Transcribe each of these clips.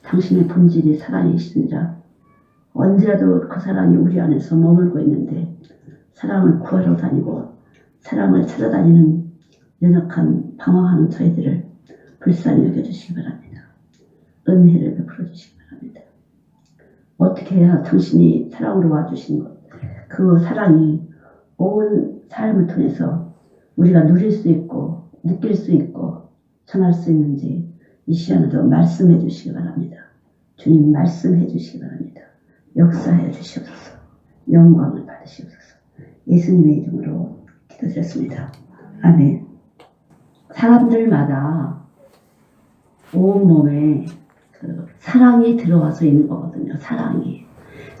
당신의 본질이 사랑이시니라. 언제라도 그 사랑이 우리 안에서 머물고 있는데 사랑을 구하러 다니고 사랑을 찾아다니는 연약한 방황하는 저희들을 불쌍히 여겨주시기 바랍니다. 은혜를 베풀어 주시기 바랍니다. 어떻게 해야 당신이 사랑으로 와주신 것, 그 사랑이 온 삶을 통해서 우리가 누릴 수 있고 느낄 수 있고 전할 수 있는지 이 시간에도 말씀해 주시기 바랍니다. 주님 말씀해 주시기 바랍니다. 역사해 주시옵소서. 영광을 받으시옵소서. 예수님의 이름으로 기도드렸습니다. 아멘. 사람들마다 온몸에 그 사랑이 들어와서 있는 거거든요.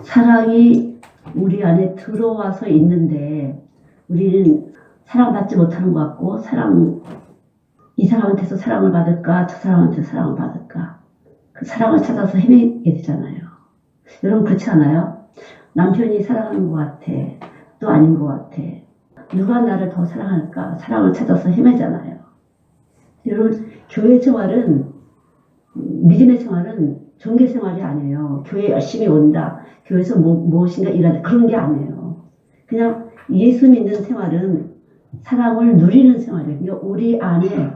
사랑이 우리 안에 들어와서 있는데 우리는 사랑받지 못하는 것 같고 이 사람한테서 사랑을 받을까 저 사람한테서 사랑을 받을까 그 사랑을 찾아서 헤매게 되잖아요. 여러분 그렇지 않아요? 남편이 사랑하는 것 같아 또 아닌 것 같아. 누가 나를 더 사랑할까 사랑을 찾아서 헤매잖아요. 여러분 교회 생활은 믿음의 생활은 종교 생활이 아니에요. 교회 열심히 온다. 교회에서 무엇인가 일하다. 그런 게 아니에요. 그냥 예수 믿는 생활은 사랑을 누리는 생활이에요. 그러니까 우리 안에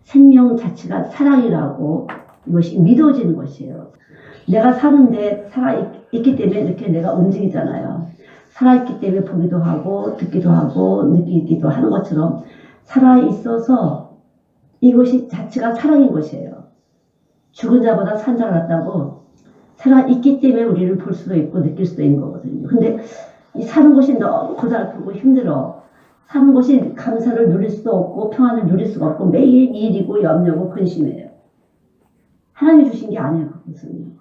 생명 자체가 사랑이라고 이것이 믿어지는 것이에요. 내가 사는데 살아있기 때문에 이렇게 내가 움직이잖아요. 살아있기 때문에 보기도 하고 듣기도 하고 느끼기도 하는 것처럼 살아있어서 이것이 자체가 사랑인 것이에요. 죽은 자보다 산 자가 낫다고 살아있기 때문에 우리를 볼 수도 있고 느낄 수도 있는 거거든요. 근데 이 사는 것이 너무 고달프고 힘들어. 사는 것이 감사를 누릴 수도 없고 평안을 누릴 수가 없고 매일 일이고 염려고 근심해요. 하나님이 주신 게 아니에요. 그것은요.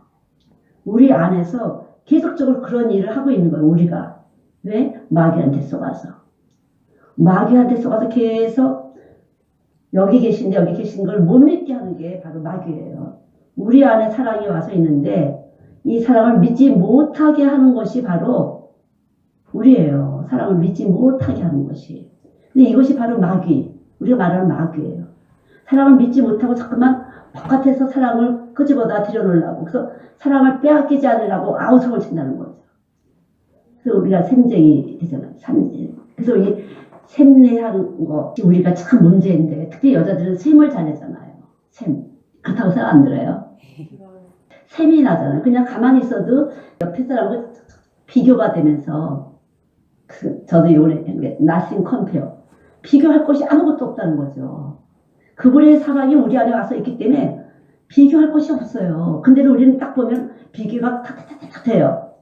우리 안에서 계속적으로 그런 일을 하고 있는 거예요. 우리가. 왜? 마귀한테 속아서. 마귀한테 속아서 계속 여기 계신 걸 못 믿게 하는 게 바로 마귀예요. 우리 안에 사랑이 와서 있는데 이 사랑을 믿지 못하게 하는 것이 바로 우리예요. 사랑을 믿지 못하게 하는 것이. 근데 이것이 바로 마귀. 우리가 말하는 마귀예요. 사랑을 믿지 못하고 자꾸만 바깥에서 사랑을 끄집어다 들여놓으려고. 그래서 사랑을 빼앗기지 않으려고 아우성을 친다는 거죠. 그래서 우리가 샘쟁이 되잖아요. 그래서 이 샘내하는 거 우리가 참 문제인데 특히 여자들은 샘을 잘 내잖아요. 샘. 그렇다고 생각 안 들어요? 샘이 나잖아요. 그냥 가만히 있어도 옆에 사람과 비교가 되면서 저도 이번에 nothing compare. 비교할 것이 아무것도 없다는 거죠. 그분의 사랑이 우리 안에 와서 있기 때문에 비교할 것이 없어요. 근데도 우리는 딱 보면 비교가 탁탁탁탁 돼요.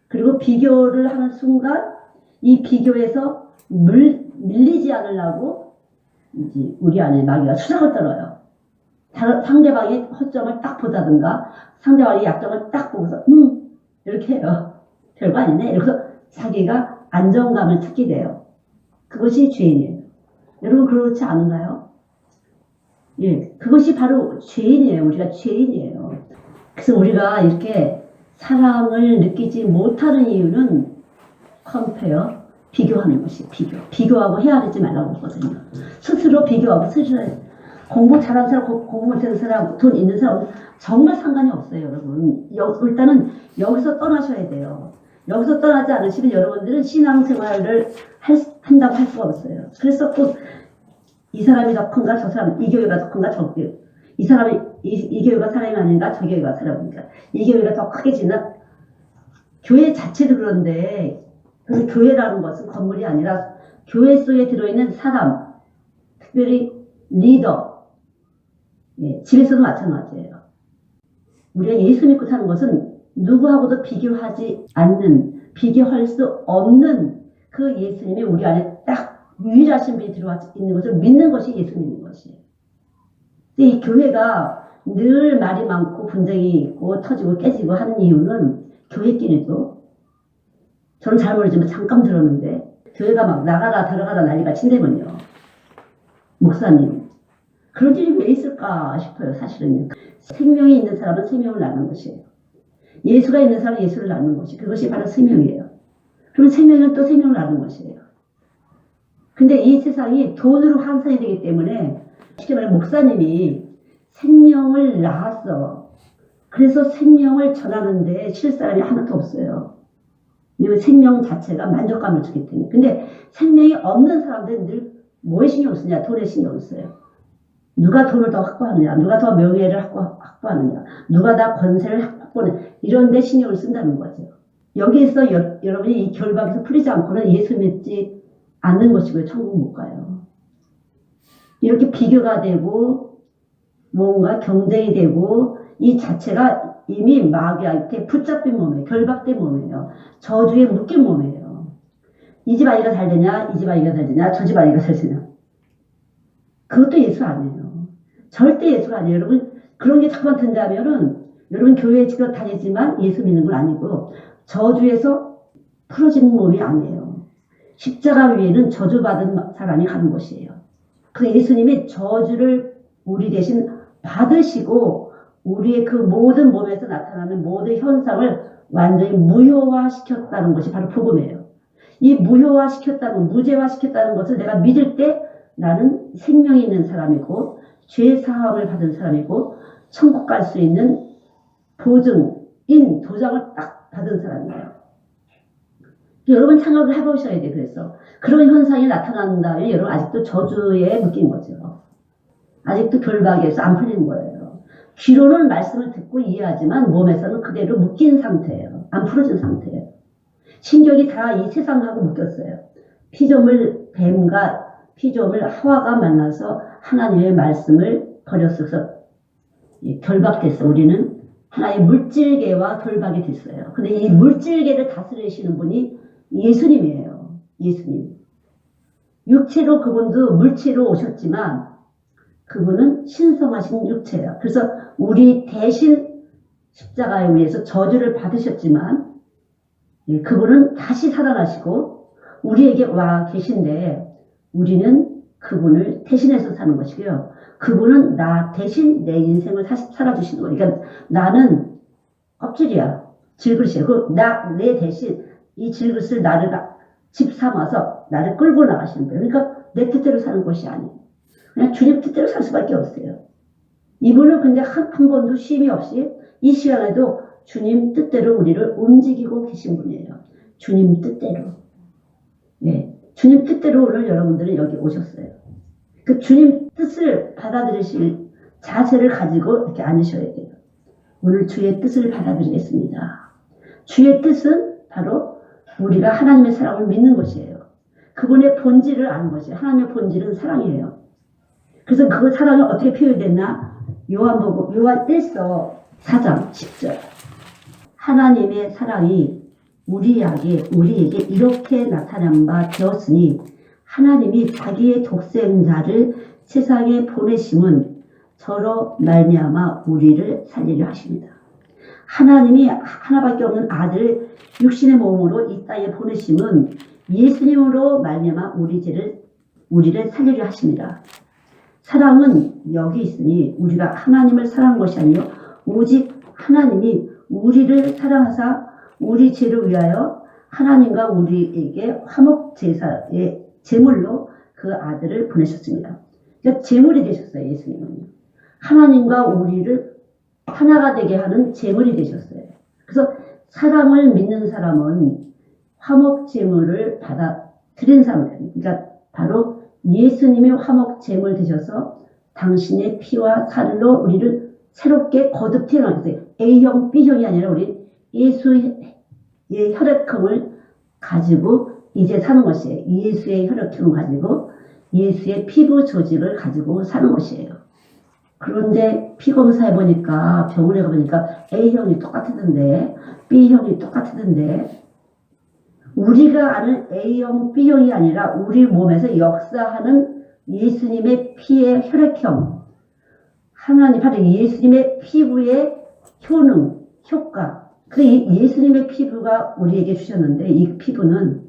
그리고 비교를 하는 순간 이 비교에서 밀리지 않으려고 이제 우리 안에 마귀가 수작을 떨어요. 상대방의 허점을 딱 보다든가 상대방의 약점을 딱 보고서 이렇게 해요. 별거 아니네. 이러면서 자기가 안정감을 찾게 돼요. 그것이 죄인이에요. 여러분 그렇지 않은가요? 예, 그것이 바로 죄인이에요. 우리가 죄인이에요. 그래서 우리가 이렇게 사랑을 느끼지 못하는 이유는 컴페어, 비교하는 것이 비교하고 헤아리지 말라고 했거든요. 스스로 비교하고 스스로 공부 잘하는 사람, 공부 못하는 사람, 돈 있는 사람 정말 상관이 없어요. 여러분 일단은 여기서 떠나셔야 돼요. 여기서 떠나지 않으시면 여러분들은 신앙생활을 한다고 할 수가 없어요. 그래서 꼭 이 사람이 더 큰가 저 사람 이 교회가 더 큰가 저 교회 이 사람이 이 교회가 사람이 아닌가 저 교회가 사람인가 이 교회가 더 크게 지나 교회 자체도 그런데 그 교회라는 것은 건물이 아니라 교회 속에 들어있는 사람 특별히 리더 예, 집에서도 마찬가지예요. 우리가 예수 믿고 사는 것은 누구하고도 비교하지 않는 비교할 수 없는 그 예수님이 우리 안에 딱 유일하신 분이 들어와 있는 것을 믿는 것이 예수 믿는 것이에요. 근데 이 교회가 늘 말이 많고 분쟁이 있고 터지고 깨지고 하는 이유는 교회끼리도 저는 잘 모르지만 잠깐 들었는데 교회가 막 나가라 들어가라 난리가 친다면요. 목사님 그런 일이 왜 있을까 싶어요. 사실은 생명이 있는 사람은 생명을 낳는 것이에요. 예수가 있는 사람은 예수를 낳는 것이 그것이 바로 생명이에요. 그럼 생명은 또 생명을 낳는 것이에요. 근데 이 세상이 돈으로 환산이 되기 때문에 쉽게 말해 목사님이 생명을 낳았어. 그래서 생명을 전하는데 쉴 사람이 하나도 없어요. 이 생명 자체가 만족감을 주기 때문에. 근데 생명이 없는 사람들은 늘 뭐에 신경 쓰냐? 돈에 신경을 써요. 누가 돈을 더 확보하느냐? 누가 더 명예를 확보하느냐? 누가 더 권세를 확보하느냐? 이런 데 신경을 쓴다는 거죠. 여기에서 여러분이 이 결박에서 풀리지 않고는 예수 믿지 않는 것이고요. 천국 못 가요. 이렇게 비교가 되고 뭔가 경쟁이 되고 이 자체가 이미 마귀한테 붙잡힌 몸이에요. 결박된 몸이에요. 저주에 묶인 몸이에요. 이 집 아이가 잘 되냐? 이 집 아이가 잘 되냐? 저 집 아이가 잘 되냐? 그것도 예수 아니에요. 절대 예수가 아니에요. 여러분 그런 게 자꾸만 든다면은 여러분 교회에 지금 다니지만 예수 믿는 건 아니고 저주에서 풀어지는 몸이 아니에요. 십자가 위에는 저주받은 사람이 가는 곳이에요. 그 예수님이 저주를 우리 대신 받으시고 우리의 그 모든 몸에서 나타나는 모든 현상을 완전히 무효화시켰다는 것이 바로 복음이에요. 이 무효화시켰다는, 무죄화시켰다는 것을 내가 믿을 때 나는 생명이 있는 사람이고 죄 사함을 받은 사람이고 천국 갈 수 있는 보증인 도장을 딱 받은 사람이에요. 여러분 생각을 해보셔야 돼요. 그래서 그런 현상이 나타난다면 여러분 아직도 저주에 묶인 거죠. 아직도 결박에서 안 풀리는 거예요. 귀로는 말씀을 듣고 이해하지만 몸에서는 그대로 묶인 상태예요. 안 풀어진 상태예요. 신경이 다 이 세상하고 묶였어요. 피조물 뱀과 피조물 하와가 만나서 하나님의 말씀을 버렸어서 결박됐어. 우리는 하나의 물질계와 결박이 됐어요. 근데 이 물질계를 다스리시는 분이 예수님이에요. 예수님. 육체로 그분도 물체로 오셨지만 그분은 신성하신 육체예요. 그래서 우리 대신 십자가에 의해서 저주를 받으셨지만 그분은 다시 살아나시고 우리에게 와 계신데 우리는 그분을 대신해서 사는 것이고요. 그분은 나 대신 내 인생을 살아주시는 거예요. 그러니까 나는 껍질이야. 질그릇이야. 내 대신 이 질그릇을 나를 집 삼아서 나를 끌고 나가시는 거예요. 그러니까 내 뜻대로 사는 것이 아니에요. 그냥 주님 뜻대로 살 수밖에 없어요. 이분은 근데 한 번도 쉼이 없이 이 시간에도 주님 뜻대로 우리를 움직이고 계신 분이에요. 주님 뜻대로. 네, 주님 뜻대로 오늘 여러분들은 여기 오셨어요. 그 주님 뜻을 받아들이실 자세를 가지고 이렇게 앉으셔야 돼요. 오늘 주의 뜻을 받아들이겠습니다. 주의 뜻은 바로 우리가 하나님의 사랑을 믿는 것이에요. 그분의 본질을 아는 것이에요. 하나님의 본질은 사랑이에요. 그래서 그 사랑이 어떻게 표현됐나? 요한 1서 4장 10절. 하나님의 사랑이 우리에게 이렇게 나타난 바 되었으니 하나님이 자기의 독생자를 세상에 보내심은 저로 말미암아 우리를 살리려 하십니다. 하나님이 하나밖에 없는 아들 육신의 몸으로 이 땅에 보내심은 예수님으로 말미암아 우리를 살리려 하십니다. 사랑은 여기 있으니 우리가 하나님을 사랑한 것이 아니요 오직 하나님이 우리를 사랑하사 우리 죄를 위하여 하나님과 우리에게 화목 제사의 제물로 그 아들을 보내셨습니다. 그러니까 제물이 되셨어요. 예수님은 하나님과 우리를 하나가 되게 하는 제물이 되셨어요. 그래서 사랑을 믿는 사람은 화목 제물을 받아들인 사람이에요. 그러니까 바로 예수님이 화목 제물 되셔서 당신의 피와 살로 우리를 새롭게 거듭 태어나셨어요. A형, B형이 아니라 우리 예수의 혈액형을 가지고 이제 사는 것이에요. 예수의 혈액형을 가지고 예수의 피부 조직을 가지고 사는 것이에요. 그런데 피검사해보니까 병원에 가보니까 A형이 똑같았던데 B형이 똑같았던데 우리가 아는 A형, B형이 아니라 우리 몸에서 역사하는 예수님의 피의 혈액형 하나님 바로 예수님의 피부의 효능, 효과 그 예수님의 피부가 우리에게 주셨는데 이 피부는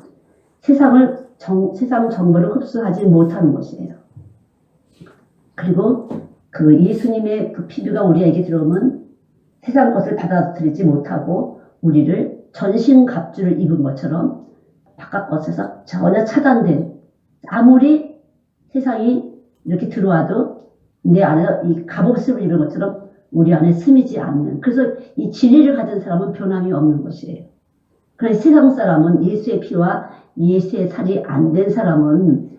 세상 정보를 흡수하지 못하는 것이에요. 그리고 그 예수님의 그 피부가 우리에게 들어오면 세상 것을 받아들이지 못하고 우리를 전신갑주를 입은 것처럼 바깥 것에서 전혀 차단된 아무리 세상이 이렇게 들어와도 내 안에 이 갑옷을 입은 것처럼 우리 안에 스미지 않는. 그래서 이 진리를 가진 사람은 변함이 없는 것이에요. 그래서 세상 사람은 예수의 피와 예수의 살이 안 된 사람은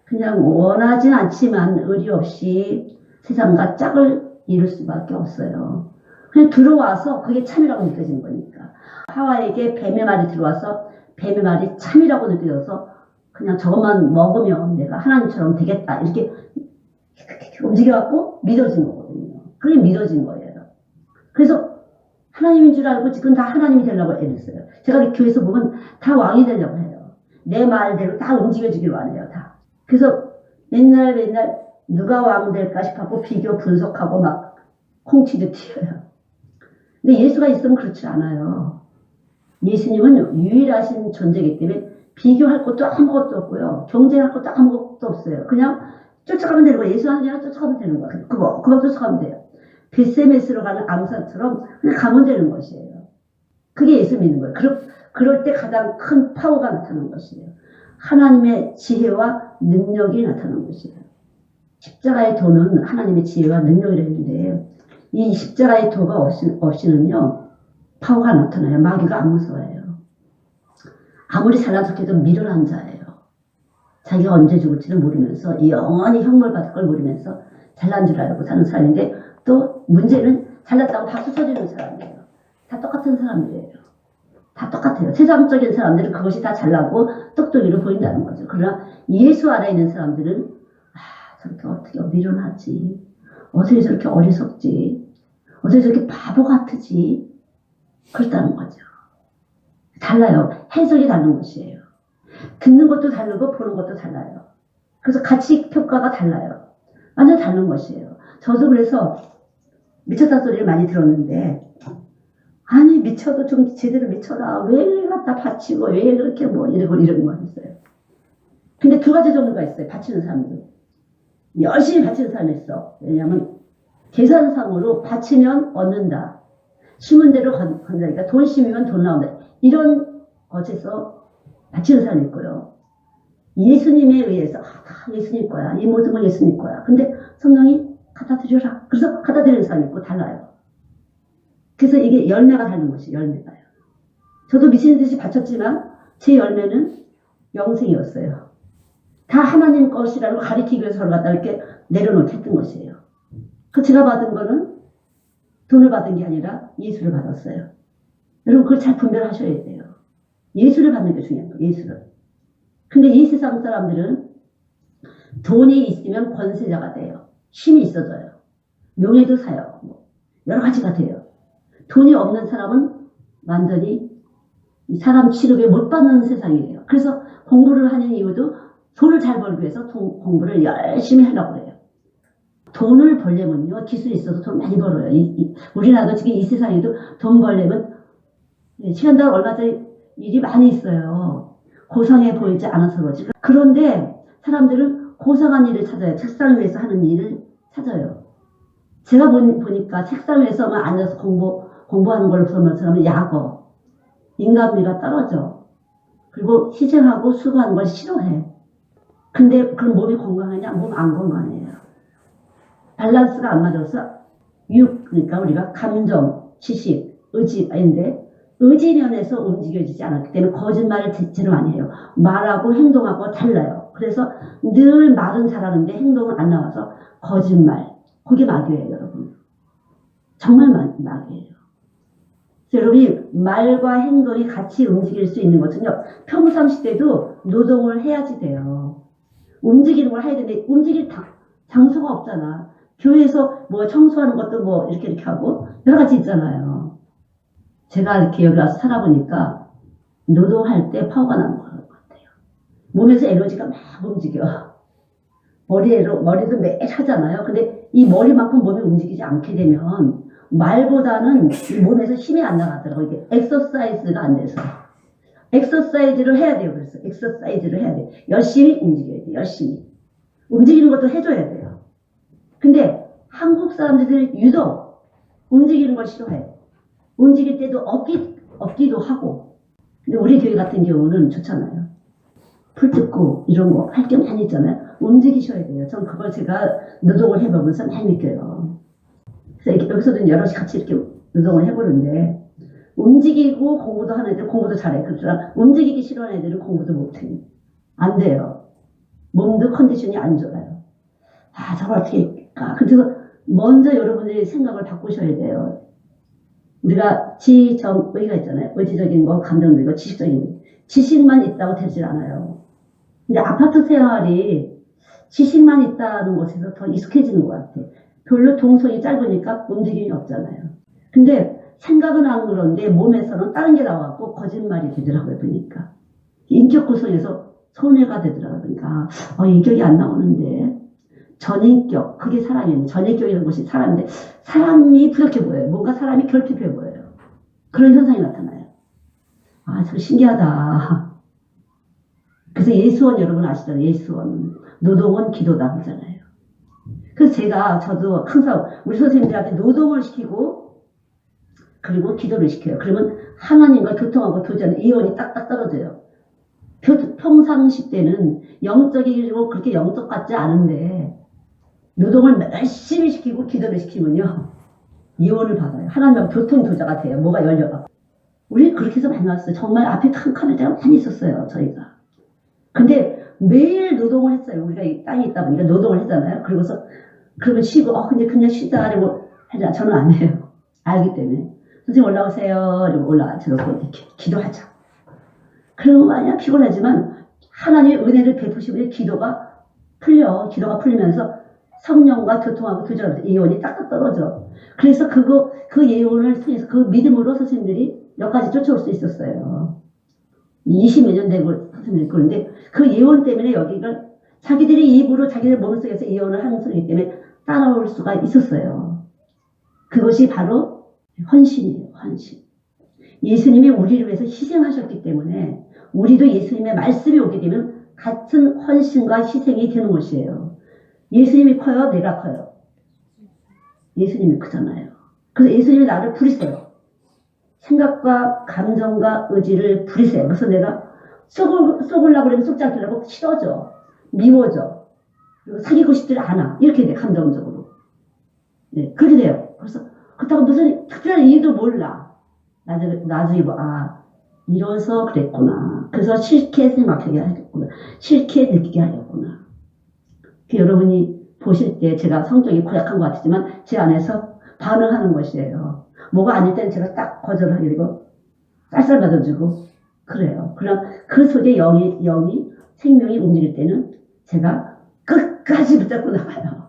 그냥 원하진 않지만 의리 없이 세상과 짝을 이룰 수밖에 없어요. 그냥 들어와서 그게 참이라고 느껴지는 거니까. 하와에게 뱀의 말이 들어와서 뱀의 말이 참이라고 느껴져서 그냥 저것만 먹으면 내가 하나님처럼 되겠다 이렇게 움직여갖고 믿어진 거거든요. 그게 믿어진 거예요. 그래서 하나님인 줄 알고 지금 다 하나님이 되려고 애랬어요. 제가 교회에서 보면 다 왕이 되려고 해요. 내 말대로 다 움직여지길 원해요. 다. 그래서 맨날 누가 왕 될까 싶어서 비교 분석하고 막 콩치도 튀어요. 근데 예수가 있으면 그렇지 않아요. 예수님은 유일하신 존재이기 때문에 비교할 것도 아무것도 없고요. 경쟁할 것도 아무것도 없어요. 그냥 쫓아가면 되는 거예요. 예수 하느냐 쫓아가면 되는 거예요. 그거 쫓아가면 돼요. 벳세메스로 가는 암사처럼 그냥 가면 되는 것이에요. 그게 예수 믿는 거예요. 그럴 때 가장 큰 파워가 나타나는 것이에요. 하나님의 지혜와 능력이 나타나는 것이에요. 십자가의 도는 하나님의 지혜와 능력이라는데 이 십자가의 도가 없이는요 파워가 나타나요. 마귀가 안 무서워해요. 아무리 잘난 척해도 미련한 자예요. 자기가 언제 죽을지를 모르면서 영원히 형벌 받을 걸 모르면서 잘난 줄 알고 사는 사람인데 또 문제는 잘났다고 박수 쳐주는 사람이에요. 다 똑같은 사람들이에요. 다 똑같아요. 세상적인 사람들은 그것이 다 잘나고 똑똑이로 보인다는 거죠. 그러나 예수 안에 있는 사람들은 저렇게 어떻게 미련하지? 어떻게 저렇게 어리석지? 어떻게 저렇게 바보 같으지? 그렇다는 거죠. 달라요. 해석이 다른 것이에요. 듣는 것도 다르고 보는 것도 달라요. 그래서 가치 평가가 달라요. 완전 다른 것이에요. 저도 그래서 미쳤다 소리를 많이 들었는데 아니 미쳐도 좀 제대로 미쳐라. 왜 갖다 바치고 왜 그렇게 뭐 이런 거 있어요. 근데 두 가지 종류가 있어요. 바치는 사람들. 열심히 바치는 사람이 있어. 왜냐하면 계산상으로 바치면 얻는다. 심은 대로 건다니까 돈 심으면 돈 나온다. 이런 것에서 바치는 사람이 있고요. 예수님에 의해서 다 예수님 거야. 이 모든 건 예수님 거야. 근데 성령이 갖다 드려라. 그래서 갖다 드리는 사람이 있고 달라요. 그래서 이게 열매가 다른 것이 열매가요. 저도 미친 듯이 바쳤지만 제 열매는 영생이었어요. 다 하나님 것이라고 가리키기 위해서 저를 갖다 이렇게 내려놓겠던 것이에요. 그 제가 받은 거는 돈을 받은 게 아니라 예수를 받았어요. 여러분 그걸 잘 분별하셔야 돼요. 예수를 받는 게 중요한 거예요. 예수를. 근데 이 세상 사람들은 돈이 있으면 권세자가 돼요. 힘이 있어져요. 명예도 사요. 여러 가지가 돼요. 돈이 없는 사람은 완전히 사람 취급에 못 받는 세상이에요. 그래서 공부를 하는 이유도 돈을 잘 벌기 위해서 공부를 열심히 하려고 해요. 돈을 벌려면요. 기술이 있어서 돈 많이 벌어요. 우리나라도 지금 이 세상에도 돈 벌려면 시간당 얼마짜리 일이 많이 있어요. 고상해 보이지 않아서 그렇지. 그런데 사람들은 고상한 일을 찾아요. 책상 위에서 하는 일을 찾아요. 제가 보니까 책상 위에서만 앉아서 공부하는 걸 보면 사람은 약어. 인간미가 떨어져. 그리고 희생하고 수고하는 걸 싫어해. 근데 그럼 몸이 건강하냐? 몸 안 건강해요. 밸런스가 안 맞아서 그러니까 우리가 감정, 지식, 의지인데 의지면에서 움직여지지 않았기 때문에 거짓말을 대체로 많이 해요. 말하고 행동하고 달라요. 그래서 늘 말은 잘하는데 행동은 안 나와서 거짓말. 그게 마귀예요, 여러분. 정말 마귀예요. 여러분이 말과 행동이 같이 움직일 수 있는 것은요. 평상시대도 노동을 해야지 돼요. 움직이는 걸 해야 되는데 움직일 장소가 없잖아. 교회에서 뭐 청소하는 것도 뭐 이렇게 하고 여러 가지 있잖아요. 제가 이렇게 여기 와서 살아보니까 노동할 때 파워가 나는 것 같아요. 몸에서 에너지가 막 움직여. 머리도 매일 하잖아요. 근데 이 머리만큼 몸이 움직이지 않게 되면 말보다는 이 몸에서 힘이 안 나가더라고요. 이게 엑서사이즈가 안 돼서. 엑서사이즈를 해야 돼요. 그래서 엑서사이즈를 해야 돼요. 열심히 움직여야 돼요. 열심히. 움직이는 것도 해줘야 돼요. 근데 한국 사람들이 유독 움직이는 걸 싫어해요. 움직일 때도 없기도 하고. 근데 우리 교회 같은 경우는 좋잖아요. 풀 뜯고 이런 거 할 게 많이 있잖아요. 움직이셔야 돼요. 전 그걸 제가 노동을 해보면서 많이 느껴요. 그래서 여기서도 여럿이 같이 이렇게 노동을 해보는데, 움직이고 공부도 하는 애들 공부도 잘해. 그렇지만 움직이기 싫어하는 애들은 공부도 못해. 안 돼요. 몸도 컨디션이 안 좋아요. 아, 저걸 어떻게 할까? 그래서 먼저 여러분들이 생각을 바꾸셔야 돼요. 우리가 지정의가 있잖아요. 의지적인 거, 감정적인 거, 지식적인 거. 지식만 있다고 되질 않아요. 근데 아파트 생활이 지식만 있다는 것에서 더 익숙해지는 것 같아. 별로 동선이 짧으니까 움직임이 없잖아요. 근데 생각은 안 그런데 몸에서는 다른 게 나와갖고 거짓말이 되더라고요, 보니까. 인격 구성에서 손해가 되더라고요, 보니까. 인격이 안 나오는데. 전인격, 그게 사람이에요. 전인격이라는 것이 사람인데, 사람이 부족해 보여요. 뭔가 사람이 결핍해 보여요. 그런 현상이 나타나요. 아, 참 신기하다. 그래서 예수원 여러분 아시잖아요. 예수원. 노동은 기도다 그러잖아요. 그래서 저도 항상 우리 선생님들한테 노동을 시키고, 그리고 기도를 시켜요. 그러면 하나님과 교통하고 교제하는 이원이 딱딱 떨어져요. 평상시 때는 영적이고 그렇게 영적 같지 않은데 노동을 열심히 시키고 기도를 시키면요. 이원을 받아요. 하나님과 교통교제가 돼요. 뭐가 열려가고. 우리 그렇게 해서 많이 왔어요. 정말 앞에 칸칸할 때가 많이 있었어요. 저희가. 근데 매일 노동을 했어요. 우리가 이 땅에 있다 보니까 노동을 했잖아요. 그러면 쉬고 근데 그냥 쉬자 하려고 하자. 저는 안 해요. 알기 때문에. 선생님 올라오세요. 이러고 들어오고 이렇게 기도하자. 그러면 만약 피곤하지만 하나님의 은혜를 베푸시면 기도가 풀리면서 성령과 교통하고 교제하면서 예언이 딱딱 떨어져. 그래서 그 예언을 통해서 그 믿음으로 선생님들이 여기까지 쫓아올 수 있었어요. 20몇 년 되고 선생님들이 그런데 그 예언 때문에 여기가 자기들이 입으로 자기들 몸속에서 예언을 하는 소리 때문에 따라올 수가 있었어요. 그것이 바로 헌신이에요. 헌신. 예수님이 우리를 위해서 희생하셨기 때문에 우리도 예수님의 말씀이 오게 되면 같은 헌신과 희생이 되는 것이에요. 예수님이 커요? 내가 커요? 예수님이 크잖아요. 그래서 예수님이 나를 부리세요. 생각과 감정과 의지를 부리세요. 그래서 내가 쏘으려고 그러면 쏘지 않으려고 싫어져. 미워져. 그리고 사귀고 싶지 않아. 이렇게 돼, 감정적으로. 네, 그렇게 돼요. 그래서 그렇다고 무슨 특별한 이유도 몰라. 나중에 이래서 그랬구나. 그래서 싫게 생각하게 하겠구나. 싫게 느끼게 하겠구나. 여러분이 보실 때 제가 성격이 고약한 것 같지만 제 안에서 반응하는 것이에요. 뭐가 아닐 때는 제가 딱 거절하게 되고 쌀쌀 받아주고 그래요. 그럼 그 속에 영이 생명이 움직일 때는 제가 끝까지 붙잡고 나가요.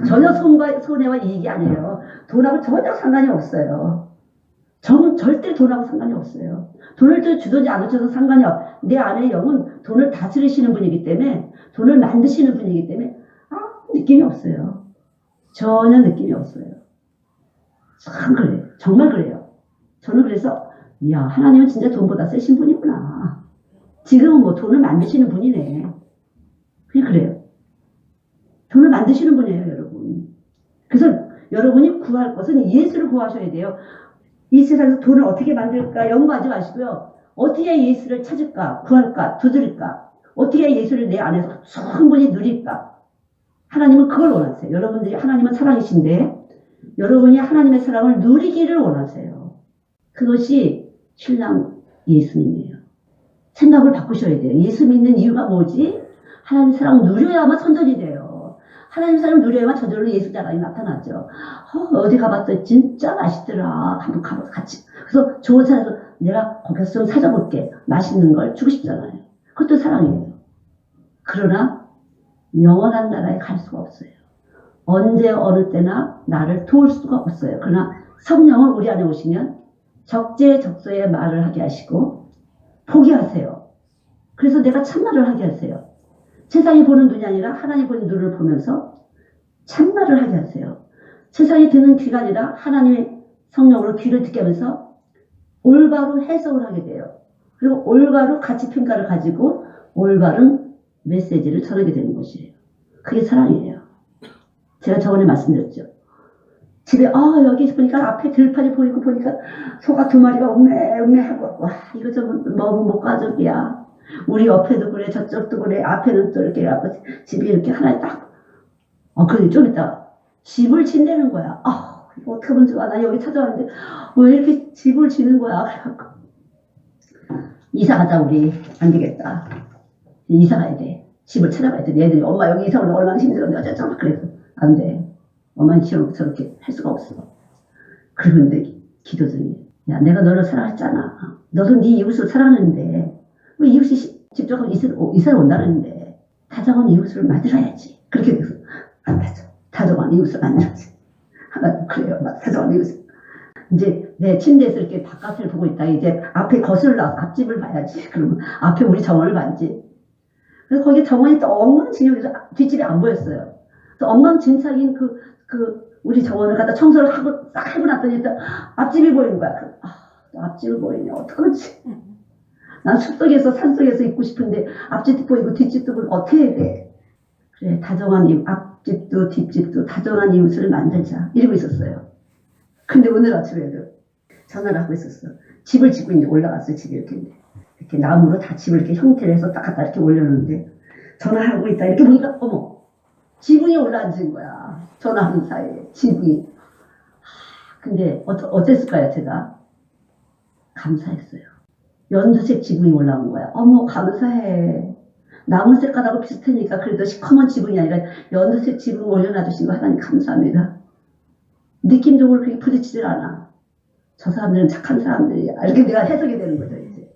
전혀 손해와 이익이 아니에요. 돈하고 전혀 상관이 없어요. 절대 돈하고 상관이 없어요. 돈을 주든지 안 주든 상관이 없어요. 내 안의 영은 돈을 다스리시는 분이기 때문에, 돈을 만드시는 분이기 때문에 느낌이 없어요. 전혀 느낌이 없어요. 참 그래요. 정말 그래요. 저는 그래서 하나님은 진짜 돈보다 세신 분이구나. 지금은 뭐 돈을 만드시는 분이네. 그냥 그래요. 돈을 만드시는 분이에요, 여러분. 그래서 여러분이 구할 것은 예수를 구하셔야 돼요. 이 세상에서 돈을 어떻게 만들까 연구하지 마시고요. 어떻게 예수를 찾을까, 구할까, 두드릴까, 어떻게 예수를 내 안에서 충분히 누릴까. 하나님은 그걸 원하세요. 여러분들이 하나님은 사랑이신데 여러분이 하나님의 사랑을 누리기를 원하세요. 그것이 신랑 예수님이에요. 생각을 바꾸셔야 돼요. 예수 믿는 이유가 뭐지? 하나님 사랑을 누려야만 선전이 돼요. 하나님 사랑을 누려야만 저절로 예수 자랑이 나타나죠. 어디 가봤더니 진짜 맛있더라. 한번 가봐서 같이. 그래서 좋은 산에서 내가 거기서 좀 사줘볼게. 맛있는 걸 주고 싶잖아요. 그것도 사랑이에요. 그러나 영원한 나라에 갈 수가 없어요. 언제 어느 때나 나를 도울 수가 없어요. 그러나 성령은 우리 안에 오시면 적재적소의 말을 하게 하시고 포기하세요. 그래서 내가 참말을 하게 하세요. 세상이 보는 눈이 아니라 하나님 보는 눈을 보면서 참말을 하게 하세요. 세상이 듣는 귀가 아니라 하나님의 성령으로 귀를 듣게 하면서 올바로 해석을 하게 돼요. 그리고 올바로 가치평가를 가지고 올바른 메시지를 전하게 되는 것이에요. 그게 사랑이에요. 제가 저번에 말씀드렸죠. 집에 여기 보니까 앞에 들판이 보이고 보니까 소가 2마리가 음메하고 와 이거 좀 너무 못 가족이야. 우리 옆에도 그래 저쪽도 그래 앞에는 또 이렇게 집이 이렇게 하나 딱 그래 좀 이따 집을 친다는 거야. 어떻게 하면 좋아. 나 여기 찾아왔는데 왜 이렇게 집을 지는 거야. 그래갖고 이사 가자 우리. 안 되겠다. 이사 가야 돼. 집을 찾아가야 돼. 애들이 엄마 여기 이사 오면 얼마나 힘들었는데 어쩌고 그래서 안 돼. 엄마는 저렇게 할 수가 없어. 그러는데 기도 중에 야 내가 너를 사랑했잖아. 너도 네 이웃을 사랑하는데 왜 이웃이 직접 이사를 온다는데 다정한 이웃을 만들어야지. 그렇게 돼서 안 맞아. 다정한 이웃을 만들어야지. 하나님 그래요. 다정한 이웃을. 이제 내 침대에서 이렇게 바깥을 보고 있다. 이제 앞에 거슬러 앞집을 봐야지. 그러면 앞에 우리 정원을 봐야지. 그래서 거기 정원이 또 엉망진창이서 뒷집이 안 보였어요. 그래서 엉망진창인 우리 정원을 갖다 청소를 하고 싹 하고 났더니 또 앞집이 보이는 거야. 앞집을 보이냐 어떡하지? 난 숲속에서 산속에서 있고 싶은데 앞집도 보이고 뒷집도 보이고 어떻게 해야 돼? 그래 다정한 이웃 앞집도 뒷집도 다정한 이웃을 만들자 이러고 있었어요. 근데 오늘 아침에도 전화를 하고 있었어. 집을 짓고 이제 올라갔어요. 집이 이렇게 나무로 다 집을 이렇게 형태를 해서 딱 갖다 이렇게 올려놓는데 전화하고 있다 이렇게 보니까 어머 지붕이 올라앉은 거야. 전화하는 사이에 지붕이. 근데 어땠을까요? 제가 감사했어요. 연두색 지붕이 올라온 거야. 어머 감사해. 나무 색깔하고 비슷하니까 그래도 시커먼 지붕이 아니라 연두색 지붕 올려놔주신 거 하나님 감사합니다. 느낌적으로 그렇게 부딪히질 않아. 저 사람들은 착한 사람들이야. 이렇게 내가 해석이 되는 거죠 이제.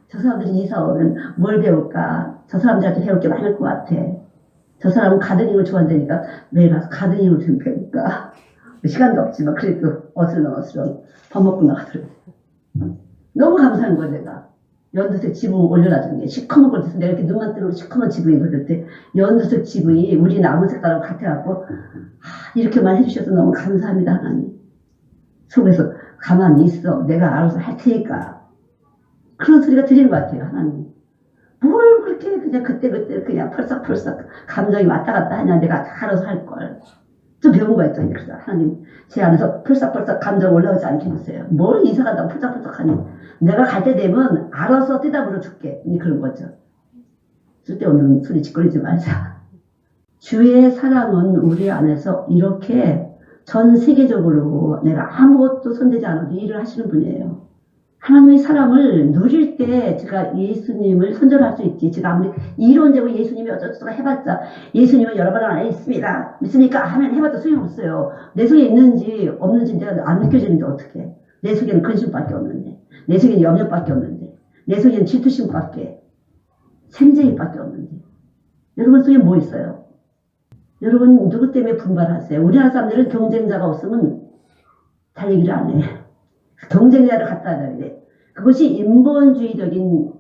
저 사람들이 이사 오면 뭘 배울까? 저 사람들한테 배울 게 많을 것 같아. 저 사람은 가드닝을 좋아한다니까 매일 가서 가드닝을 좀 배울까? 시간도 없지만 그래도 어슬렁어슬렁 밥 먹고 나가더라고요. 너무 감사한 거야 내가. 연두색 지붕 올려놔준 게 시커먼 걸 돼서 내가 이렇게 눈만 뜨고 시커먼 지붕이 보일 때 연두색 지붕이 우리 나무 색깔하고 같아갖고 이렇게만 해주셔서 너무 감사합니다 하나님. 속에서 가만히 있어. 내가 알아서 할 테니까. 그런 소리가 들리는 것 같아요 하나님. 뭘 그렇게 그냥 그때 그냥 펄썩펄썩 감정이 왔다 갔다 하냐. 내가 다 알아서 할걸. 좀 배운 거야 또. 그래서 하나님 제 안에서 펄썩펄썩 감정 올라오지 않게 해주세요. 뭘 이사 간다고 펄썩펄썩 하니. 내가 갈 때 되면 알아서 떼다 줄게. 그런 거죠. 쓸데없는 소리 짓거리지 말자. 주의 사랑은 우리 안에서 이렇게 전 세계적으로 내가 아무것도 손대지 않아도 일을 하시는 분이에요. 하나님의 사랑을 누릴 때 제가 예수님을 손절할 수 있지. 제가 아무리 이론적으로 예수님이 어쩌고저쩌고 해봤자 예수님은 여러 번 안에 있습니다. 믿습니까? 하면 해봤자 소용없어요. 내 속에 있는지 없는지 내가 안 느껴지는데 어떡해. 내 속에는 근심밖에 없는데 내 속에는 염려밖에 없는데 내 속에는 질투심밖에 생제입밖에 없는데 여러분 속에 뭐 있어요? 여러분 누구 때문에 분발하세요? 우리나라 사람들은 경쟁자가 없으면 달리기를 안 해. 경쟁자를 갖다 놔야 돼. 그것이 인본주의적인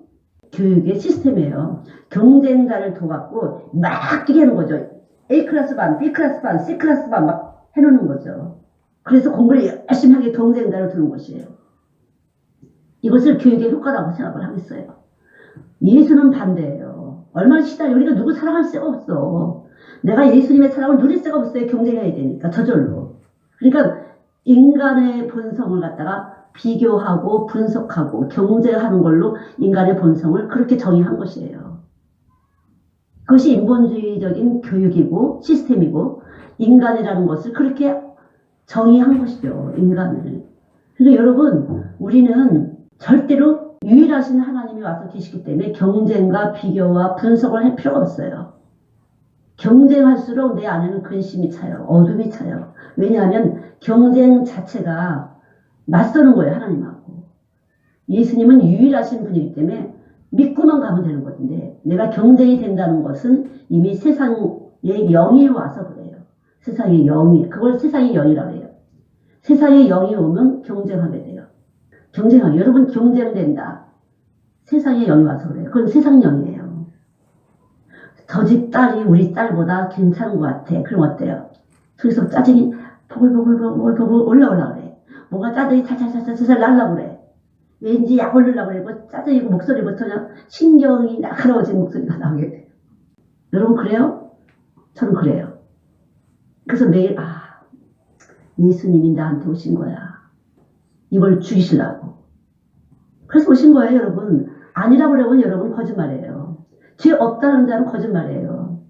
교육의 시스템이에요. 경쟁자를 둬갖고 막 뛰게 하는 거죠. A클래스 반, B클래스 반, C클래스 반 막 해놓는 거죠. 그래서 공부를 열심히 하게 경쟁자를 두는 것이에요. 이것을 교육의 효과라고 생각을 하고 있어요. 예수는 반대예요. 얼마나 시달려. 우리가 누구 사랑할 수가 없어. 내가 예수님의 사랑을 누릴 수가 없어요. 경쟁해야 되니까 저절로. 그러니까 인간의 본성을 갖다가 비교하고 분석하고 경쟁하는 걸로 인간의 본성을 그렇게 정의한 것이에요. 그것이 인본주의적인 교육이고 시스템이고 인간이라는 것을 그렇게 정의한 것이죠. 인간을. 그러니까 여러분 우리는 절대로 유일하신 하나님이 와서 계시기 때문에 경쟁과 비교와 분석을 할 필요가 없어요. 경쟁할수록 내 안에는 근심이 차요. 어둠이 차요. 왜냐하면 경쟁 자체가 맞서는 거예요. 하나님하고. 예수님은 유일하신 분이기 때문에 믿고만 가면 되는 건데 내가 경쟁이 된다는 것은 이미 세상의 영이 와서 그래요. 세상의 영이. 그걸 세상의 영이라고 해요. 세상의 영이 오면 경쟁하게 돼요. 경쟁하게. 여러분 경쟁된다. 세상의 영이 와서 그래요. 그건 세상 영이에요. 저 집 딸이 우리 딸보다 괜찮은 것 같아. 그럼 어때요? 속에서 짜증이 보글보글 올라오려고 그래. 뭐가 짜증이 살살살살 날라고 그래. 왠지 약 올리려고 그래. 뭐 짜증이고 목소리부터 그냥 신경이 날카로워진 목소리가 나오게 돼. 여러분 그래요? 저는 그래요. 그래서 매일 예수님이 나한테 오신 거야. 이걸 죽이시려고. 그래서 오신 거예요 여러분. 아니라고 그러면 여러분 거짓말이에요. 죄 없다는 자는 거짓말이에요.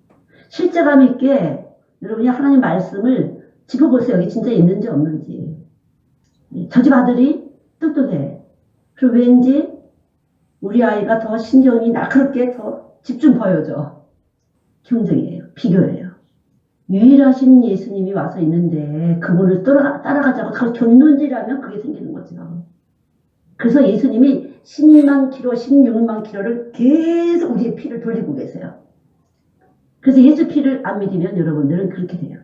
실제감 있게 여러분이 하나님 말씀을 짚어보세요. 여기 진짜 있는지 없는지. 저 집 아들이 똑똑해. 그리고 왠지 우리 아이가 더 신경이 날카롭게 더 집중 보여줘. 경쟁이에요. 비교예요. 유일하신 예수님이 와서 있는데 그분을 따라가지 않고 그걸 견눈질하면 그게 생기는 거죠. 그래서 예수님이 10만 킬로, 16만 킬로를 계속 우리의 피를 돌리고 계세요. 그래서 예수 피를 안 믿으면 여러분들은 그렇게 돼요.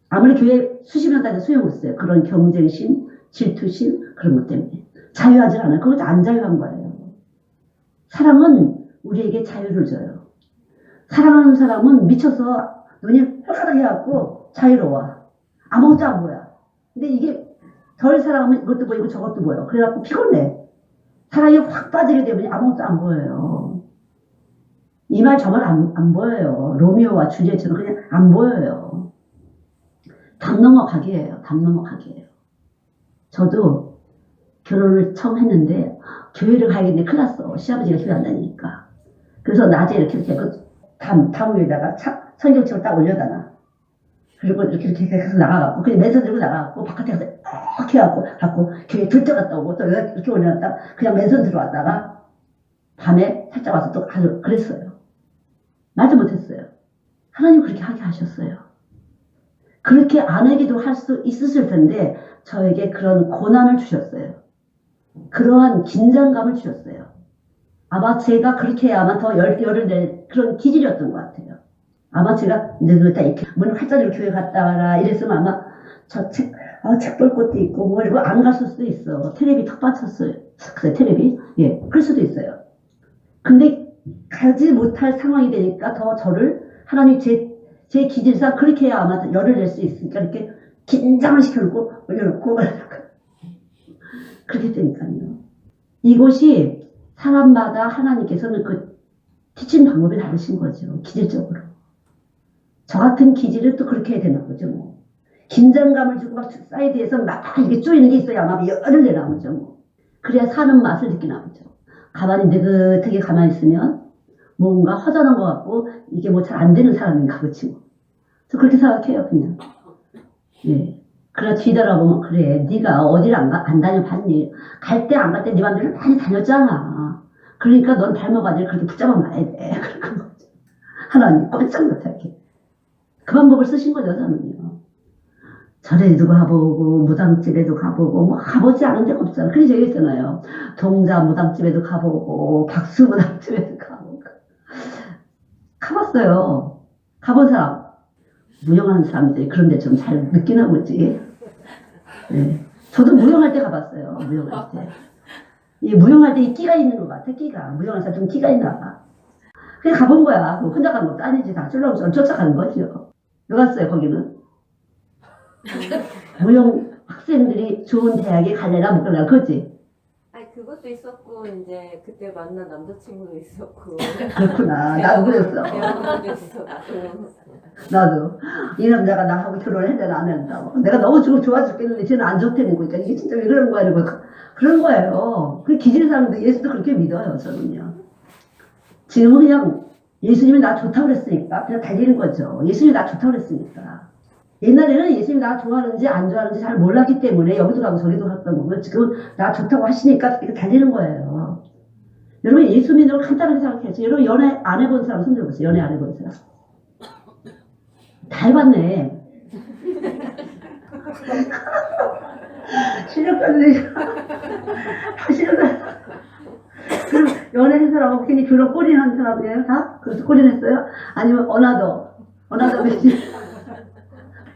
아무리 교회 수십 년 다녀도 소용없어요. 그런 경쟁심, 질투심 그런 것 때문에. 자유하지 않아요. 그것도 안 자유한 거예요. 사랑은 우리에게 자유를 줘요. 사랑하는 사람은 미쳐서 눈이 홀가닥 해갖고 자유로워. 아무것도 안 보여. 근데 이게 덜 사랑하면 이것도 보이고 저것도 보여. 그래갖고 피곤해. 사랑이 확 빠지게 되면 아무것도 안 보여요. 이 말 저 말 안 보여요. 로미오와 줄리엣처럼 그냥 안 보여요. 담 넘어가기예요. 담 넘어가기예요. 저도 결혼을 처음 했는데 교회를 가야겠는데 큰일 났어. 시아버지가 교회 안 다니니까. 그래서 낮에 이렇게 그 담 위에다가 성경책을 딱 올려다놔. 그리고 이렇게 해서 나가갖고 그냥 맨손 들고 나가갖고 바깥에 가서 이렇게 해갖고 교회 둘째 갔다 오고 또 이렇게 올려놨다가 그냥 맨손 들어왔다가 밤에 살짝 와서 또 가서 그랬어요. 말도 못했어요. 하나님 그렇게 하게 하셨어요. 그렇게 아내에게도 할 수 있었을 텐데 저에게 그런 고난을 주셨어요. 그러한 긴장감을 주셨어요. 아마 제가 그렇게 해야 아마 더 열을 낼 그런 기질이었던 것 같아요. 아마 제가 느긋하 이렇게 문을 활짝 열고 교회 갔다 와라 이랬으면 아마 저 책 볼 것도 있고 뭐 이러고 안 갔을 수도 있어. 텔레비 턱 받쳤어요. 텔레비? 예, 그럴 수도 있어요. 근데 가지 못할 상황이 되니까 더 저를 하나님 제 기질상 그렇게 해야 아마 열을 낼 수 있으니까 이렇게 긴장을 시켜놓고 올려놓고 그렇게 되니까요. 이것이 사람마다 하나님께서는 그 티칭 방법이 다르신 거죠. 기질적으로. 저 같은 기질은 또 그렇게 해야 되는 거죠. 뭐. 긴장감을 주고 막 사이드에서 막 이게 쪼이는 게 있어야 아마 열을 내나 보죠. 뭐. 그래야 사는 맛을 느끼나 보죠. 가만히 느긋하게 가만히 있으면 뭔가 허전한 것 같고 이게 뭐 잘 안 되는 사람인가 보지 뭐. 저 그렇게 생각해요 그냥. 예. 그래 뒤돌아보면 그래 네가 어디를 안 다녀봤니? 갈 때 안 갈 때 네 맘대로 많이 다녔잖아. 그러니까 넌 발목아지를 그렇게 붙잡아 놔야 돼. 그런 거죠. 하나님 꼼짝 못하게. 그 방법을 쓰신 거죠 저는요. 절에도 가보고 무당집에도 가보고 뭐 가보지 않은 데가 없잖아. 그래서 얘기했잖아요. 동자 무당집에도 가보고 박수 무당집에도 가보고 가봤어요. 가본 사람 무용하는 사람들이 그런데 좀 잘 느끼나 보지. 네. 저도 무용할 때 가봤어요. 무용할 때. 이 무용할 때 이 끼가 있는 것 같아. 끼가. 무용하는 사람 좀 끼가 있나 봐. 그냥 가본 거야. 혼자 가는 것도 아니지. 다 쫄렁쫄렁 쫓아가는 거죠. 왜 갔어요 거기는? 무용 학생들이 좋은 대학에 갈래나 못 갈래나 그거지? 아니 그것도 있었고 이제 그때 만난 남자친구도 있었고 그렇구나. 나도 그랬어. 대학원도 있었고 나도 이 남자가 나하고 결혼을 했나 안 했나 내가 너무 좋아 죽겠는데 쟤는 안 좋다는 거니까 이게 진짜 왜 그런 거야 이러고 그런 거예요. 그 기질 사람들 예수도 그렇게 믿어요 저는요. 지금은 그냥 예수님이 나 좋다고 그랬으니까 그냥 달리는 거죠. 예수님이 나 좋다고 그랬으니까. 옛날에는 예수님이 나 좋아하는지 안 좋아하는지 잘 몰랐기 때문에 여기도 가고 저기도 갔던 거고 지금 나 좋다고 하시니까 이렇게 달리는 거예요. 여러분 예수 믿는 걸 간단하게 생각해야죠. 여러분 연애 안 해본 사람 손 들어보세요. 연애 안 해본 사람. 다 해봤네. 실력자들이 다 실력자. 그럼 연애한 사람하고 괜히 결혼 꼬리한 사람이에요? 다? 그래서 꼬리했어요? 아니면 어나더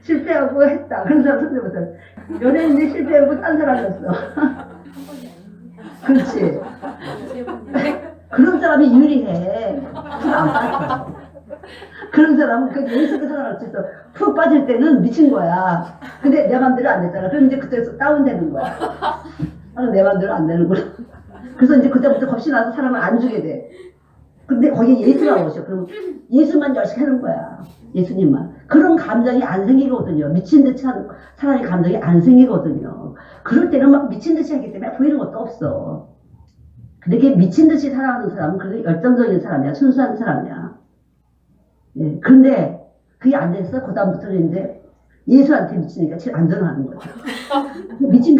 실패하고 했다. 그런 사람 손 들어보세요. 연애인데 실패하고 딴 사람이었어. 그렇지. 그런 사람이 유리해. 안 빠져. 그런 사람은 그 예수 그 사람 어째서 푹 빠질 때는 미친 거야. 근데 내 맘대로 안 됐잖아. 그럼 이제 그때서 다운되는 거야. 내 맘대로 안 되는구나. 그래서 이제 그때부터 겁이 나서 사람을 안 주게 돼. 근데 거기에 예수가 오셔. 그럼 예수만 열심히 하는 거야. 예수님만. 그런 감정이 안 생기거든요. 미친 듯이 하는 사람의 감정이 안 생기거든요. 그럴 때는 막 미친 듯이 하기 때문에 보이는 것도 없어. 근데 이렇게 미친 듯이 살아가는 사람은 그래도 열정적인 사람이야. 순수한 사람이야. 예. 근데 그게 안 됐어. 그 다음부터는 이제 예수한테 미치니까 제일 안전한 거죠. 미친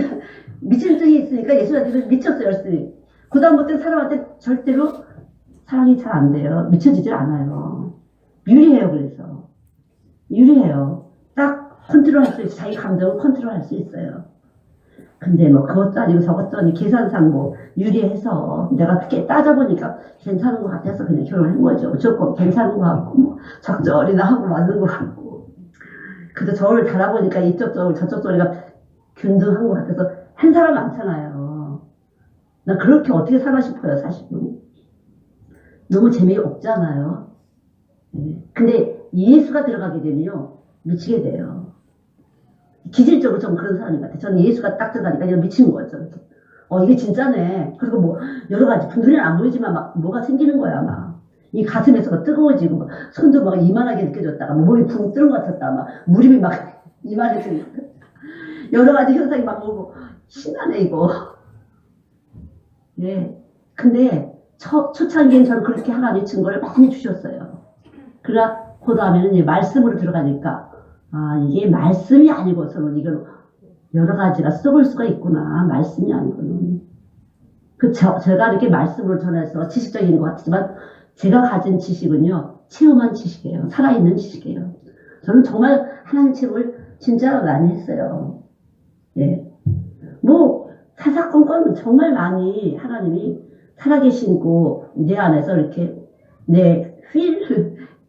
적이 있으니까 예수한테 미쳤어요, 열심히. 그다음부터 사람한테 절대로 사랑이 잘 안 돼요. 미쳐지질 않아요. 유리해요, 그래서. 유리해요. 딱 컨트롤 할 수 있어요. 자기 감정을 컨트롤 할 수 있어요. 근데 뭐 그것도 아니고 저것도 아니고 계산상 뭐 유리해서 내가 그렇게 따져보니까 괜찮은 것 같아서 그냥 결혼한 거죠. 무조건 괜찮은 것 같고 뭐 적절히나 하고 맞는 것 같고. 그래서 저를 달아보니까 이쪽 저울 저쪽 저울가 균등한 것 같아서 한 사람 많잖아요. 나 그렇게 어떻게 살아 싶어요, 사실은. 너무 재미없잖아요. 네. 근데 예수가 들어가게 되면요 미치게 돼요. 기질적으로 좀 그런 사람인 것 같아요. 저는 예수가 딱 들어가니까 그냥 미치는 거죠. 이렇게. 이게 진짜네. 그리고 뭐 여러 가지 눈에는 안 보이지만 막 뭐가 생기는 거야 막. 이 가슴에서 막 뜨거워지고 막 손도 막 이만하게 느껴졌다가 뭐 몸이 붕 뜨는 것 같았다 막 무릎이 막 이만해지고 여러 가지 현상이 막 오고 신나네 이거. 네. 근데 초창기엔 저는 그렇게 하나님의 증거를 많이 주셨어요. 그러나 그 다음에는 이제 말씀으로 들어가니까 아 이게 말씀이 아니고서는 이걸 여러 가지가 썩을 수가 있구나. 말씀이 아니고는. 제가 이렇게 말씀을 전해서 지식적인 것 같지만 제가 가진 지식은요 체험한 지식이에요. 살아있는 지식이에요. 저는 정말 하나님 체험을 진짜 많이 했어요. 예. 뭐 사사건건 정말 많이 하나님이 살아계시고 내 안에서 이렇게 내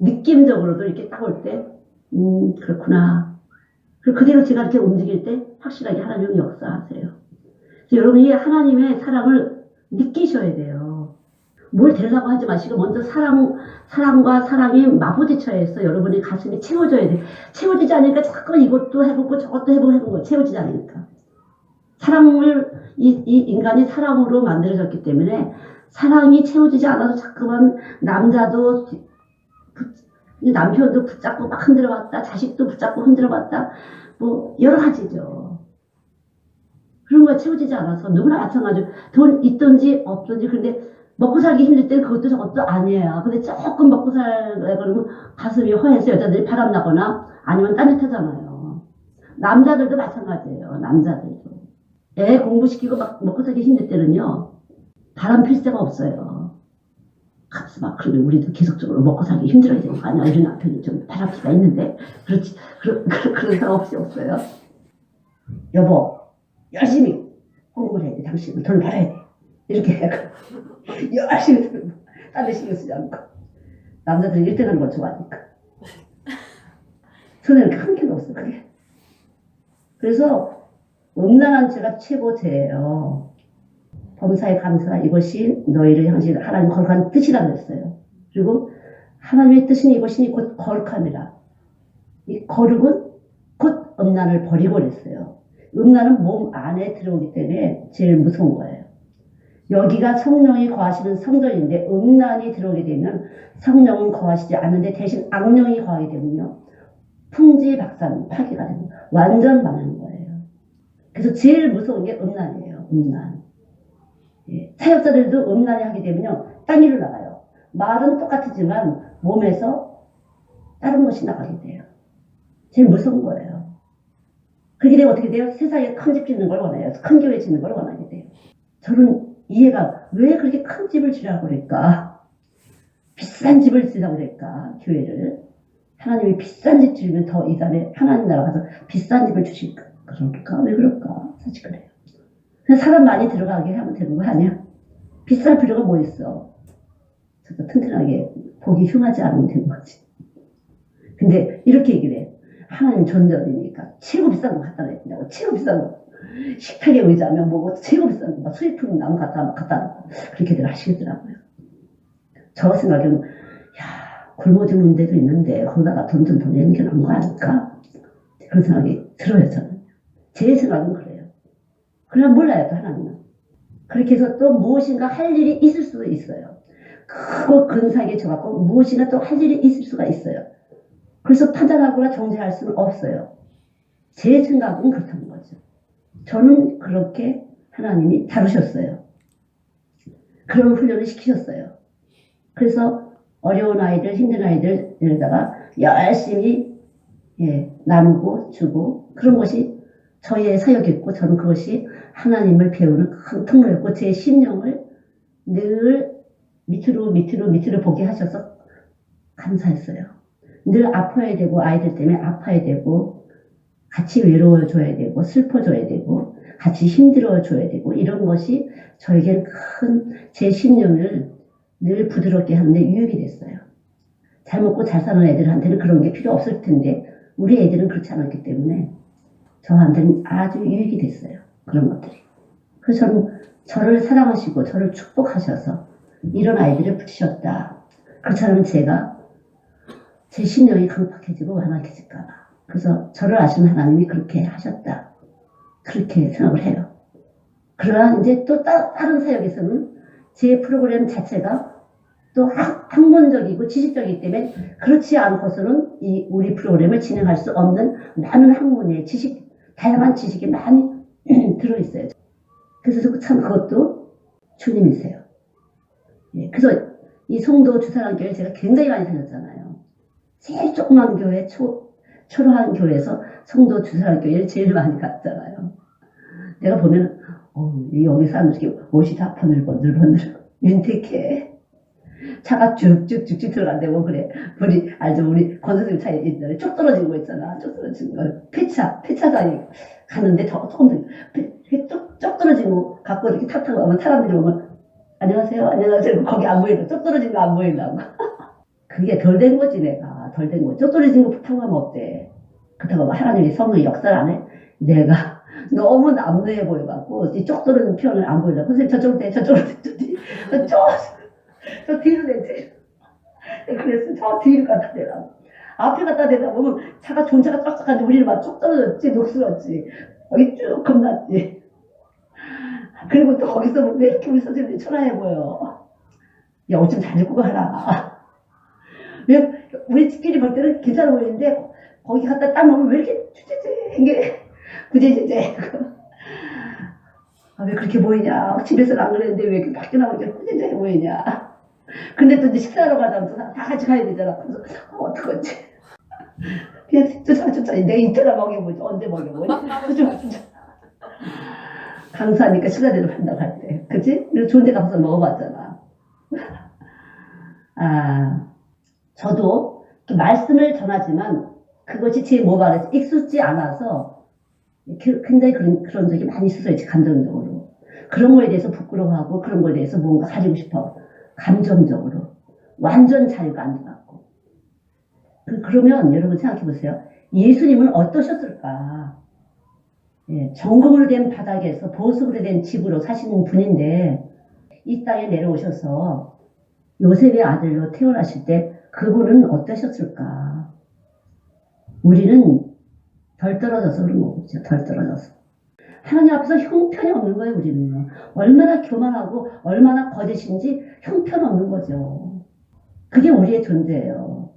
느낌적으로도 이렇게 딱 올 때 그렇구나. 그리고 그대로 제가 이렇게 움직일 때 확실하게 하나님은 역사하세요. 그래서 여러분이 하나님의 사랑을 느끼셔야 돼요. 뭘 되려고 하지 마시고 먼저 사랑과 사랑이 맞부딪혀서 여러분의 가슴이 채워져야 돼. 채워지지 않으니까 자꾸 이것도 해보고 저것도 해보고 채워지지 않으니까. 이 인간이 사랑으로 만들어졌기 때문에 사랑이 채워지지 않아도 자꾸만 남편도 붙잡고 막 흔들어봤다. 자식도 붙잡고 흔들어봤다. 뭐 여러 가지죠. 그런 거 채워지지 않아서 누구나 마찬가지로 돈 있든지 없든지 그런데 먹고 살기 힘들 때는 그것도 저것도 아니에요. 근데 조금 먹고 살고 그러면 가슴이 허해서 여자들이 바람나거나 아니면 따뜻하잖아요. 남자들도 마찬가지예요. 남자들도. 애 공부시키고 막 먹고 살기 힘들 때는요. 바람 필 새가 없어요. 가서 막 그러면 우리도 계속적으로 먹고 살기 힘들어야 되는 거 아니야. 우리 남편이 좀 바람피가 있는데 그렇지 그런 사람 없어요. 여보 열심히 공부를 해야 돼. 당신은 돈을 벌어야 돼. 이렇게 해요. 열심히 딴 데 신경 쓰지 않고 남자들은 1등 하는 걸 좋아하니까 손에는 한 개도 없어 그게. 그래서 음란한 죄가 최고 죄예요. 범사에 감사 이것이 너희를 향하신 하나님 거룩한 뜻이라 그랬어요. 그리고 하나님의 뜻은 이것이니 곧 거룩함이라. 이 거룩은 곧 음란을 버리고 그랬어요. 음란은 몸 안에 들어오기 때문에 제일 무서운 거예요. 여기가 성령이 거하시는 성전인데 음란이 들어오게 되면 성령은 거하시지 않는데 대신 악령이 거하게 되면요. 풍지박산 파괴가 됩니다. 완전 망하는 거예요. 그래서 제일 무서운 게 음란이에요. 음란. 예. 사역자들도 음란이 하게 되면요. 딴 일로 나가요. 말은 똑같지만 몸에서 다른 것이 나가게 돼요. 제일 무서운 거예요. 그렇게 되면 어떻게 돼요? 세상에 큰 집 짓는 걸 원해요. 큰 교회 짓는 걸 원하게 돼요. 저는 이해가 왜 그렇게 큰 집을 지으라고 그럴까? 비싼 집을 지으라고 그럴까? 교회를. 하나님이 비싼 집 지으면 더 이 다음에 하나님 나라 가서 비싼 집을 주실까? 그럴까? 왜 그럴까? 사실 그래요. 그냥 사람 많이 들어가게 하면 되는 거 아니야? 비쌀 필요가 뭐 있어? 저도 튼튼하게 보기 흉하지 않으면 되는 거지. 근데 이렇게 얘기를 해요. 하나님 존재이니까 최고 비싼 거 갖다 놔야 된다고. 최고 비싼 거. 식탁에 의자면 뭐고 최고 비싼 거. 수입품 나무 갖다 놓고 그렇게들 하시더라고요. 저 생각에는 야 굶어 죽는 데도 있는데 거기다가 돈 좀 더 내는 게 나은 거 아닐까? 그런 생각이 들어요 저는. 제 생각은 그래요. 그러나 몰라요 또 하나님은. 그렇게 해서 또 무엇인가 할 일이 있을 수도 있어요. 크고 근사하게 줘갖고 무엇인가 또 할 일이 있을 수가 있어요. 그래서 판단하거나 정죄할 수는 없어요. 제 생각은 그렇다는 거죠. 저는 그렇게 하나님이 다루셨어요. 그런 훈련을 시키셨어요. 그래서 어려운 아이들, 힘든 아이들에다가 열심히 나누고 주고 그런 것이 저희의 사역이었고 저는 그것이 하나님을 배우는 큰 통로였고 제 심령을 늘 밑으로 보게 하셔서 감사했어요. 늘 아파야 되고 아이들 때문에 아파야 되고 같이 외로워줘야 되고 슬퍼줘야 되고 같이 힘들어줘야 되고 이런 것이 저에게는 큰 제 심령을 늘 부드럽게 하는데 유익이 됐어요. 잘 먹고 잘 사는 애들한테는 그런 게 필요 없을 텐데 우리 애들은 그렇지 않았기 때문에 저한테는 아주 유익이 됐어요. 그런 것들이. 그래서 저는 저를 사랑하시고 저를 축복하셔서 이런 아이들을 붙이셨다. 그렇지 않으면 제가 제 심령이 강팍해지고 완악해질까봐. 그래서 저를 아시는 하나님이 그렇게 하셨다. 그렇게 생각을 해요. 그러나 이제 또 다른 사역에서는 제 프로그램 자체가 또 학문적이고 지식적이기 때문에 그렇지 않고서는 우리 프로그램을 진행할 수 없는 많은 학문의 지식, 다양한 지식이 많이 들어있어요. 그래서 참 그것도 주님이세요. 그래서 이 송도 주사랑교회 제가 굉장히 많이 다녔잖아요. 제일 조그만 교회, 초라한 교회에서 송도 주사랑교회를 제일 많이 갔잖아요. 내가 보면 여기 사람들이 옷이 다 버늘버늘 윤택해. 차가 쭉쭉쭉쭉 들어간다고 그래. 우리 권선생 차에 있잖아요. 쭉 떨어진 거 있잖아. 쭉 떨어진 거. 폐차장에 가는데 조금 쭉 떨어진 거 갖고 이렇게 탁탁 오면 사람들이 오면 안녕하세요. 거기 안 보이려고. 쭉 떨어진 거 안 보이려고. 그게 덜 된 거지 내가. 덜 된 거. 쭉 떨어진 거 타고 가면 어때. 그렇다고 하나님이 성령의 역사를 안 해. 내가 너무 남루해 보여갖고 쭉 떨어진 표현을 안 보이려고. 선생님 저쪽으로 돼. 저 뒤로 내지. 그래서 저 뒤로 갖다 대라고. 앞에 갖다 대다 보면 존차가 쫙쫙한데 우리는 막 쭉 떨어졌지, 녹슬었지. 여기 쭉 겁났지. 그리고 또 거기서 보면 왜 이렇게 우리 선생님이 초라해 보여. 야, 옷 좀 잘 입고 가라. 왜, 우리 집끼리 볼 때는 괜찮아 보이는데, 거기 갖다 딱 놓으면 왜 이렇게 추제제, 이게, 구제제제. 왜 그렇게 보이냐. 집에서는 안 그랬는데 왜 이렇게 밖에 나오니까 구제제 보이냐. 근데 또 이제 식사하러 가자면 다 같이 가야 되잖아. 그래서 어떡하지? 그냥 쫓아 내가 이틀나 먹여보지. 언제 먹여보지? 쫓아 강사니까 식사대로 한다고 할 때. 그치? 그리고 좋은 데 가서 먹어봤잖아. 저도 말씀을 전하지만 그것이 제 모발에 익숙지 않아서 굉장히 그런 적이 많이 있었어요. 감정적으로. 그런 거에 대해서 부끄러워하고 그런 거에 대해서 뭔가 가지고 싶어. 감정적으로. 완전 자유가 안 돼갖고. 그러면 여러분 생각해 보세요. 예수님은 어떠셨을까? 정금으로 된 바닥에서 보석으로 된 집으로 사시는 분인데 이 땅에 내려오셔서 요셉의 아들로 태어나실 때 그분은 어떠셨을까? 우리는 덜 떨어져서 그런 거겠죠. 덜 떨어져서. 하나님 앞에서 형편이 없는 거예요. 우리는. 얼마나 교만하고 얼마나 거짓인지 형편없는 거죠. 그게 우리의 존재예요.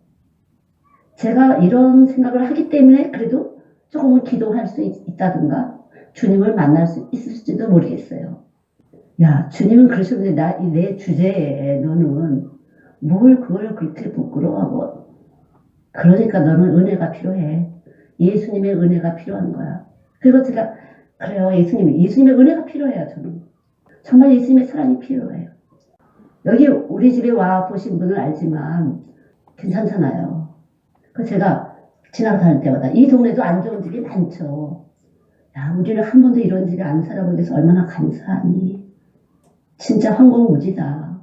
제가 이런 생각을 하기 때문에 그래도 조금은 기도할 수 있다든가 주님을 만날 수 있을지도 모르겠어요. 야, 주님은 그러셨는데 내 주제에 너는 뭘 그걸 그렇게 부끄러워하고. 그러니까 너는 은혜가 필요해. 예수님의 은혜가 필요한 거야. 그리고 제가 그래요. 예수님의 은혜가 필요해요. 저는 정말 예수님의 사랑이 필요해요. 여기 우리 집에 와 보신 분은 알지만 괜찮잖아요. 그 제가 지나가는 때마다 이 동네도 안 좋은 집이 많죠. 야, 우리는 한 번도 이런 집에 안 살아보게 돼서 얼마나 감사하니. 진짜 황공무지다.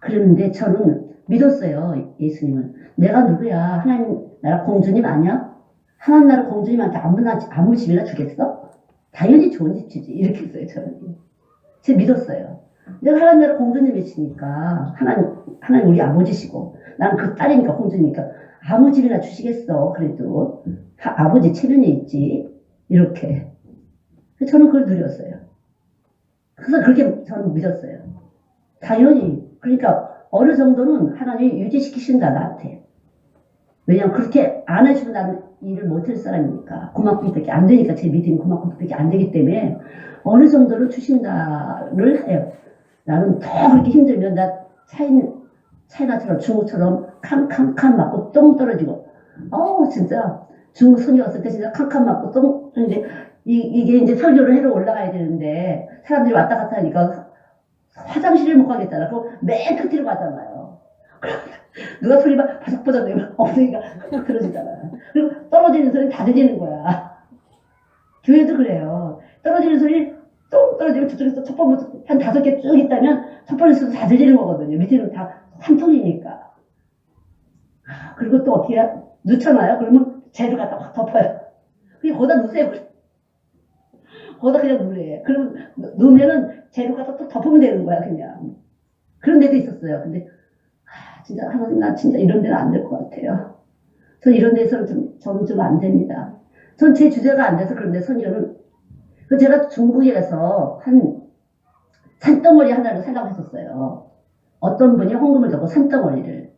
그랬는데 저는 믿었어요. 예수님은. 내가 누구야? 하나님 나라 공주님 아니야? 하나님 나라 공주님한테 아무 집이나 주겠어? 당연히 좋은 집 주지. 이렇게 했어요. 저는. 제가 믿었어요. 내가 하나님 나라 공주님이시니까 하나님 우리 아버지시고 나는 그 딸이니까 공주니까 아무 집이나 주시겠어. 그래도 아버지 체면이 있지. 이렇게. 저는 그걸 누렸어요. 그래서 그렇게 저는 믿었어요. 당연히. 그러니까 어느 정도는 하나님이 유지시키신다 나한테. 왜냐면 그렇게 안 해주면 나는 일을 못할 사람이니까. 그만큼밖에 안 되니까. 제 믿음이 그만큼밖에 안 되기 때문에 어느 정도로 주신다를 해요. 나는 더 그렇게 힘들면 나 차이나처럼 중국처럼 칸칸칸 맞고 똥 떨어지고 진짜 중국 선교 왔을 때 진짜 캄캄 맞고 똥 이제 이게 이제 설교를 해러 올라가야 되는데 사람들이 왔다 갔다 하니까 화장실을 못 가겠잖아. 그럼 맨 끝으로 가잖아요. 누가 소리 막 바삭바삭 내면 엉덩이가 그러지잖아요. 그리고 떨어지는 소리 다 들리는 거야. 교회도 그래요. 떨어지는 소리 똥 떨어지면 저쪽에서 첫 번부터 한 5개 쭉 있다면 첫 번에서도 다 들리는 거거든요. 밑에는 다 한통이니까. 그리고 또 어떻게 넣잖아요. 그러면 재를 갖다 확 덮어요. 그냥 거기다 넣으세요. 거기다 그냥 누래. 그러면 넣으면은 재료 갖다 또 덮으면 되는 거야 그냥. 그런 데도 있었어요. 근데 진짜 하나님 나 진짜 이런 데는 안 될 것 같아요. 전 이런 데서는 저는 좀 안 됩니다. 전 제 주제가 안 돼서 그런데 선교는 제가 중국에 가서 한 산덩어리 하나를 살라고 했었어요. 어떤 분이 헌금을 넣고 산덩어리를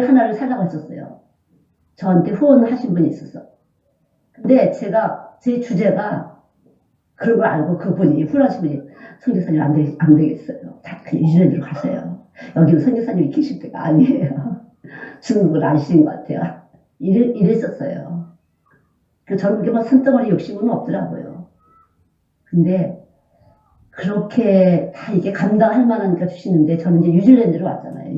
하나를 살라고 했었어요. 저한테 후원하신 분이 있었어. 근데 제 주제가 그런 걸 알고 그분이 후원하신 분이 선교사님 안 되겠어요. 다 그냥 뉴질랜드로 가세요. 여기는 선교사님이 계실 때가 아니에요. 중국을 아시는 것 같아요. 이랬었어요. 저는 그게 뭐 산덩어리 욕심은 없더라고요. 근데 그렇게 다 이게 감당할 만하니까 주시는데 저는 이제 뉴질랜드로 왔잖아요.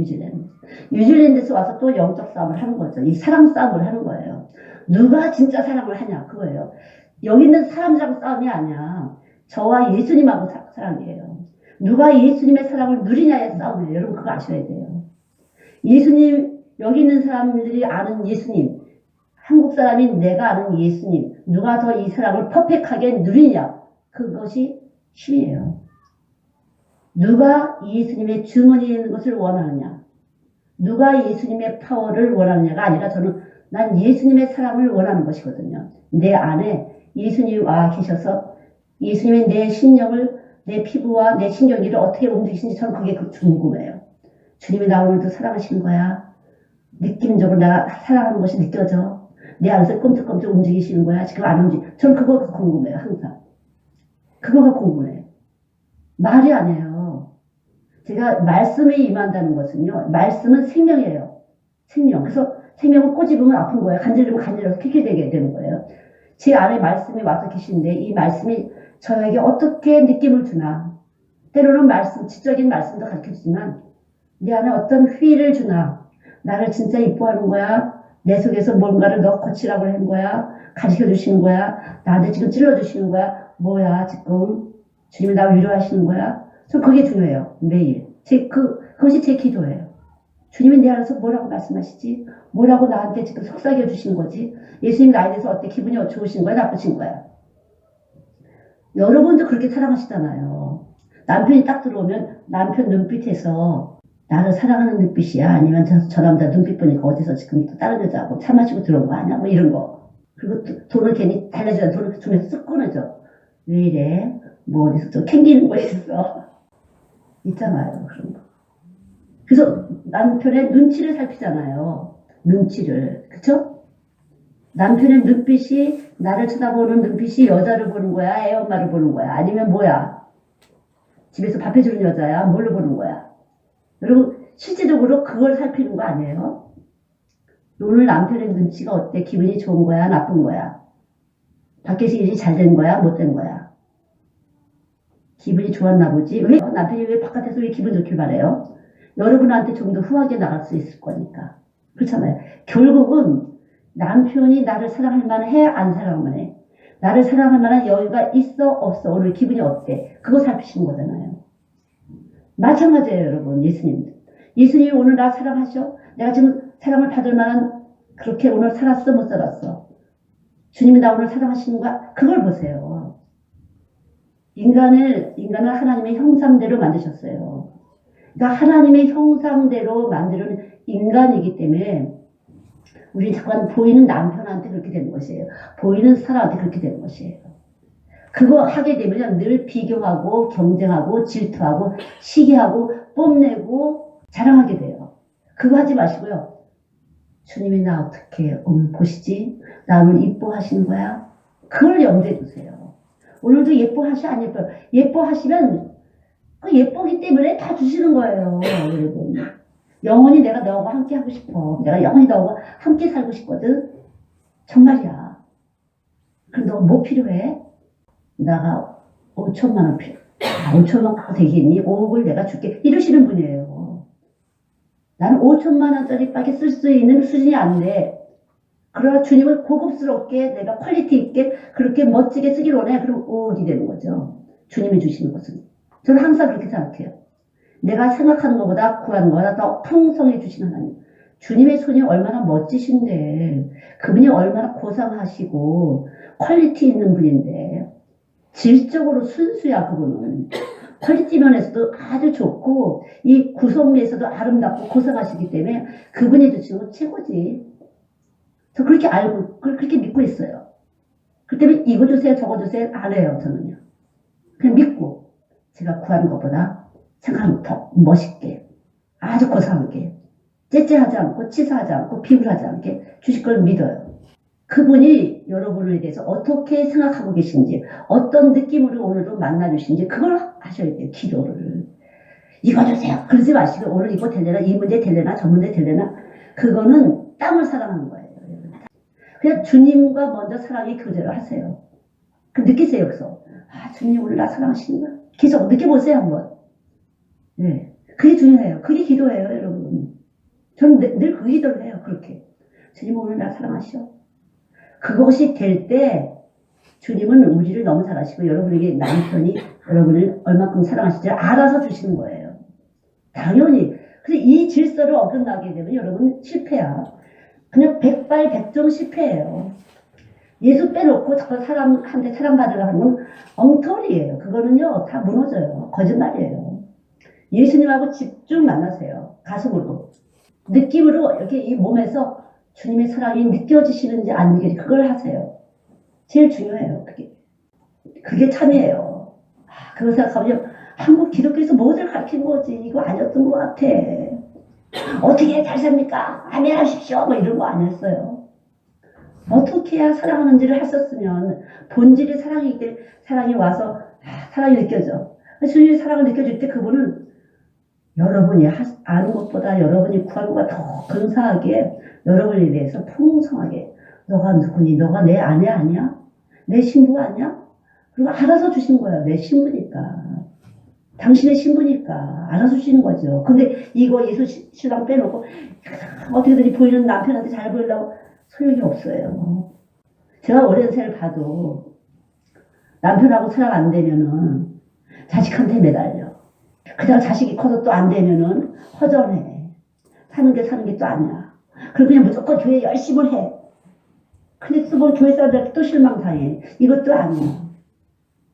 뉴질랜드에서 와서 또 영적 싸움을 하는 거죠. 이 사랑 싸움을 하는 거예요. 누가 진짜 사랑을 하냐 그거예요. 여기 있는 사람들하고 싸움이 아니야. 저와 예수님하고 사랑이에요. 누가 예수님의 사랑을 누리냐의 싸움이에요. 여러분 그거 아셔야 돼요. 예수님 여기 있는 사람들이 아는 예수님, 한국 사람인 내가 아는 예수님, 누가 더 이 사랑을 퍼펙트하게 누리냐 그것이 힘이에요. 누가 예수님의 주머니에 있는 것을 원하느냐, 누가 예수님의 파워를 원하느냐가 아니라 난 예수님의 사랑을 원하는 것이거든요. 내 안에 예수님이 와 계셔서 예수님의 내 심령을, 내 피부와 내 신경기를 어떻게 움직이시는지 저는 그게 궁금해요. 주님이 나 오늘도 사랑하시는 거야. 느낌적으로 내가 사랑하는 것이 느껴져. 내 안에서 끔찍끔찍 움직이시는 거야. 지금 안 움직여. 저는 그거가 궁금해요. 항상. 그거가 궁금해요. 말이 아니에요. 제가 말씀에 임한다는 것은요. 말씀은 생명이에요. 생명. 그래서 생명을 꼬집으면 아픈 거예요. 간지르면 간지러서 킥킥대게 되는 거예요. 제 안에 말씀이 와서 계신데 이 말씀이 저에게 어떻게 느낌을 주나. 때로는 지적인 말씀도 가르쳐주지만 내 안에 어떤 휘를 주나. 나를 진짜 이뻐하는 거야. 내 속에서 뭔가를 너 고치라고 하는 거야. 가르쳐 주시는 거야. 나한테 지금 찔러 주시는 거야. 뭐야 지금. 주님이 나 위로하시는 거야. 저 그게 중요해요. 매일. 그것이 제 기도예요. 주님이 내 안에서 뭐라고 말씀하시지? 뭐라고 나한테 지금 속삭여 주시는 거지? 예수님 나에 대해서 어때? 기분이 좋으신 거야? 나쁘신 거야? 여러분도 그렇게 사랑하시잖아요. 남편이 딱 들어오면 남편 눈빛에서 나를 사랑하는 눈빛이야? 아니면 저 남자 눈빛 보니까 어디서 지금 또 다른 여자하고 차 마시고 들어온 거 아니야? 뭐 이런 거. 그리고 또 돈을 괜히 달래주는 돈을 주면서 쓱 끊어져. 왜 이래? 뭐 어디서 또 캥기는 거 있어? 있잖아요. 그런 거. 그래서 남편의 눈치를 살피잖아요. 눈치를. 그쵸? 남편의 눈빛이 나를 쳐다보는 눈빛이 여자를 보는 거야? 애 엄마를 보는 거야? 아니면 뭐야? 집에서 밥 해주는 여자야? 뭘로 보는 거야? 여러분 실제적으로 그걸 살피는 거 아니에요? 오늘 남편의 눈치가 어때? 기분이 좋은 거야? 나쁜 거야? 밖에서 일이 잘 된 거야? 못 된 거야? 기분이 좋았나 보지? 남편이 왜 바깥에서 왜 기분 좋길 바래요? 여러분한테 좀 더 후하게 나갈 수 있을 거니까. 그렇잖아요. 결국은 남편이 나를 사랑할 만해? 안 사랑할 만해? 나를 사랑할 만한 여유가 있어? 없어? 오늘 기분이 어때? 그거 살피시는 거잖아요. 마찬가지예요, 여러분. 예수님이 오늘 나 사랑하셔? 내가 지금 사랑을 받을 만한 그렇게 오늘 살았어? 못 살았어? 주님이 나 오늘 사랑하시는 거야? 그걸 보세요. 인간을 하나님의 형상대로 만드셨어요. 그러니까 하나님의 형상대로 만드는 인간이기 때문에 우리는 자꾸 보이는 남편한테 그렇게 되는 것이에요. 보이는 사람한테 그렇게 되는 것이에요. 그거 하게 되면 늘 비교하고 경쟁하고 질투하고 시기하고 뽐내고 자랑하게 돼요. 그거 하지 마시고요. 주님이 나 어떻게 오늘 보시지? 나 오늘 이뻐하시는 거야? 그걸 염두에 두세요. 오늘도 예뻐하시 안 예뻐요? 예뻐하시면 그 예쁘기 때문에 다 주시는 거예요. 여러분. 영원히 내가 너하고 함께 하고 싶어. 내가 영원히 너하고 함께 살고 싶거든. 정말이야. 그럼 너 뭐 필요해? 나가 5천만 원 필요. 5천만 원 되겠니? 5억을 내가 줄게. 이러시는 분이에요. 나는 5천만 원짜리 밖에 쓸 수 있는 수준이 안 돼. 그러나 주님은 고급스럽게 내가 퀄리티 있게 그렇게 멋지게 쓰길 원해. 그럼 5억이 되는 거죠. 주님이 주시는 것은. 저는 항상 그렇게 생각해요. 내가 생각하는 것보다 구하는 것보다 더 풍성해 주신 하나님. 주님의 손이 얼마나 멋지신데 그분이 얼마나 고상하시고 퀄리티 있는 분인데 질적으로 순수야 그분은. 퀄리티 면에서도 아주 좋고 이 구성미에서도 아름답고 고상하시기 때문에 그분이 주시는 건 최고지. 저 그렇게 알고 그렇게 믿고 있어요. 그 때문에 이거 주세요 저거 주세요 안 해요 저는요. 그냥 믿고 제가 구하는 것보다 생각하면 더 멋있게 아주 고상하게 째째하지 않고 치사하지 않고 비굴하지 않게 주실 걸 믿어요. 그분이 여러분에 대해서 어떻게 생각하고 계신지 어떤 느낌으로 오늘도 만나주신지 그걸 하셔야 돼요. 기도를. 이거 주세요. 그러지 마시고 오늘 이거 될래나 이 문제 될래나 저 문제 될래나 그거는 땅을 사랑하는 거예요. 그냥 주님과 먼저 사랑의 교제를 하세요. 그 느끼세요. 그래서 주님 오늘 나 사랑하시는 거야. 계속 느껴보세요 한번. 네, 그게 중요해요. 그게 기도예요 여러분. 저는 늘 그 기도를 해요. 그렇게. 주님 오늘 나 사랑하시오. 그것이 될 때 주님은 우리를 너무 잘하시고 여러분에게 남편이 여러분을 얼마큼 사랑하실지 알아서 주시는 거예요. 당연히. 그래서 이 질서를 어긋나게 되면 여러분 실패야. 그냥 백발백중 실패예요. 예수 빼놓고 저 사람한테 사랑받으려고 하는 건 엉터리예요. 그거는요 다 무너져요. 거짓말이에요. 예수님하고 집중 만나세요. 가슴으로. 느낌으로 이렇게 이 몸에서 주님의 사랑이 느껴지시는지 안 느껴지는지 그걸 하세요. 제일 중요해요. 그게 참이에요. 그거 생각하면 한국 기독교에서 뭐를 가르친 거지 이거 아니었던 것 같아. 어떻게 잘 삽니까? 아멘 하십시오. 뭐 이런 거 아니었어요. 어떻게 해야 사랑하는지를 했었으면 본질이 사랑이기 때문에 사랑이 와서 사랑이 느껴져. 주님의 사랑을 느껴질 때 그분은 여러분이 아는 것보다 여러분이 구하는 것보다 더 근사하게 여러분에 대해서 풍성하게 너가 누구니? 너가 내 아내 아니야? 내 신부 아니야? 그리고 알아서 주시는 거야. 내 신부니까. 당신의 신부니까 알아서 주시는 거죠. 근데 이거 예수 신랑 빼놓고 어떻게든지 보이는 남편한테 잘 보이려고 소용이 없어요. 제가 오랜 세를 봐도 남편하고 사랑 안 되면은 자식한테 매달려. 그다가 자식이 커서 또 안 되면은 허전해. 사는 게 또 아니야. 그리고 그냥 무조건 교회 열심히 해. 근데 또 뭐 교회 사람들한테 또 실망당해. 이것도 아니야.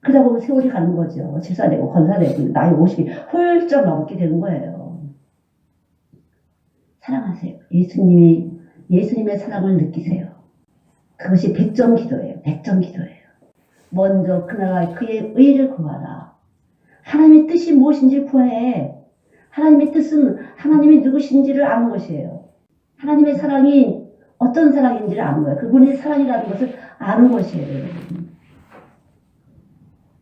그러다 보면 세월이 가는 거죠. 집사되고 건사되고 나이 50이 훌쩍 넘게 되는 거예요. 사랑하세요. 예수님의 사랑을 느끼세요. 그것이 100점 기도예요. 100점 기도예요. 먼저 그나라 그의 의를 구하라. 하나님의 뜻이 무엇인지 구해. 하나님의 뜻은 하나님이 누구신지를 아는 것이에요. 하나님의 사랑이 어떤 사랑인지를 아는 거예요. 그분이 사랑이라는 것을 아는 것이에요.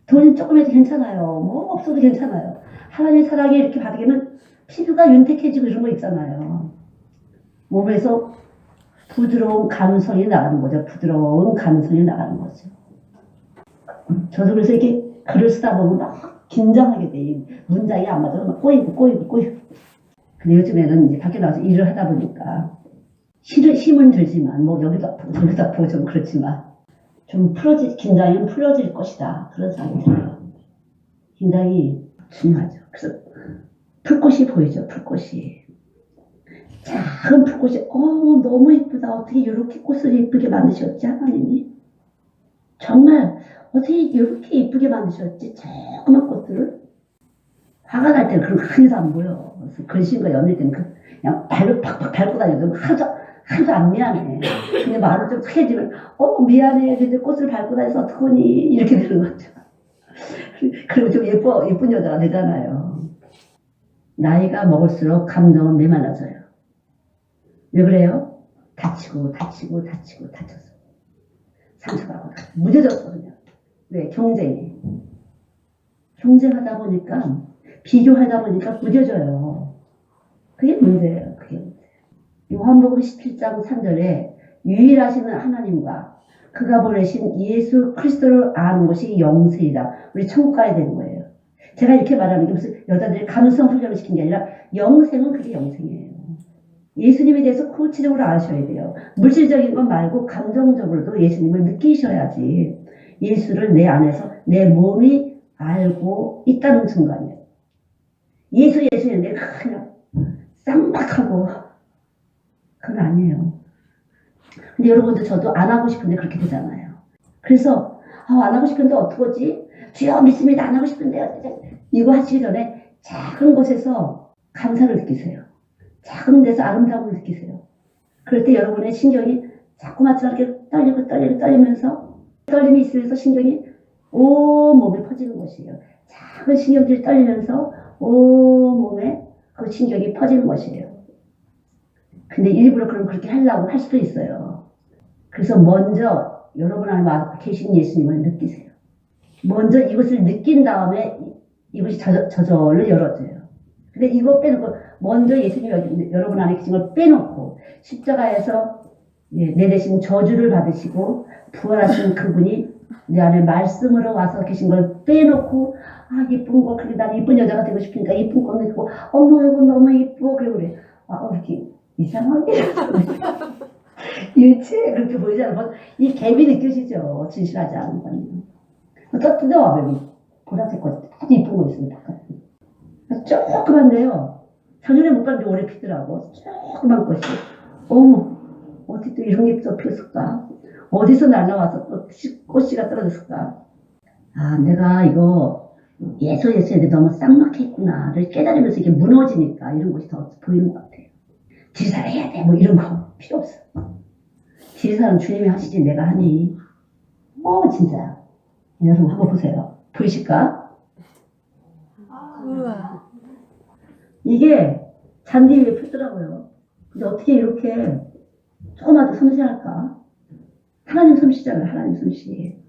돈이 조금해도 괜찮아요. 뭐 없어도 괜찮아요. 하나님의 사랑이 이렇게 받으면 피부가 윤택해지고 이런 거 있잖아요. 몸에서 부드러운 감성이 나가는 거죠. 부드러운 감성이 나가는 거죠. 저도 그래서 이렇게 글을 쓰다 보면 막 긴장하게 돼. 문장이 안 맞아서 막 꼬이고. 근데 요즘에는 이제 밖에 나와서 일을 하다 보니까 힘은 들지만 뭐 여기도 아프고 저기도 아프고 좀 그렇지만 좀 긴장이 풀어질 것이다. 그런 생각이 들어요. 긴장이 중요하죠. 그래서 풀꽃이 보이죠. 풀꽃이. 작은 풀꽃이 너무 이쁘다. 어떻게 이렇게 꽃을 이쁘게 만드셨지 하나님이. 정말 어떻게 이렇게 이쁘게 만드셨지. 조그만 꽃들을. 화가 날 때는 그런 거 하나도 안 보여. 그래서 근심과 연일 때는 그냥 발로 팍팍 밟고 다녀도 하나도 안 미안해. 근데 말을 좀 크게지면 미안해. 근데 꽃을 밟고 다녀서 어떡하니 이렇게 되는 거죠. 그리고 좀 예쁜 여자가 되잖아요. 나이가 먹을수록 감정은 메말라져요. 왜 그래요? 다쳐서 상처받고 무뎌졌거든요. 왜? 경쟁하다 보니까 비교하다 보니까 무뎌져요. 그게 문제예요. 그게 문제. 요한복음 17장 3절에 유일하신 하나님과 그가 보내신 예수 그리스도를 아는 것이 영생이다. 우리 천국 가야 되는 거예요. 제가 이렇게 말하는 게 무슨 여자들이 감성 훈련을 시킨 게 아니라 영생은 그게 영생이에요. 예수님에 대해서 구체적으로 아셔야 돼요. 물질적인 것 말고 감정적으로도 예수님을 느끼셔야지 예수를 내 안에서 내 몸이 알고 있다는 순간이에요. 예수 했는데 그냥 쌍박하고 그건 아니에요. 근데 여러분들 저도 안 하고 싶은데 그렇게 되잖아요. 그래서 안 하고 싶은데 어떡하지? 주여 믿습니다. 안 하고 싶은데요. 이거 하시기 전에 작은 곳에서 감사를 느끼세요. 작은 데서 아름다움을 느끼세요. 그럴 때 여러분의 신경이 자꾸만 이렇게 떨리면서 떨림이 있으면서 신경이 온 몸에 퍼지는 것이에요. 작은 신경들이 떨리면서 온 몸에 그 신경이 퍼지는 것이에요. 근데 일부러 그렇게 하려고 할 수도 있어요. 그래서 먼저 여러분 안에 계신 예수님을 느끼세요. 먼저 이것을 느낀 다음에 이것이 저절로 열어져요. 근데 이거 빼놓고 먼저 예수님 여러분 안에 계신 걸 빼놓고 십자가에서 내 대신 저주를 받으시고 부활하신 그분이 내 안에 말씀으로 와서 계신 걸 빼놓고 이쁜 거 그래 난 이쁜 여자가 되고 싶으니까 이쁜 거 입고 어머 이거 너무 이쁘고 그래 이렇게 이상하게 유치해 그렇게 보이잖아요. 이 갭이 느껴지죠. 진실하지 않은 거는. 뜯어와 보라색 거 아주 이쁜 거 있습니다. 조그만데요. 작년에 못 봤는데 올해 피더라고. 조그만 것이. 어머 어디 또 이런 게 또 피었을까? 어디서 날라와서 또 꽃씨가 떨어졌을까? 내가 이거 예수했는데 너무 쌍막했구나를 깨달으면서 이게 무너지니까 이런 것이 더 보이는 것 같아요. 지리사를 해야 돼 뭐 이런 거 필요 없어. 지리사는 주님이 하시지 내가 하니. 진짜야. 여러분 한번 보세요. 보이실까? 우와. 이게 잔디 위에 폈더라고요. 근데 어떻게 이렇게 조그마도 섬세할까? 하나님 솜씨잖아요. 하나님 솜씨.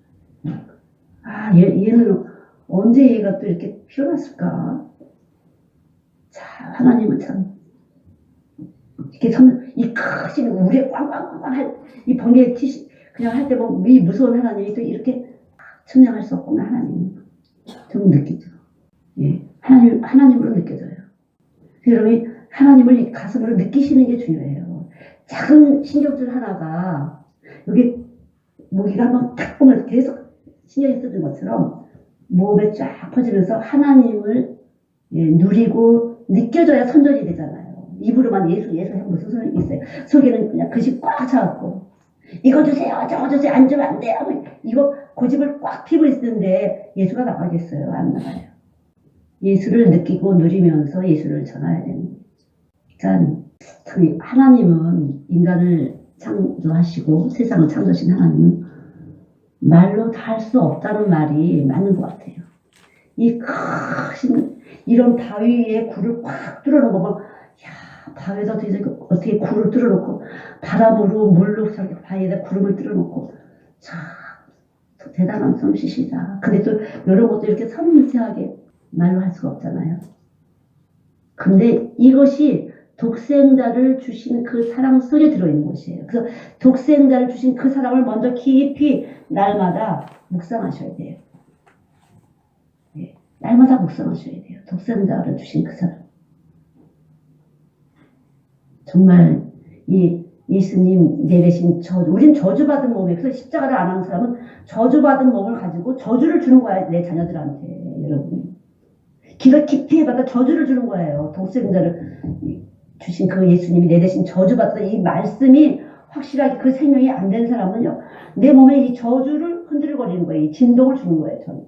얘는 언제 얘가 또 이렇게 피어났을까? 자, 하나님은 참 이렇게 이 크신 우리의 꽝꽝꽝꽝 이 번개 티시 그냥 할 때 보면 이 무서운 하나님이 또 이렇게 측량할 수 없구나. 하나님 좀 느끼죠. 하나님으로 느껴져요. 여러분이 하나님을 이 가슴으로 느끼시는 게 중요해요. 작은 신경줄 하나가 여기 모기가 한번 탁 보면 계속 신경이 쓰는 것처럼 몸에 쫙 퍼지면서 하나님을 누리고 느껴져야 선전이 되잖아요. 입으로만 예수 하면 무슨 소용이 있어요. 속에는 그냥 그릇이 꽉 차갖고 이거 주세요 저거 주세요 안 주면 안 돼요. 이거 고집을 꽉 피고 있는데 예수가 나가겠어요? 안 나가요. 예수를 느끼고 누리면서 예수를 전해야 되는 거죠. 그러니까 하나님은 인간을 창조하시고 세상을 창조하신 하나님은 말로 다 할 수 없다는 말이 맞는 것 같아요. 이 크신 이런 바위 위에 굴을 꽉 뚫어놓은 거 보면 바위에다 어떻게 굴을 뚫어놓고 바람으로 물로 저렇게 바위에다 구름을 뚫어놓고 참 대단한 솜씨시다. 근데 또 이런 것도 이렇게 섬세하게 말로 할 수가 없잖아요. 근데 이것이 독생자를 주신 그 사랑 속에 들어있는 것이에요. 그래서 독생자를 주신 그 사랑을 먼저 깊이 날마다 묵상하셔야 돼요. 날마다 묵상하셔야 돼요. 독생자를 주신 그 사랑. 정말 이 예수님 내리신 우린 저주받은 몸에 그래서 십자가를 안 하는 사람은 저주받은 몸을 가지고 저주를 주는 거야. 내 자녀들한테. 여러분. 기가 깊이 해봐도 저주를 주는 거예요. 독생자를 주신 그 예수님이 내 대신 저주받던 이 말씀이 확실하게 그 생명이 안 된 사람은요. 내 몸에 이 저주를 흔들거리는 거예요. 이 진동을 주는 거예요. 저는.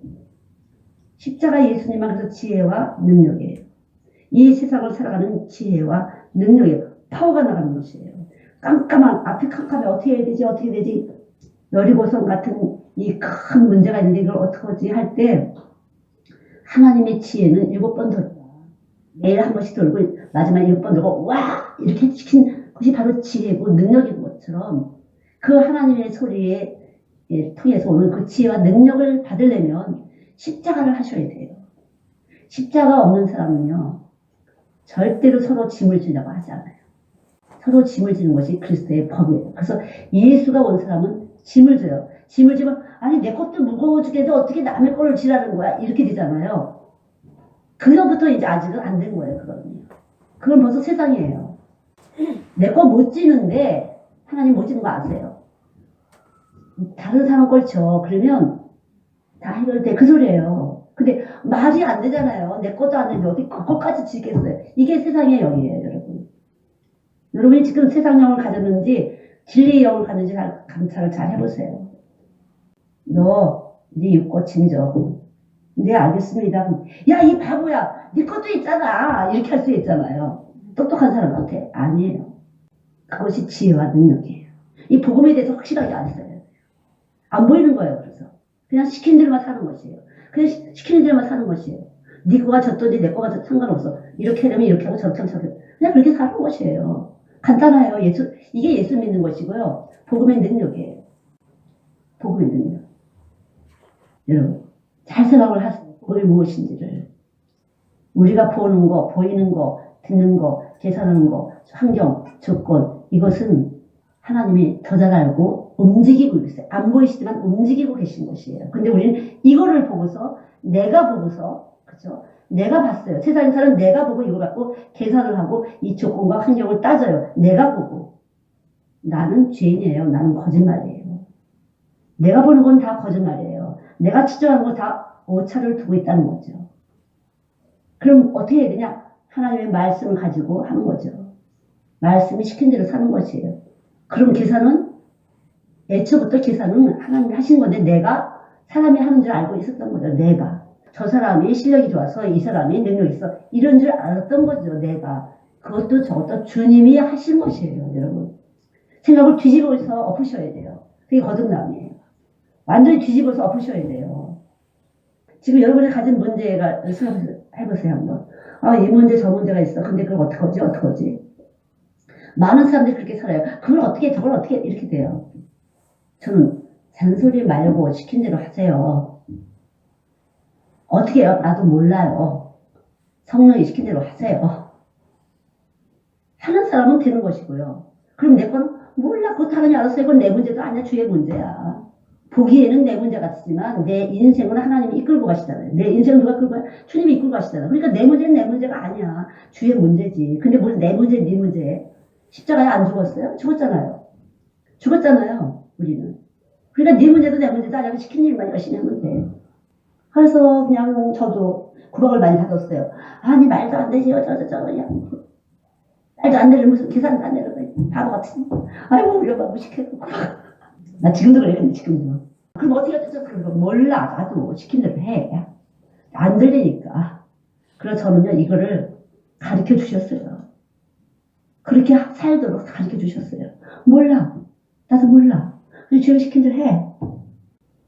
십자가 예수님만 그래서 지혜와 능력이에요. 이 세상을 살아가는 지혜와 능력이에요. 파워가 나가는 것이에요. 앞이 깜깜해. 어떻게 해야 되지? 여리고성 같은 이 큰 문제가 있는데 이걸 어떡하지 할 때 하나님의 지혜는 7번 돌다. 매일 한 번씩 돌고 마지막에 7번 돌고 와! 이렇게 시킨 것이 바로 지혜고 능력인 것처럼 그 하나님의 소리에 통해서 오는 그 지혜와 능력을 받으려면 십자가를 하셔야 돼요. 십자가 없는 사람은요. 절대로 서로 짐을 지려고 하지 않아요. 서로 짐을 지는 것이 그리스도의 법이에요. 그래서 예수가 온 사람은 짐을 져요. 짐을 지면 아니 내 것도 무거워 죽겠는데 어떻게 남의 거를 지라는 거야 이렇게 되잖아요. 그로부터 이제 아직은 안 된 거예요. 그건 벌써 세상이에요. 내 거 못 지는데 하나님 못 지는 거 아세요? 다른 사람 걸 져. 그러면 다 해결돼. 그 소리예요. 근데 말이 안 되잖아요. 내 것도 안 되는데 어디 그것까지 지겠어요. 이게 세상의 영이에요, 여러분. 여러분이 지금 세상 영을 가졌는지 진리의 영을 가졌는지 감찰을 잘 해보세요. 너, 네 육고 짐져. 네, 알겠습니다. 야, 이 바보야. 네 것도 있잖아. 이렇게 할 수 있잖아요. 똑똑한 사람한테. 아니에요. 그것이 지혜와 능력이에요. 이 복음에 대해서 확실하게 아셔야 돼요. 안 보이는 거예요, 그래서. 그냥 시킨 대로만 사는 것이에요. 그냥 시키는 대로만 사는 것이에요. 네 거가 졌든지 내 거가 졌든 상관없어. 이렇게 하려면 이렇게 하고 저렇게 하면 그냥 그렇게 사는 것이에요. 간단해요. 이게 예수 믿는 것이고요. 복음의 능력이에요. 복음의 능력. 여러분, 잘 생각을 하세요. 복음이 무엇인지를. 우리가 보는 거, 보이는 거, 듣는 거, 계산하는 거, 환경, 조건, 이것은 하나님이 더 잘 알고 움직이고 있어요. 안 보이시지만 움직이고 계신 것이에요. 근데 우리는 이거를 보고서, 내가 보고서, 그죠? 내가 봤어요. 세상 사람 내가 보고 이거 갖고 계산을 하고 이 조건과 환경을 따져요. 내가 보고. 나는 죄인이에요. 나는 거짓말이에요. 내가 보는 건 다 거짓말이에요. 내가 추정하는 건 다 오차를 두고 있다는 거죠. 그럼 어떻게 해야 되냐? 하나님의 말씀을 가지고 하는 거죠. 말씀이 시킨 대로 사는 것이에요. 그럼 계산은 애초부터 계산은 하나님이 하신 건데 내가 사람이 하는 줄 알고 있었던 거죠. 내가. 저 사람이 실력이 좋아서 이 사람이 능력이 있어. 이런 줄 알았던 거죠. 내가. 그것도 저것도 주님이 하신 것이에요. 여러분. 생각을 뒤집어서 엎으셔야 돼요. 그게 거듭남이에요. 완전히 뒤집어서 엎으셔야 돼요. 지금 여러분이 가진 문제가 해보세요. 한번. 아, 이 문제 저 문제가 있어. 근데 그걸 어떡하지? 어떡하지? 많은 사람들이 그렇게 살아요. 그걸 어떻게 저걸 어떻게 이렇게 돼요. 저는 잔소리 말고 시킨 대로 하세요. 어떻게 해요? 나도 몰라요. 성령이 시킨 대로 하세요. 하는 사람은 되는 것이고요. 그럼 내 거는 몰라. 그거 하나님이 알았어요. 이건 내 문제도 아니야. 주의 문제야. 보기에는 내 문제 같지만 내 인생은 하나님이 이끌고 가시잖아요. 내 인생은 누가 끌고 가요? 주님이 이끌고 가시잖아요. 그러니까 내 문제는 내 문제가 아니야. 주의 문제지. 근데 뭘 내 문제, 네 문제. 십자가에 안 죽었어요? 죽었잖아요. 죽었잖아요. 우리는. 그러니까 네 문제도 내 문제도 아니고 시킨 일만 열심히 하면 돼. 그래서 그냥 저도 구박을 많이 받았어요. 아니 말도 안 되지요. 그냥 말도 안 되는 무슨 계산도 안 되는 바보 같은. 아이고 우리 엄마 무식해서 나 지금도 그래. 근데 지금도. 그럼 어떻게 어쩌죠? 그럼 몰라. 나도 시킨 대로 해. 안 들리니까. 그래서 저는요 이거를 가르쳐 주셨어요. 그렇게 살도록 가르쳐 주셨어요. 몰라. 나도 몰라. 그래서 주님 시킨 대로 해.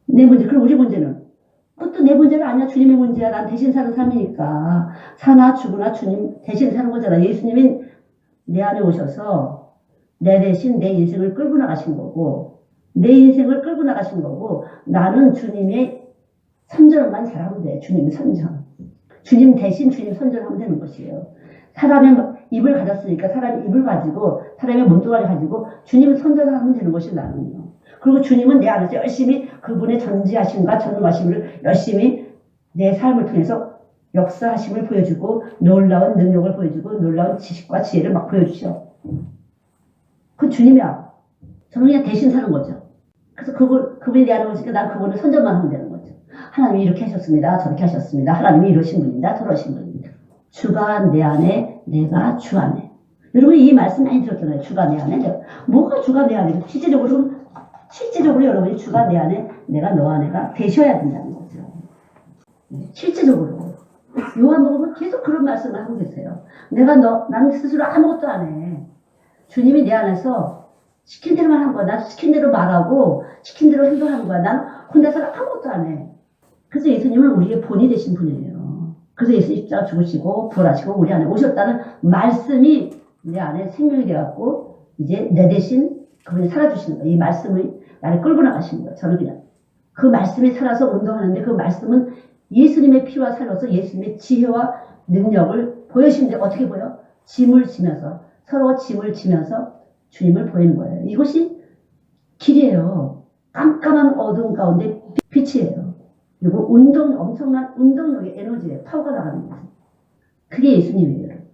내 문제. 그럼 우리 문제는? 그것도 내 문제가 아니야. 주님의 문제야. 난 대신 사는 삶이니까. 사나 죽으나 주님 대신 사는 거잖아. 예수님이 내 안에 오셔서 내 대신 내 인생을 끌고 나가신 거고 내 인생을 끌고 나가신 거고 나는 주님의 선전만 잘하면 돼. 주님의 선전. 주님 대신 주님 선전하면 되는 것이에요. 사람의 입을 가졌으니까 사람의 입을 가지고 사람의 몸뚱아리 가지고 주님을 선전하면 되는 것이 나는요. 그리고 주님은 내 안에서 열심히 그분의 전지하심과 전능하심을 열심히 내 삶을 통해서 역사하심을 보여주고 놀라운 능력을 보여주고 놀라운 지식과 지혜를 막 보여주셔. 그건 주님이야. 저는 그냥 대신 사는 거죠. 그래서 그분이 내 안에 오시니까 난 그분을 선전만 하면 되는 거죠. 하나님이 이렇게 하셨습니다. 저렇게 하셨습니다. 하나님이 이러신 분입니다. 저러신 분입니다. 주가 내 안에, 내가 주 안에. 여러분 이 말씀 많이 들었잖아요. 주가 내 안에, 내가. 뭐가 주가 내 안에? 실제적으로 여러분이 주가 내 안에, 내가 너 안에가 되셔야 된다는 거죠. 실제적으로. 요한복음은 계속 그런 말씀을 하고 계세요. 나는 스스로 아무것도 안 해. 주님이 내 안에서 시킨 대로만 한 거야. 난 시킨 대로 말하고 시킨 대로 행동하는 거야. 난 혼자서 아무것도 안 해. 그래서 예수님은 우리의 본이 되신 분이에요. 그래서 예수님 십자가 죽으시고 부활하시고 우리 안에 오셨다는 말씀이 내 안에 생명이 되었고 이제 내 대신 그분이 살아주시는 거예요. 이 말씀이 나를 끌고 나가시는 거예요. 저는 그냥 그 말씀이 살아서 운동하는데 그 말씀은 예수님의 피와 살로서 예수님의 지혜와 능력을 보여주시는데 어떻게 보여? 짐을 지면서 서로 짐을 지면서 주님을 보이는 거예요. 이것이 길이에요. 깜깜한 어두운 가운데 빛이에요. 그리고 엄청난 운동력의 에너지예요. 파워가 나가는 거예요. 그게 예수님이에요. 여러분.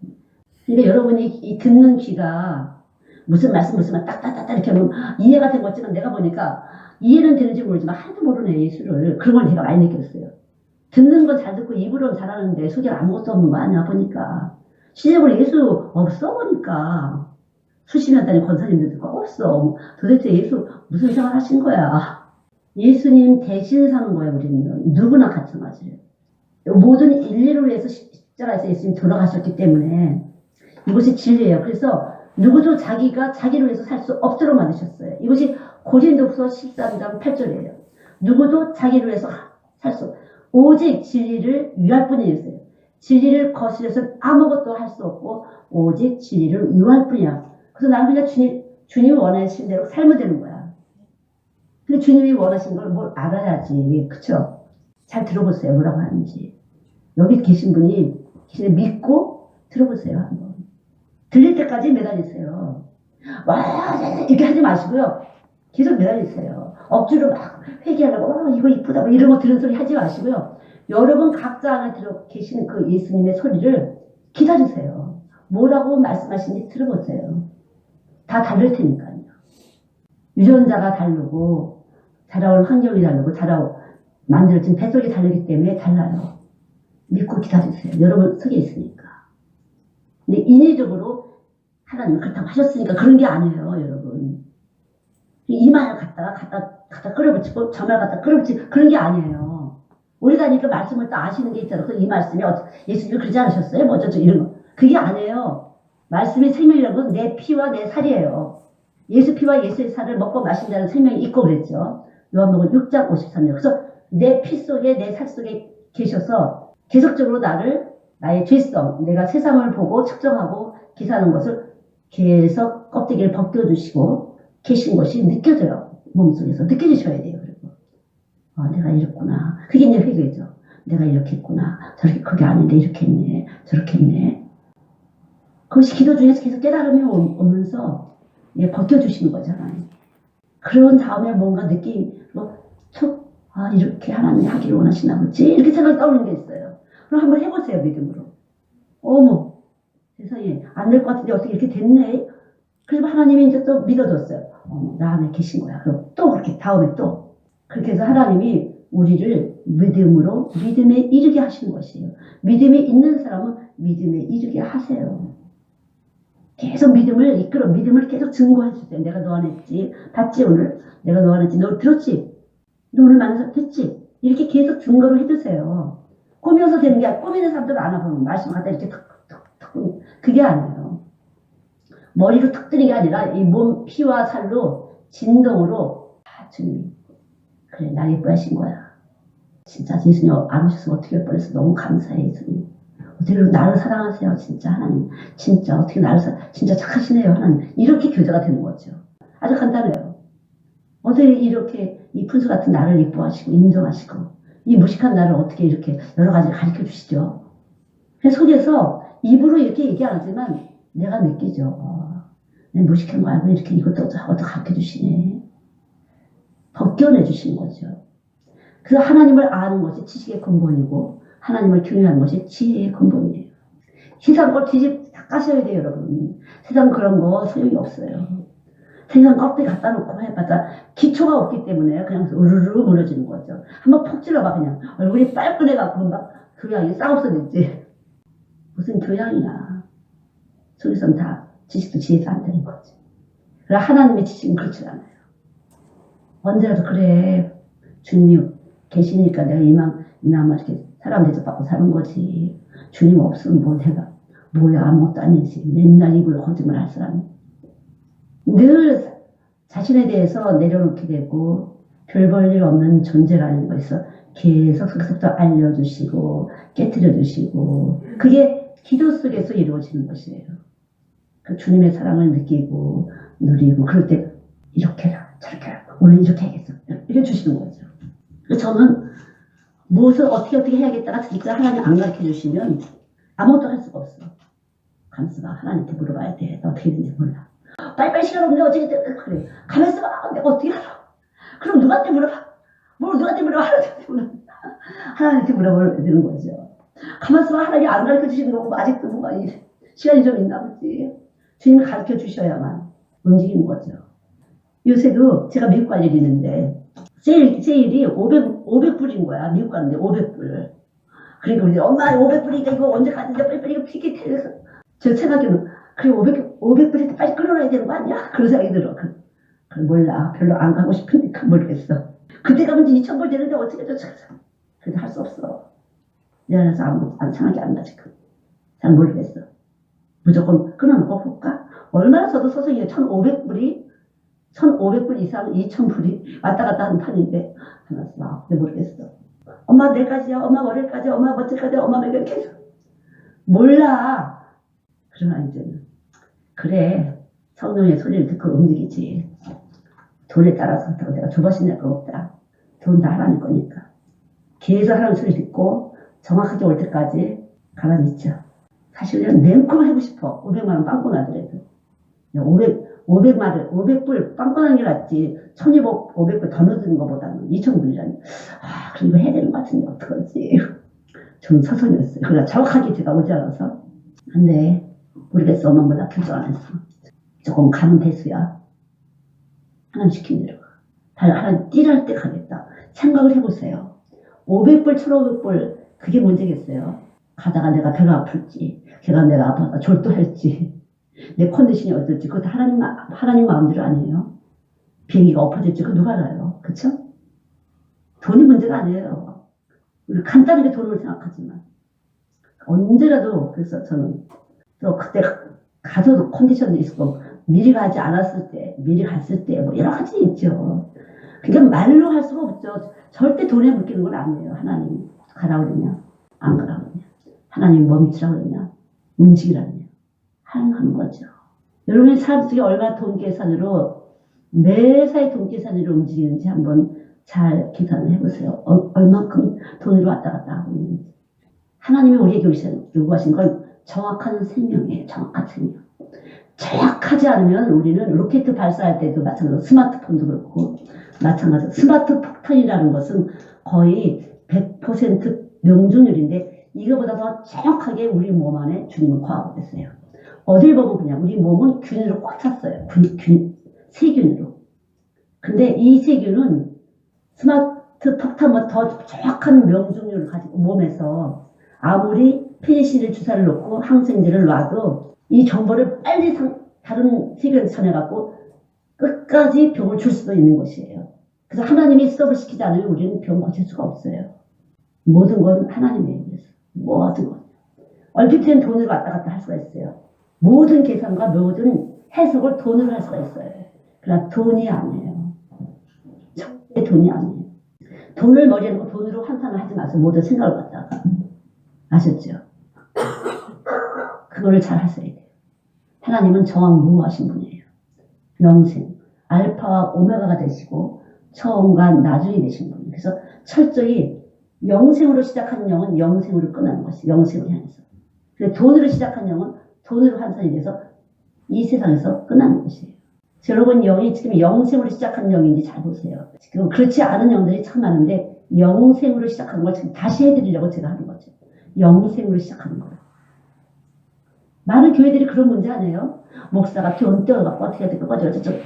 그러니까 여러분이 이 듣는 귀가 무슨 말씀 딱딱딱딱 이렇게 하면 이해가 된 것처럼 내가 보니까 이해는 되는지 모르지만 하나도 모르네 예수를. 그런 걸 제가 많이 느꼈어요. 듣는 건 잘 듣고 입으로는 잘하는데 속에 아무것도 없는 거 아니야 보니까. 실제로 예수 없어 보니까. 수십 년 단위 권사님들도 없어. 도대체 예수 무슨 생활 하신 거야. 예수님 대신 사는 거예요. 우리는 누구나 마찬가지예요. 모든 인류를 위해서 십자가에서 예수님 돌아가셨기 때문에 이것이 진리예요. 그래서 누구도 자기가 자기를 위해서 살 수 없도록 만드셨어요. 이것이 고린도후서 13장 8절이에요. 누구도 자기를 위해서 살 수 오직 진리를 위할 뿐이었어요. 진리를 거스려서 아무것도 할 수 없고 오직 진리를 위할 뿐이야. 그래서 나는 그냥 주님이 원하신 대로 살면 되는 거야. 근데 주님이 원하신 걸 뭘 알아야지. 그쵸? 잘 들어보세요. 뭐라고 하는지. 여기 계신 분이 믿고 들어보세요. 한번. 들릴 때까지 매달리세요. 와 이렇게 하지 마시고요. 계속 매달리세요. 억지로 막 회개하려고 이거 이쁘다 뭐 이런 거 들은 소리 하지 마시고요. 여러분 각자 안에 들어 계시는 그 예수님의 소리를 기다리세요. 뭐라고 말씀하시는지 들어보세요. 다 다를 테니까요. 유전자가 다르고 자라올 환경이 다르고 만들어진 뱃속이 다르기 때문에 달라요. 믿고 기다리세요. 여러분 속에 있으니까. 근데 인위적으로 하나님 그렇다고 하셨으니까 그런 게 아니에요. 여러분. 이 말을 갖다 끌어붙이고 저 말 갖다 끌어붙이고 그런 게 아니에요. 우리가 그러니까 말씀을 또 아시는 게 있잖아요. 이 말씀이 예수님이 그러지 않으셨어요? 뭐 어쩌죠 이런 거. 그게 아니에요. 말씀의 생명이라는 건 내 피와 내 살이에요. 예수 피와 예수의 살을 먹고 마신다는 생명이 있고 그랬죠. 요한복음 6장 53절. 그래서 내 피 속에 내 살 속에 계셔서 계속적으로 나의 죄성, 내가 세상을 보고 측정하고 계산하는 것을 계속 껍데기를 벗겨주시고 계신 것이 느껴져요. 몸속에서 느껴지셔야 돼요. 그리고 내가 이렇구나. 그게 이제 회개죠. 내가 이렇게 했구나. 저렇게 그게 아닌데 이렇게 했네. 저렇게 했네. 그것이 기도 중에서 계속 깨달음이 오면서 벗겨주시는 거잖아요. 그런 다음에 뭔가 느끼고 이렇게 하나님이 하기를 원하시나 보지. 이렇게 생각이 떠오르는 게 있어요. 그럼 한번 해보세요. 믿음으로. 어머 세상에 안 될 것 같은데 어떻게 이렇게 됐네. 그래서 하나님이 이제 또 믿어줬어요. 나 안에 계신 거야. 그럼 또 그렇게 다음에 또 그렇게 해서 하나님이 우리를 믿음으로 믿음에 이르게 하시는 것이에요. 믿음이 있는 사람은 믿음에 이르게 하세요. 계속 믿음을 계속 증거해 주세요. 내가 너 안에 있지. 봤지 오늘? 내가 너 안에 있지. 너 들었지? 너 오늘 만나서 됐지? 이렇게 계속 증거를 해주세요. 꾸며서 되는 게 아니라 꾸미는 사람들 많아보면 말씀 갖다 이렇게 툭툭툭 그게 아니에요. 머리로 툭 뜨는 게 아니라 이 몸 피와 살로 진동으로 주님이 그래 나 예뻐하신 거야. 진짜 예수님 안 오셔서 어떻게 할 뻔해서 너무 감사해 예수님. 어떻게 나를 사랑하세요 진짜 하나님. 진짜 어떻게 진짜 착하시네요 하나님. 이렇게 교제가 되는 거죠. 아주 간단해요. 어떻게 이렇게 이 푼수 같은 나를 예뻐하시고 인정하시고 이 무식한 나를 어떻게 이렇게 여러 가지를 가르쳐 주시죠. 속에서 입으로 이렇게 얘기 안 하지만 내가 느끼죠. 내 무식한 거 알고 이렇게 이것도 가르쳐 주시네. 벗겨내 주시는 거죠. 그래서 하나님을 아는 것이 지식의 근본이고 하나님을 경외하는 것이 지혜의 근본이에요. 세상 걸 다 까셔야 돼요 여러분. 세상 그런 거 소용이 없어요. 세상 껍데기 갖다 놓고 해봤자 기초가 없기 때문에 그냥 우르르 무너지는 거죠. 한번 푹 찔러봐 그냥 얼굴이 빨끈해갖고 막 교양이 싹 없어졌지. 무슨 교양이야. 속에서는 다 지식도 지혜도 안 되는 거지. 그래 하나님의 지식은 그렇지 않아요. 언제라도 그래 주님이 계시니까 내가 이나마 이렇게 사람 대접받고 사는 거지. 주님 없으면 뭐 내가 뭐야 아무것도 아니지. 맨날 입으로 거짓말 할 사람이. 늘 자신에 대해서 내려놓게 되고 별 볼 일 없는 존재라는 것에서 계속 속속도 알려주시고 깨트려주시고 그게 기도 속에서 이루어지는 것이에요. 그 주님의 사랑을 느끼고 누리고 그럴 때 이렇게 해라 저렇게 해라 오늘 이렇게 하겠어 이렇게 주시는 거죠. 저는 무엇을 어떻게 해야겠다가 진짜 하나님 안 가르쳐 주시면 아무것도 할 수가 없어. 가만있어 봐. 하나님한테 물어봐야 돼. 나 어떻게 되는지 몰라. 빨리빨리 시간 없는데 어떻게 돼? 그래. 가만있어 봐. 내가 어떻게 알아? 그럼 누구한테 물어봐? 뭘 누구한테 물어봐? 하나님한테 물어봐. 하나님한테 물어봐야 되는 거죠. 가만있어 봐. 하나님 안 가르쳐 주시는 거고 아직도 뭐가 시간이 좀 있나 보지. 주님이 가르쳐 주셔야만 움직이는 거죠. 요새도 제가 미국 갈 일이 있는데 세일이 500불인 거야. 미국 가는데 500불. 그러니까 우리 엄마 500불이니까 이거 언제 가는데 빨리빨리 이거 티켓 해서 저 생각에는 그래 500불인데 빨리 끊어놔야 되는 거 아니야? 그런 생각이 들어. 그 몰라. 별로 안 가고 싶으니까 모르겠어. 그때 가면 2,000불 되는데 어떻게 저 그래도 할 수 없어. 내 안에서 안 상하게 안 나지. 잘 모르겠어. 무조건 끊어놓고 볼까? 얼마나 저도 소송이에요. 1,500불 이상 2,000불이 왔다 갔다 하는 판인데 하나서 근데 모르겠어. 엄마 내일까지야. 엄마 월요일까지. 엄마 며칠까지. 엄마 몇 개월 계속 몰라. 그러면 이제는 그래 성령의 소리를 듣고 움직이지. 돈에 따라서 내가 조바심 낼 거 없다. 돈 다 하나님 거니까. 계속 하나님 소리 듣고 정확하게 올 때까지 가만히 있죠. 사실은 냉큼 하고 싶어. 500만 원 빵꾸 나더라도. 500불 빵꾸 나는 게 낫지. 1,200불 더 넣는 것보다는 2,000불이라니. 아, 그럼 이거 해야 되는 것 같은데 어떡하지. 좀 서성이었어요. 그러나 정확하게 제가 오지 않아서. 근데 모르겠어. 엄마 몰라. 결정 안 했어. 조금 가는 대수야. 하나님 시킨 대로. 하나님 띠랄 때 가겠다. 생각을 해보세요. 500불, 1,500불 그게 문제겠어요. 가다가 내가 배가 아플지, 걔가 내가 아파서 졸도할지, 내 컨디션이 어떨지 그것도 하나님 마음대로 아니에요. 비행기가 엎어질지 그거 누가 알아요. 그쵸? 돈이 문제가 아니에요. 우리 간단하게 돈을 생각하지만 언제라도 그래서 저는 또 그때 가서도 컨디션이 있고 미리 가지 않았을 때, 미리 갔을 때 뭐 여러 가지 있죠. 그러니까 말로 할 수가 없죠. 절대 돈에 묶이는 건 아니에요. 하나님 가라 그러냐, 안 가라 그러냐, 하나님 멈추라 그러냐, 움직이라 그러냐 하는 거죠. 여러분의 삶 속에 얼마나 돈 계산으로 매사에 돈 계산으로 움직이는지 한번 잘 계산을 해보세요. 얼만큼 돈으로 왔다 갔다 하고 있는지. 하나님이 우리에게 요구하신 건 정확한 생명이에요. 정확한 생명. 정확하지 않으면 우리는 로켓 발사할 때도 마찬가지로 스마트폰도 그렇고 마찬가지로 스마트 폭탄이라는 것은 거의 100% 명중률인데 이거보다 더 정확하게 우리 몸 안에 주님은 과학을 했어요. 어딜 보면 그냥 우리 몸은 균으로 꽉 찼어요. 세균으로. 근데 이 세균은 스마트 폭탄보다 더 정확한 명중률을 가지고 몸에서 아무리 페니실린 주사를 놓고 항생제를 놔도 이 정보를 빨리 다른 세균에 전해갖고 끝까지 병을 줄 수도 있는 것이에요. 그래서 하나님이 수업을 시키지 않으면 우리는 병 고칠 수가 없어요. 모든 건 하나님의 의해서. 모든 건. 얼핏은 돈으로 왔다 갔다 할 수가 있어요. 모든 계산과 모든 해석을 돈으로 할 수가 있어요. 그러나 돈이 아니에요. 절대 돈이 아니에요. 돈을 머리에 놓고 돈으로 환산을 하지 마세요. 모든 생각을 갖다가. 아셨죠? 그거를 잘 하셔야 돼요. 하나님은 정확무하신 분이에요. 영생, 알파와 오메가가 되시고 처음과 나중이 되신 분이에요. 그래서 철저히 영생으로 시작하는 영은 영생으로 끝나는 것이에요. 영생을 향해서. 그래서 돈으로 시작한 영은 돈으로 환산이 돼서 이 세상에서 끝나는 것이에요. 여러분 영이 지금 영생으로 시작한 영인지 잘 보세요. 지금 그렇지 않은 영들이 참 많은데 영생으로 시작하는 걸 지금 다시 해드리려고 제가 하는 거죠. 영생으로 시작하는 거예요. 많은 교회들이 그런 문제 아니에요? 목사가 돈 떼어갖고 어떻게 해야 될까? 어쩌고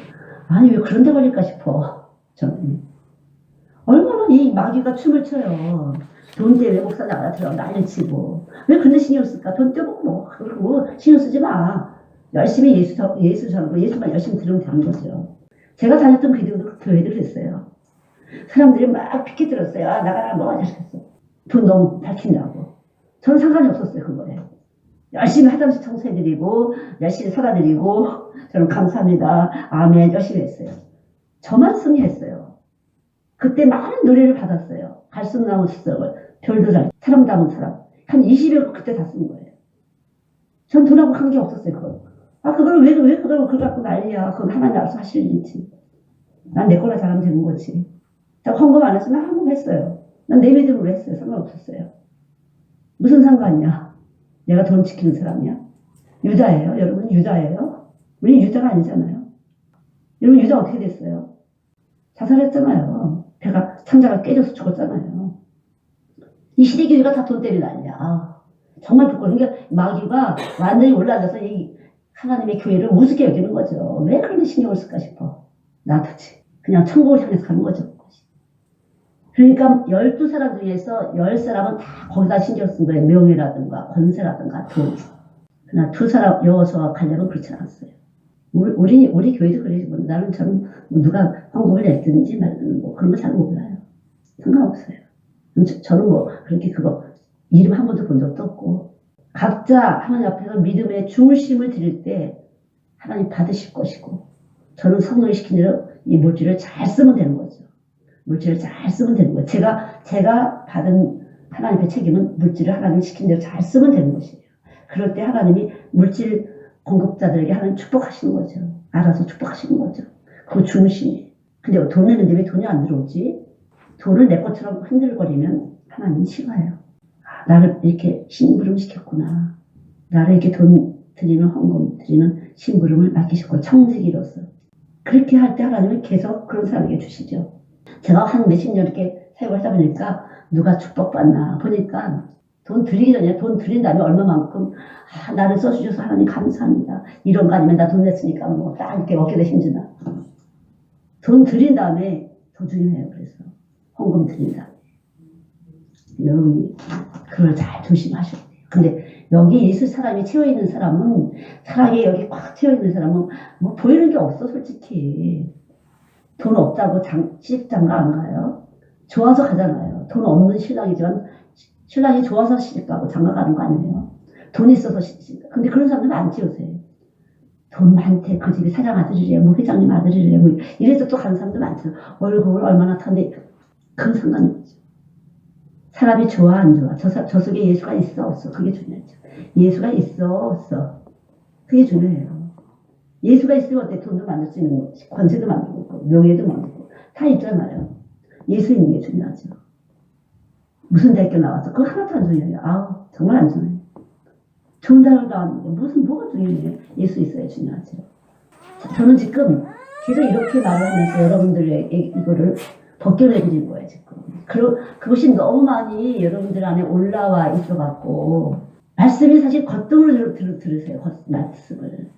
아니 왜 그런 데 걸릴까 싶어. 저는 얼마나 이 마귀가 춤을 춰요. 돈 때문에 목사 나가다 들어 난리치고 왜 그런 데 신경 쓸까? 돈 떼고 뭐 그러고 신경 쓰지 마. 열심히 예수 전하고 예수만 열심히 들으면 되는 거죠. 제가 다녔던 교회들을 했어요. 사람들이 막 피켓 들었어요. 아, 나가라 뭐 하셨어. 돈 너무 밝힌다고. 저는 상관이 없었어요. 그거에. 열심히 화장실 청소해드리고 열심히 사다드리고 저는 감사합니다. 아멘 열심히 했어요. 저만 승리했어요. 그때 많은 노래를 받았어요. 갈수나무 수석을 별도 잘 사람 담은 사람 한 20여 그때 다 쓴 거예요. 전 돈하고 관계 없었어요. 그걸. 아 그걸 왜 그걸 갖고 난리야. 그건 하나님 알아서 하실 일이지. 난 내 거나 잘하면 되는 거지. 헌금 안 했으면 헌금했어요. 난 내 믿음으로 했어요. 상관없었어요. 무슨 상관이야? 내가 돈 지키는 사람이야? 유다예요? 여러분 유다예요? 우리 유다가 아니잖아요. 여러분 유다 어떻게 됐어요? 자살했잖아요. 배가 상자가 깨져서 죽었잖아요. 이 시대 교회가 다 돈 때문에 난리야. 아, 정말 부끄러운 게 마귀가 완전히 올라가서 이 하나님의 교회를 우습게 여기는 거죠. 왜 그런데 신경을 쓸까 싶어. 놔두지. 그냥 천국을 향해서 가는 거죠. 그러니까 12사람 중에서 10사람은 다 거기다 신경 쓴 거예요. 명예라든가 권세라든가 돈. 그러나 2사람 여호수아와 칼렙은 그렇지 않았어요. 우리 교회도 그래요. 저는 누가 헌금을 냈든지 말든 뭐 그런 거 잘 몰라요. 상관없어요. 저는 뭐 그렇게 그거 이름 한 번도 본 적도 없고 각자 하나님 앞에서 믿음의 중심을 드릴 때 하나님 받으실 것이고 저는 성령이 시킨 대로 이 물질을 잘 쓰면 되는 거죠. 물질을 잘 쓰면 되는 거예요. 제가 받은 하나님의 책임은 물질을 하나님이 시킨 대로 잘 쓰면 되는 것이에요. 그럴 때 하나님이 물질 공급자들에게 하나님 축복하시는 거죠. 알아서 축복하시는 거죠. 그 중심이. 근데 돈 내는데 왜 돈이 안 들어오지? 돈을 내 것처럼 흔들거리면 하나님이 싫어해요. 아, 나를 이렇게 심부름 시켰구나. 나를 이렇게 돈 드리는 헌금 드리는 심부름을 맡기셨고 청지기로서. 그렇게 할 때 하나님은 계속 그런 사람에게 주시죠. 제가 한 몇십 년 이렇게 사역을 하다 보니까 누가 축복받나 보니까 돈 드리기 전에 돈 드린 다음에 얼마만큼 나를 써주셔서 하나님 감사합니다. 이런 거 아니면 나 돈 냈으니까 뭐 딱 이렇게 어깨에 힘주나. 돈 드린 다음에 더 중요해요. 그래서 헌금 드린 다음에. 여러분이 그걸 잘 조심하셔야 돼요. 근데 여기 예수 사람이 채워있는 사람은 사랑에 여기 꽉 채워있는 사람은 뭐 보이는 게 없어 솔직히. 돈 없다고 시집장가 안 가요. 좋아서 가잖아요. 돈 없는 신랑이지만 신랑이 좋아서 시집가고 장가 가는 거 아니에요. 돈 있어서 시집. 근데 그런 사람들 많지 요새. 돈 많대. 그 집이 사장 아들이래. 뭐 회장님 아들이래. 뭐 이래서 또 가는 사람도 많죠. 월급을 얼마나 타는데 그건 상관이 없죠. 사람이 좋아 안 좋아. 저 속에 예수가 있어 없어. 그게 중요하죠. 예수가 있어 없어. 그게 중요해요. 예수가 있으면 어때? 돈도 만들 수 있는 거지. 권세도 만들고 명예도 만들고 다 있잖아요. 예수 있는 게 중요하죠. 무슨 대학교 나와서 그거 하나도 안 중요해요. 아우 정말 안 중요해요. 좋은 대학을 나왔는데 뭐가 중요해요. 예수 있어야 중요하죠. 자, 저는 지금 계속 이렇게 말을 하면서 여러분들에게 이거를 벗겨내드린 거예요. 지금. 그것이 너무 많이 여러분들 안에 올라와 있어갖고 말씀이 사실 겉등으로 들으세요. 말씀을.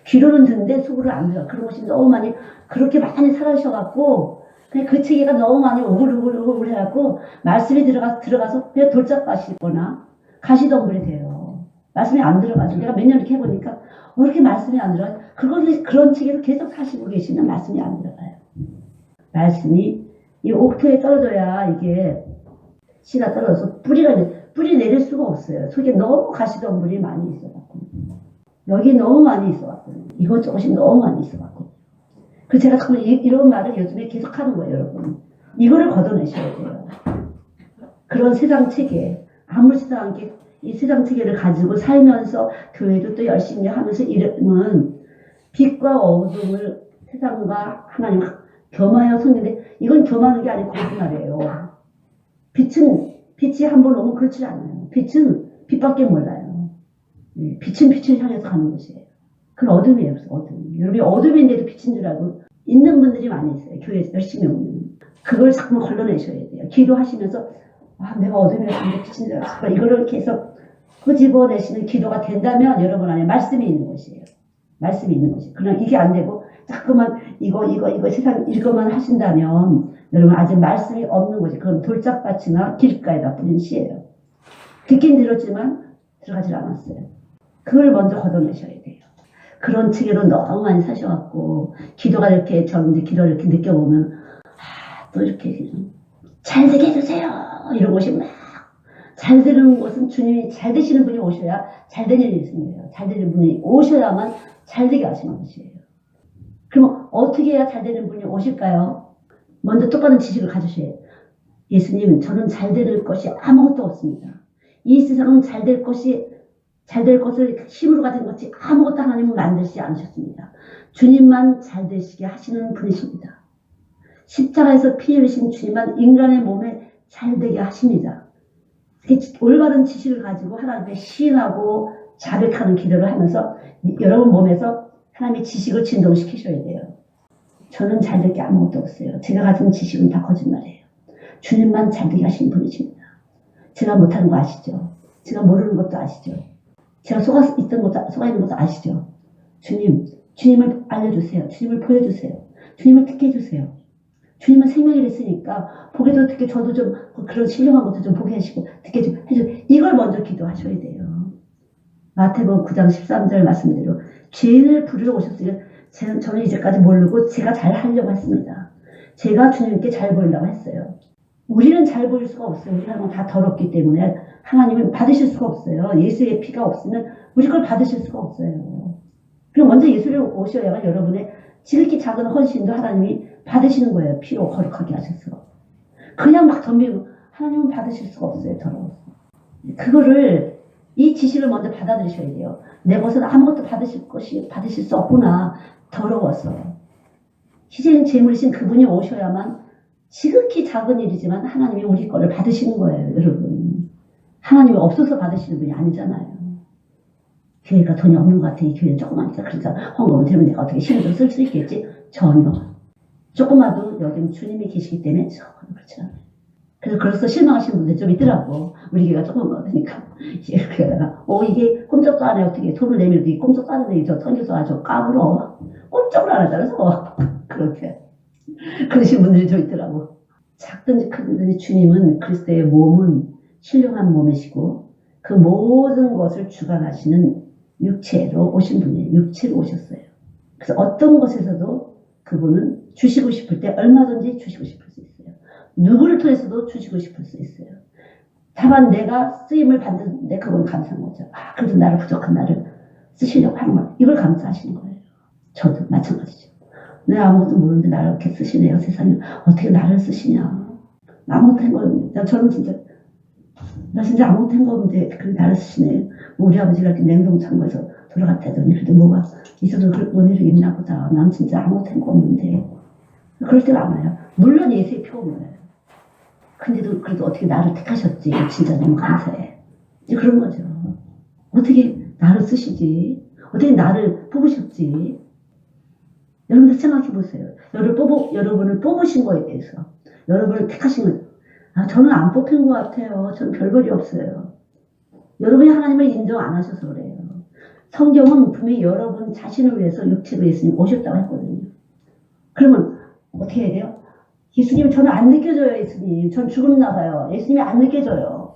귀로는 듣는데 속으로 안 들어. 그런 것이 너무 많이 그렇게 많이 살아셔갖고 그냥 그 체계가 너무 많이 오글오글 해갖고 말씀이 들어가서 그냥 돌짝 가시거나 가시덤불이 돼요. 말씀이 안 들어가죠. 내가 몇 년 이렇게 해보니까 왜 이렇게 말씀이 안 들어가요? 그런 체계로 계속 사시고 계시면 말씀이 안 들어가요. 말씀이 이 옥토에 떨어져야 이게 씨가 떨어져서 뿌리 내릴 수가 없어요. 속에 너무 가시덤불이 많이 있어갖고 여기 너무 많이 있어갖고 이것 저것이 너무 많이 있어갖고 그래서 제가 정말 이런 말을 요즘에 계속 하는 거예요. 여러분 이거를 걷어내셔야 돼요. 그런 세상 체계 아무렇지도 않게 이 세상 체계를 가지고 살면서 교회도 또 열심히 하면서 이러면 빛과 어둠을 세상과 하나님 겸하여 섰는데 이건 겸하는 게 아니고 거짓말이에요. 빛이 한 번 오면 그렇지 않아요. 빛은 빛밖에 몰라요. 빛은 빛을 향해서 가는 것이에요. 그건 어둠이에요. 어둠. 여러분이 어둠인데도 빛인 줄 알고 있는 분들이 많이 있어요. 교회에서 열심히 오면. 그걸 자꾸 걸러내셔야 돼요. 기도하시면서 내가 어둠이라서 빛인 줄 알았어. 이거를 계속 끄집어내시는 기도가 된다면 여러분 안에 말씀이 있는 것이에요. 말씀이 있는 것이에요. 그러나 이게 안 되고 자꾸만 이거 세상 이거만 하신다면 여러분 아직 말씀이 없는 거지. 그건 돌짝밭이나 길가에다 뿌린 씨예요. 듣긴 들었지만 들어가질 않았어요. 그걸 먼저 걷어내셔야 돼요. 그런 체계로 너무 많이 사셔갖고 기도가 이렇게 저는 기도를 이렇게 느껴보면 또 이렇게 잘 되게 해주세요 이런 것이 막 잘 되는 것은 주님이 잘 되시는 분이 오셔야 잘 되는 일이 생겨요. 잘 되는 분이 오셔야만 잘 되게 하시는 것이에요. 그럼 어떻게 해야 잘 되는 분이 오실까요? 먼저 똑바른 지식을 가지셔야 해요. 예수님 저는 잘 될 것이 아무것도 없습니다. 이 세상은 잘 될 것을 힘으로 가진 것이 아무것도 하나님은 만드시지 않으셨습니다. 주님만 잘 되시게 하시는 분이십니다. 십자가에서 피 흘리신 주님만 인간의 몸에 잘되게 하십니다. 올바른 지식을 가지고 하나님께 시인하고 자백하는 기도를 하면서 여러분 몸에서 하나님의 지식을 진동시키셔야 돼요. 저는 잘될 게 아무것도 없어요. 제가 가진 지식은 다 거짓말이에요. 주님만 잘되게 하시는 분이십니다. 제가 못하는 거 아시죠? 제가 모르는 것도 아시죠? 제가 속아 있는 것도 아시죠? 주님을 알려주세요. 주님을 보여주세요. 주님을 듣게 해주세요. 주님은 생명이 있으니까 보게도 듣게 저도 좀 그런 신령한 것도 좀 보게 하시고 듣게 좀 해줘. 이걸 먼저 기도하셔야 돼요. 마태복음 9장 13절 말씀대로 죄인을 부르러 오셨으니 저는 이제까지 모르고 제가 잘 하려고 했습니다. 제가 주님께 잘 보이려고 했어요. 우리는 잘 보일 수가 없어요. 우리 하나님은 다 더럽기 때문에 하나님은 받으실 수가 없어요. 예수의 피가 없으면 우리 걸 받으실 수가 없어요. 그럼 먼저 예수를 오셔야만 여러분의 지극히 작은 헌신도 하나님이 받으시는 거예요. 피로 거룩하게 하셔서. 그냥 막 덤비고 하나님은 받으실 수가 없어요. 더러워서. 그거를 이 지식을 먼저 받아들이셔야 돼요. 내 것은 아무것도 받으실 수 없구나. 더러워서. 희생 제물이신 그분이 오셔야만 지극히 작은 일이지만 하나님이 우리 거를 받으시는 거예요. 여러분. 하나님이 없어서 받으시는 분이 아니잖아요. 교회가 돈이 없는 것 같아. 이 교회는 조그마니까. 그러니까 헌금을 드리면 내가 어떻게 힘을 좀 쓸 수 있겠지? 전혀. 조금만도 여기는 주님이 계시기 때문에 전혀 그렇지 않아요. 그래서 실망하시는 분들 좀 있더라고. 우리 교회가 조금 거니까. 이렇게 하다가 이게 꼼짝도 안 해. 어떻게 돈을 내밀어도 이 꼼짝도 안 해. 저 선교사 아주 까불어. 꼼짝을 안 하잖아. 그렇게. 그러신 분들이 좀 있더라고. 작든지 크든지 주님은 그리스도의 몸은 신령한 몸이시고 그 모든 것을 주관하시는 육체로 오신 분이에요. 육체로 오셨어요. 그래서 어떤 것에서도 그분은 주시고 싶을 때 얼마든지 주시고 싶을 수 있어요. 누구를 통해서도 주시고 싶을 수 있어요. 다만 내가 쓰임을 받는데 그건 감사한 거죠. 그래도 나를 부족한 나를 쓰시려고 하는 거예요. 이걸 감사하시는 거예요. 저도 마찬가지죠. 내가 아무것도 모르는데 나를 이렇게 쓰시네요. 세상에 어떻게 나를 쓰시냐. 아무것도 한 거 없는데 나 진짜 아무것도 한 거 없는데 그렇게 나를 쓰시네. 우리 아버지가 이렇게 냉동창고에서 돌아갔다더니 그래도 뭐가 있어도 은혜를 입나 보다. 난 진짜 아무것도 한 거 없는데. 그럴 때가 많아요. 물론 예수의 표현을. 근데도 그래도 어떻게 나를 택하셨지. 진짜 너무 감사해. 이제 그런 거죠. 어떻게 나를 쓰시지. 어떻게 나를 뽑으셨지. 여러분들 생각해 보세요. 여러분을 뽑으신 거에 대해서. 여러분을 택하신 거예요. 저는 안 뽑힌 것 같아요. 저는 별볼이 없어요. 여러분이 하나님을 인정 안 하셔서 그래요. 성경은 분명히 여러분 자신을 위해서 육체로 예수님 오셨다고 했거든요. 그러면 어떻게 해야 돼요? 예수님 저는 안 느껴져요. 예수님. 전 죽었나 봐요. 예수님이 안 느껴져요.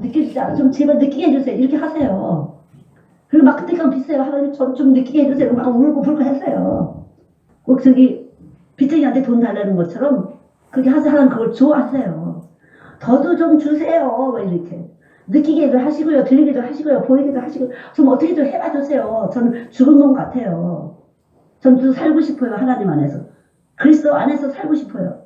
느껴지지 않아. 좀 제발 느끼게 해주세요. 이렇게 하세요. 그리고 막 그때랑 비슷해요. 하나님 전 좀 느끼게 해주세요. 막 울고 불고 하세요. 꼭 빚쟁이한테 돈 달라는 것처럼 그렇게 하세요. 하나님 그걸 좋아하세요. 더도 좀 주세요. 이렇게. 느끼게도 하시고요. 들리게도 하시고요. 보이게도 하시고 좀 어떻게 좀 해봐 주세요. 저는 죽은 것 같아요. 전 또 살고 싶어요. 하나님 안에서. 그리스도 안에서 살고 싶어요.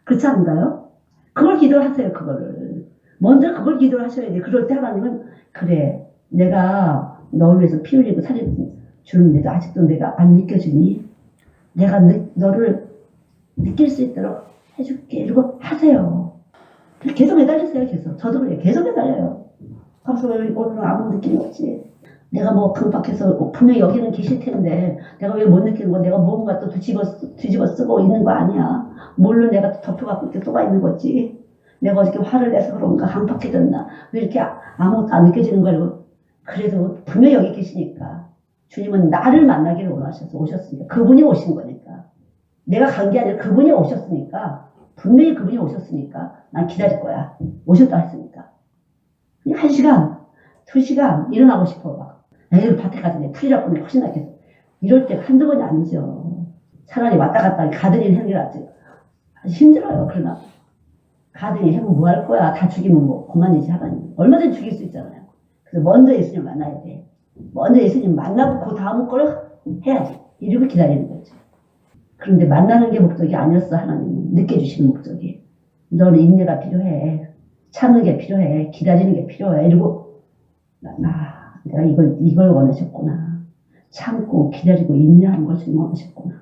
그렇지 않은가요? 그걸 기도하세요. 그거를. 먼저 그걸 기도를 하셔야 돼요. 그럴 때 하나님은 그래. 내가 너를 위해서 피 흘리고 살이 주는데도 아직도 내가 안 느껴지니 내가 너를 느낄 수 있도록 해줄게. 이러고 하세요. 계속 매달리세요. 계속. 저도 그래요. 계속 매달려요. 가서 오늘 아무 느낌이 없지. 내가 뭐 강박해서 분명히 여기는 계실 텐데 내가 왜 못 느끼는 거야. 내가 뭔가 또 뒤집어 쓰고 있는 거 아니야. 뭘로 내가 덮여갖고 이렇게 쏘가 있는 거지. 내가 어저께 화를 내서 그런가 강박해졌나. 왜 이렇게 아무것도 안 느껴지는 거야. 그래도 분명히 여기 계시니까. 주님은 나를 만나기를 원하셔서 오셨으니까. 그분이 오신 거니까. 내가 간 게 아니라 그분이 오셨으니까. 분명히 그분이 오셨으니까 난 기다릴 거야. 오셨다 했으니까. 1시간, 2시간 일어나고 싶어. 막. 애들 밭에 가서 내 풀이라고 하면 훨씬 낫겠어. 이럴 때 한두 번이 아니죠. 차라리 왔다 갔다 가든이 하는 게 낫지. 힘들어요. 그러나 가든이 해보면 뭐 할 거야. 다 죽이면 뭐 그만이지 하다니. 얼마든지 죽일 수 있잖아요. 그래서 먼저 예수님 만나야 돼. 먼저 예수님 만나고 그 다음 걸 해야지. 이러고 기다리는 거지. 그런데 만나는 게 목적이 아니었어. 하나님은 느껴주시는 목적이. 너는 인내가 필요해. 참는 게 필요해. 기다리는 게 필요해. 이러고 내가 이걸 원하셨구나. 참고 기다리고 인내하는 걸 주님 원하셨구나.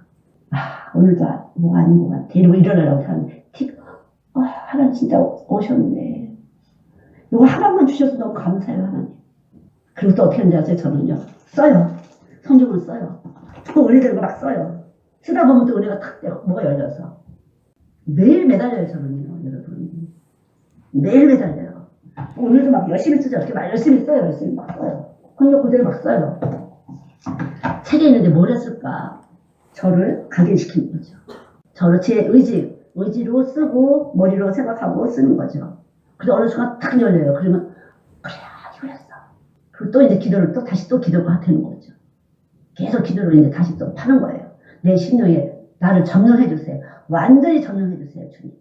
오늘도 뭐 아닌 것 같아. 이러고 일어나려고 하는데 하나님 진짜 오셨네. 이거 하나만 주셔서 너무 감사해요, 하나님. 그리고 또 어떻게 하는지 아세요? 저는요. 써요. 성경을 써요. 또 은혜 되는 거 막 써요. 쓰다 보면 또 은혜가 탁 되고 뭐가 열려서. 매일 매달려요, 저는요, 여러분. 매일 매달려요. 오늘도 막 열심히 쓰죠. 이렇게 막 열심히 써요. 열심히 막 써요. 성경 그대로 막 써요. 책에 있는데 뭘 했을까? 저를 각인시키는 거죠. 저를 제 의지로 쓰고 머리로 생각하고 쓰는 거죠. 그래서 어느 순간 탁 열려요. 그러면 그래, 이거였어. 그리고 또 이제 기도를 또 다시 또 기도가 되는 거죠. 계속 기도를 이제 다시 또 파는 거예요. 내 심령에 나를 점령해 주세요. 완전히 점령해 주세요, 주님.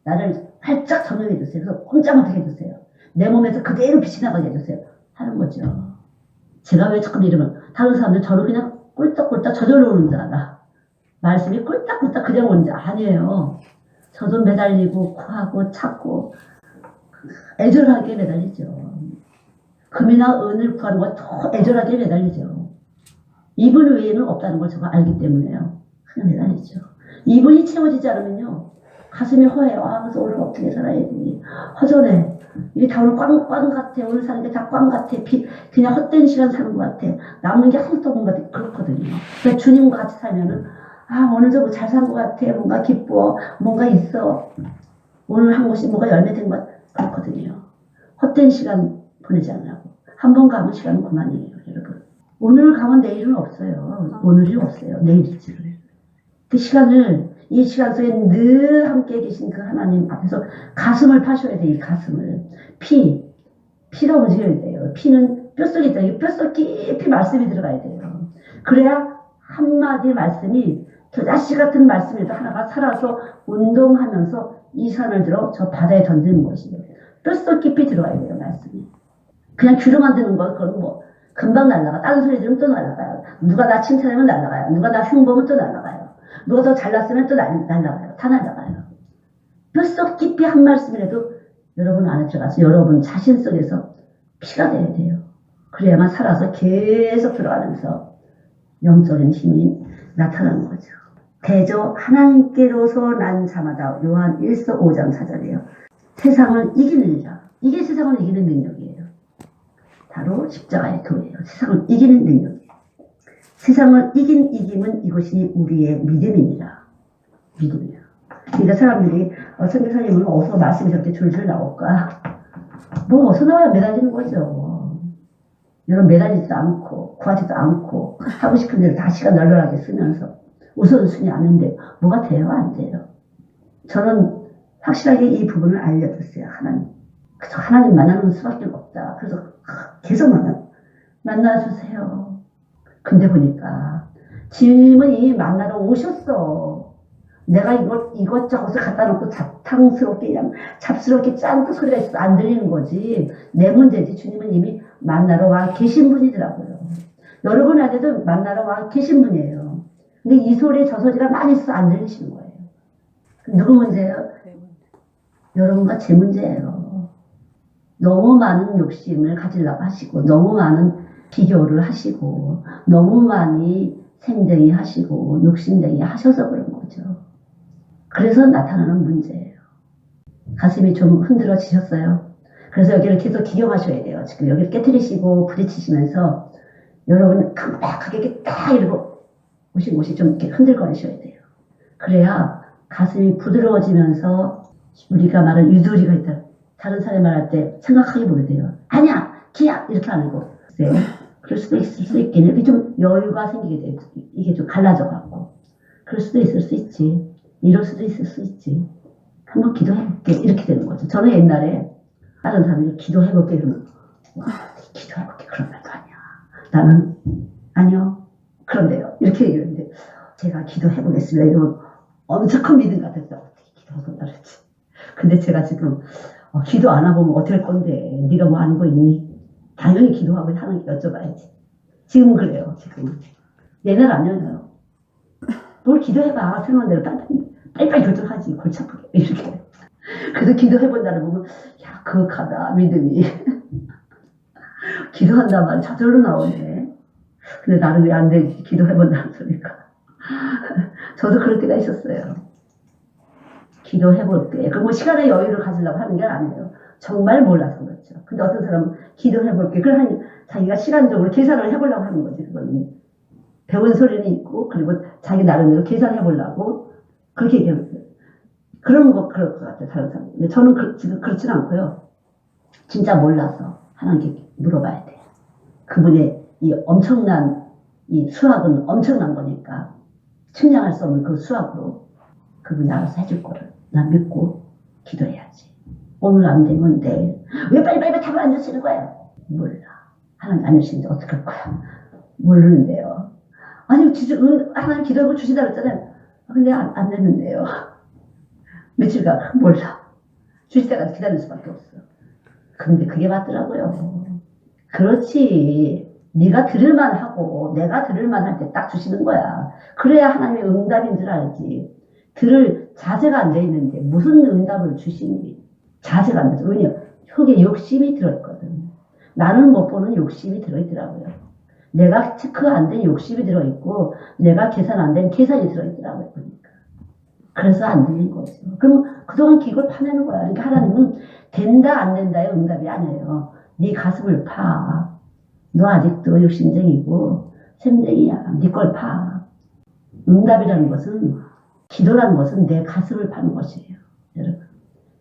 나를 활짝 점령해 주세요. 그래서 꼼짝 못하게 해주세요. 내 몸에서 그대로 빛이 나가게 해주세요. 하는 거죠. 제가 왜 자꾸 이러면 다른 사람들 저를 그냥 꿀떡꿀떡 저절로 오는 줄 알아. 말씀이 꿀떡꿀떡 그냥 오는 줄 아니에요. 저도 매달리고 구하고 찾고 애절하게 매달리죠. 금이나 은을 구하는 거 더 애절하게 매달리죠. 이분 외에는 없다는 걸 제가 알기 때문에요. 그냥 매달리죠. 이분이 채워지지 않으면요. 가슴이 허해요. 그래서 오늘 어떻게 살아야 되니. 허전해. 이게 다 오늘 꽝 같아. 오늘 사는 게 다 꽝 같아. 그냥 헛된 시간 사는 것 같아. 남는 게 하나도 없는 것 같아. 그렇거든요. 그러니까 주님과 같이 살면은 오늘 저거 잘 산 것 같아. 뭔가 기뻐. 뭔가 있어. 오늘 한 곳이 뭐가 열매된 것 같아. 그렇거든요. 헛된 시간 보내지 않으라고. 한 번 가면 시간은 그만이에요, 여러분. 오늘 가면 내일은 없어요. 오늘이 없어요. 내일이지. 그 시간을, 이 시간 속에 늘 함께 계신 그 하나님 앞에서 가슴을 파셔야 돼요. 이 가슴을. 피로 움직여야 돼요. 피는 뼛속에 있다. 이 뼛속 깊이 말씀이 들어가야 돼요. 그래야 한마디 말씀이 겨자씨 같은 말씀에도 하나가 살아서 운동하면서 이 산을 들어 저 바다에 던지는 것이에요. 뼛속 깊이 들어가야 돼요, 말씀이. 그냥 귀로 만드는 거, 그건 뭐, 금방 날아가. 다른 소리 들으면 또 날아가요. 누가 나 칭찬하면 날아가요. 누가 나 흉보면 또 날아가요. 누가 더 잘났으면 또 날아가요. 다 날아가요. 뼛속 깊이 한 말씀이라도 여러분 안에 들어가서 여러분 자신 속에서 피가 돼야 돼요. 그래야만 살아서 계속 들어가면서 영적인 힘이 나타나는 거죠. 대저 하나님께로서 난 자마다 요한 1서 5장 4절이에요. 세상을 이기느니라. 이게 세상을 이기는 능력이에요. 바로 십자가의 도예요. 세상을 이기는 능력이에요. 세상을 이김은 이것이 우리의 믿음이니라. 믿음이야. 그러니까 사람들이 선교사님은 어디서 말씀이 저렇게 줄줄 나올까? 뭐 어디서 나와야 매달리는 거죠. 여러분 매달리지도 않고 구하지도 않고 하고 싶은 대로 다 시간 널널하게 쓰면서 우선순위 아는데 뭐가 돼요? 안 돼요. 저는 확실하게 이 부분을 알려줬어요. 하나님. 그래서 하나님 만나는 수밖에 없다. 그래서 계속 만나주세요. 근데 보니까 주님이 만나러 오셨어. 내가 이것저것을 갖다 놓고 잡탕스럽게 그냥 잡스럽게 짠 소리가 있어서 안 들리는 거지. 내 문제지. 주님은 이미 만나러 와 계신 분이더라고요. 여러분 안에도 만나러 와 계신 분이에요. 근데 이 소리 저 소리가 많이 있어서 안 들리시는 거예요. 누구 문제예요? 여러분과 제 문제예요. 너무 많은 욕심을 가지려고 하시고 너무 많은 비교를 하시고 너무 많이 생쟁이 하시고 욕심쟁이 하셔서 그런 거죠. 그래서 나타나는 문제예요. 가슴이 좀 흔들어지셨어요. 그래서 여기를 계속 기경하셔야 돼요. 지금 여기를 깨트리시고 부딪히시면서 여러분 깜빡하게 이렇게 딱 이러고 오신 곳이 좀 이렇게 흔들거리셔야 돼요. 그래야 가슴이 부드러워지면서 우리가 말하는 유도리가 있다. 다른 사람이 말할 때 생각하게 보게 돼요. 아니야! 기야! 이렇게 안 하고. 네. 그럴 수도 있을 수 있겠네. 이렇게 좀 여유가 생기게 돼요. 이게 좀 갈라져갖고. 그럴 수도 있을 수 있지. 이럴 수도 있을 수 있지. 한번 기도해볼게. 이렇게 되는 거죠. 저는 옛날에 다른 사람이 기도해볼게. 그러면, 와, 기도해볼게. 그런 말도 아니야. 나는, 아니요. 그런데요. 이렇게 얘기했는데, 제가 기도해보겠습니다. 이러면 엄청 큰 믿음 같았어요. 어떻게 기도해본다 그랬지. 근데 제가 지금, 기도 안 하고 뭐 어떻게 할 건데, 네가 뭐 하는 거 있니? 당연히 기도하고 하는 게 여쭤봐야지. 지금은 그래요, 지금. 내날 안 열려요. 뭘 기도해봐. 생각한 대로 빨리빨리 결정하지. 골치 아프게. 이렇게. 그래서 기도해본다는 보면, 야, 거룩하다, 믿음이. 기도한단 말이 저절로 나오네. 근데 나는 왜 안 되지? 기도해본다는 소리가. 저도 그럴 때가 있었어요. 기도해볼게. 그럼 뭐 시간의 여유를 가지려고 하는 게 아니에요. 정말 몰라서 그렇죠. 근데 어떤 사람은 기도해볼게. 그걸 자기가 시간적으로 계산을 해보려고 하는 거지. 그거는 배운 소리는 있고 그리고 자기 나름대로 계산해보려고 그렇게 얘기해요. 그럴 것 같아요. 다른 사람. 근데 저는 지금 그렇진 않고요. 진짜 몰라서 하나님께 물어봐야 돼요. 그분의 이 엄청난 이 수학은 엄청난 거니까 측량할 수 없는 그 수학으로 그분이 알아서 해줄 거를 난 믿고 기도해야지. 오늘 안 되면 내일. 왜 빨리빨리 답을 안 주시는 거예요? 몰라. 하나님 안 주시는데 어떡할 거야? 모르는데요. 아니 하나님 기도하고 주시다 그랬잖아요. 근데 안 됐는데요. 며칠간 몰라. 주실 때까지 기다릴 수밖에 없어. 근데 그게 맞더라고요. 그렇지. 네가 들을만 하고 내가 들을만 할 때 딱 주시는 거야. 그래야 하나님의 응답인 줄 알지. 들을 자세가 안 돼 있는데 무슨 응답을 주시니. 자세가 안 돼서. 왜냐 속에 욕심이 들어있거든. 나는 못 보는 욕심이 들어있더라고요. 내가 체크 안 된 욕심이 들어있고 내가 계산 안 된 계산이 들어있더라고요. 그러니까. 그래서 안 되는 거죠. 그럼 그동안 기걸 파내는 거야. 그러니까 하나님은 된다 안 된다의 응답이 아니에요. 네 가슴을 파. 너 아직도 욕심쟁이고 샘쟁이야. 네 걸 파. 응답이라는 것은 기도라는 것은 내 가슴을 파는 것이에요. 여러분.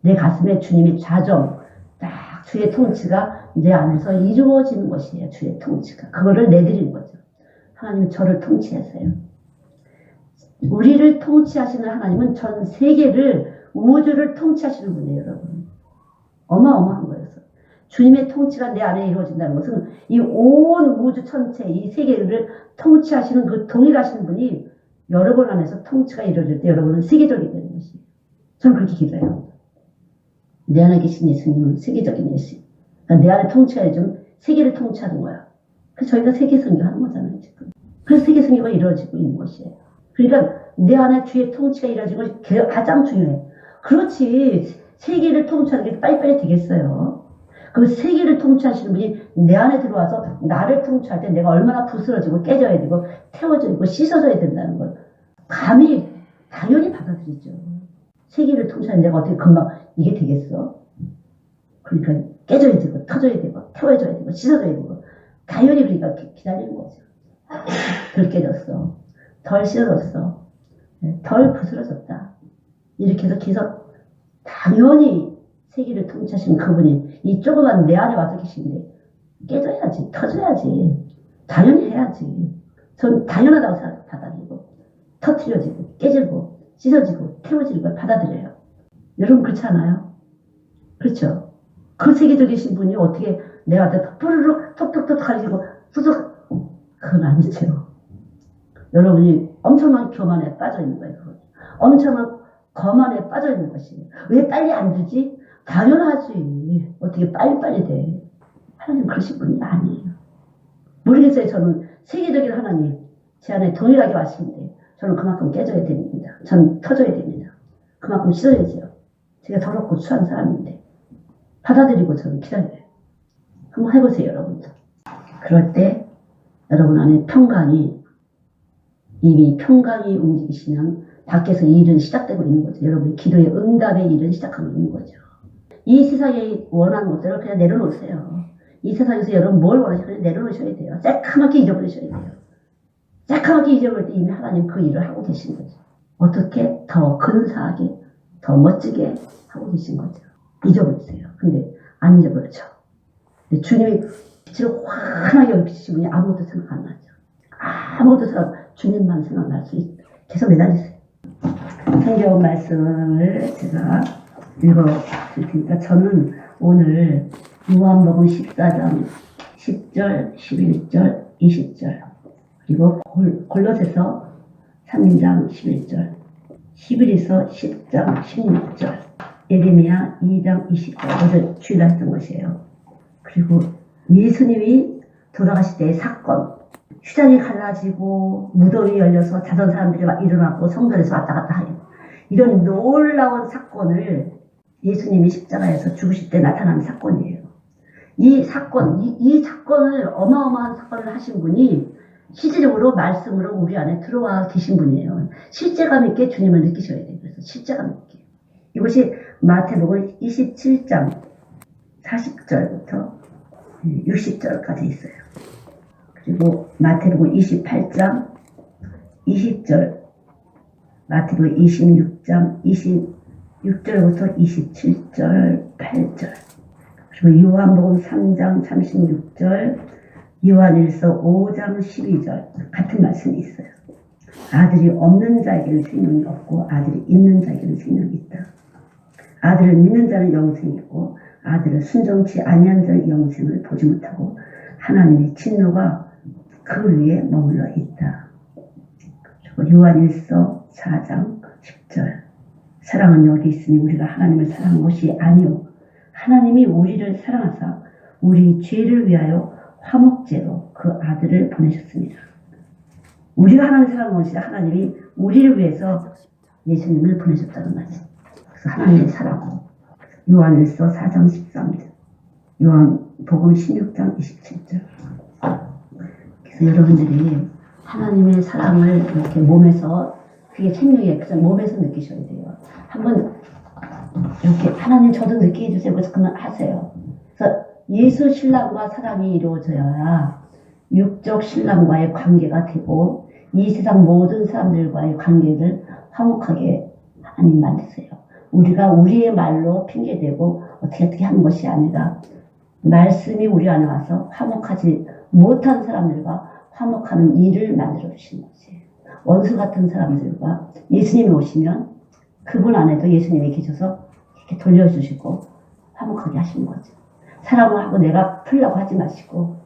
내 가슴에 주님의 좌정 딱 주의 통치가 내 안에서 이루어지는 것이에요. 주의 통치가. 그거를 내드리는 거죠. 하나님은 저를 통치하세요. 우리를 통치하시는 하나님은 전 세계를 우주를 통치하시는 분이에요. 여러분. 어마어마한 거예요. 주님의 통치가 내 안에 이루어진다는 것은 이 온 우주 전체 이 세계를 통치하시는 그 동일하신 분이 여러분 안에서 통치가 이루어질 때 여러분은 세계적이 되는 것이에요. 저는 그렇게 기도해요. 내 안에 계신 예수님은 세계적인 예수. 그러니까 내 안에 통치가 좀 세계를 통치하는 거야. 그래서 저희가 세계 선교하는 거잖아요. 지금. 그래서 세계 선교가 이루어지고 있는 것이에요. 그러니까 내 안에 주의 통치가 이루어지는 것이 가장 중요해. 그렇지. 세계를 통치하는 게 빨리빨리 되겠어요. 그 세계를 통치하시는 분이 내 안에 들어와서 나를 통치할 때 내가 얼마나 부스러지고 깨져야 되고 태워져야 되고 씻어져야 된다는 걸 감히 당연히 받아들이죠. 세계를 통치하는 내가 어떻게 금방 이게 되겠어? 그러니까 깨져야 되고 터져야 되고 태워져야 되고 씻어져야 되고 당연히 그러니까 기다리는 거죠. 덜 깨졌어. 덜 씻어졌어. 덜 부스러졌다. 이렇게 해서 계속 당연히 세계를 통치하시는 그분이 이 조그만 내 안에 와서 계신데 깨져야지, 터져야지, 당연히 해야지. 전 당연하다고 받아들이고 터트려지고 깨지고 찢어지고 태워지는 걸 받아들여요. 여러분 그렇지 않아요? 그렇죠? 그 세계적이신 분이 어떻게 내한테 푸르륵 톡톡톡 가리고 푸득 그건 아니죠. 여러분이 엄청난 교만에 빠져 있는 거예요. 엄청난 거만에 빠져 있는 것이에요. 왜 빨리 안 되지? 당연하지. 어떻게 빨리빨리 돼. 하나님 그러신 분이 아니에요. 모르겠어요. 저는 세계적인 하나님 제 안에 동일하게 와시는데 저는 그만큼 깨져야 됩니다. 저는 터져야 됩니다. 그만큼 씻어야지요. 제가 더럽고 추한 사람인데 받아들이고 저는 기다려요. 한번 해보세요. 여러분도. 그럴 때 여러분 안에 이미 평강이 움직이시면 밖에서 이 일은 시작되고 있는 거죠. 여러분의 기도의 응답의 일은 시작하고 있는 거죠. 이 세상에 원하는 것들을 그냥 내려놓으세요. 이 세상에서 여러분 뭘 원하시는지 그냥 내려놓으셔야 돼요. 새카맣게 잊어버리셔야 돼요. 새카맣게 잊어버릴 때 이미 하나님 그 일을 하고 계신 거죠. 어떻게 더 근사하게 더 멋지게 하고 계신 거죠. 잊어버리세요. 근데 안 잊어버리죠. 근데 주님이 빛을 환하게 비치신 분이 아무것도 생각 안 나죠. 아무것도 주님만 생각날 수 있어요. 계속 매달리세요. 성경 말씀을 제가 읽어드릴 테니까 저는 오늘 요한복음 14장 10절, 11절, 20절 그리고 골로새서 3장 11절 11에서 10장 16절 예레미야 2장 20절 어제 주일날 했던 것이에요. 그리고 예수님이 돌아가실 때의 사건 휘장이 갈라지고 무덤이 열려서 자던 사람들이 막 일어나고 성전에서 왔다 갔다 하요. 이런 놀라운 사건을 예수님이 십자가에서 죽으실 때 나타난 사건이에요. 이 사건을 어마어마한 사건을 하신 분이 실질적으로 말씀으로 우리 안에 들어와 계신 분이에요. 실제감 있게 주님을 느끼셔야 돼요. 그래서 실제감 있게. 이것이 마태복음 27장 40절부터 60절까지 있어요. 그리고 마태복음 28장 20절, 마태복음 26장 26절부터 27절 8절, 그리고 요한복음 3장 36절, 요한일서 5장 12절 같은 말씀이 있어요. 아들이 없는 자에게는 생명이 없고 아들이 있는 자에게는 생명이 있다. 아들을 믿는 자는 영생이 있고 아들을 순종치 아니한 자는 영생을 보지 못하고 하나님의 진노가 그 위에 머물러 있다. 그리고 요한일서 4장 10절, 사랑은 여기 있으니 우리가 하나님을 사랑한 것이 아니요 하나님이 우리를 사랑하사 우리 죄를 위하여 화목제로 그 아들을 보내셨습니다. 우리가 하나님을 사랑한 것이 하나님이 우리를 위해서 예수님을 보내셨다는 말이죠. 그래서 하나님의 사랑, 요한일서 4장 13절, 요한복음 16장 27절. 그래서 여러분들이 하나님의 사랑을 이렇게 몸에서, 그게 생명이에요. 그래서 몸에서 느끼셔야 돼요. 한번 이렇게 하나님 저도 느끼게 해주세요. 그래서 그만 하세요. 그래서 예수 신랑과 사랑이 이루어져야 육적 신랑과의 관계가 되고 이 세상 모든 사람들과의 관계를 화목하게 하나님 만드세요. 우리가 우리의 말로 핑계대고 어떻게 하는 것이 아니라 말씀이 우리 안에 와서 화목하지 못한 사람들과 화목하는 일을 만들어 주시는 것이에요. 원수 같은 사람들과 예수님이 오시면 그분 안에도 예수님이 계셔서 이렇게 돌려주시고 화목하게 하시는 거죠. 사람을 하고 내가 풀려고 하지 마시고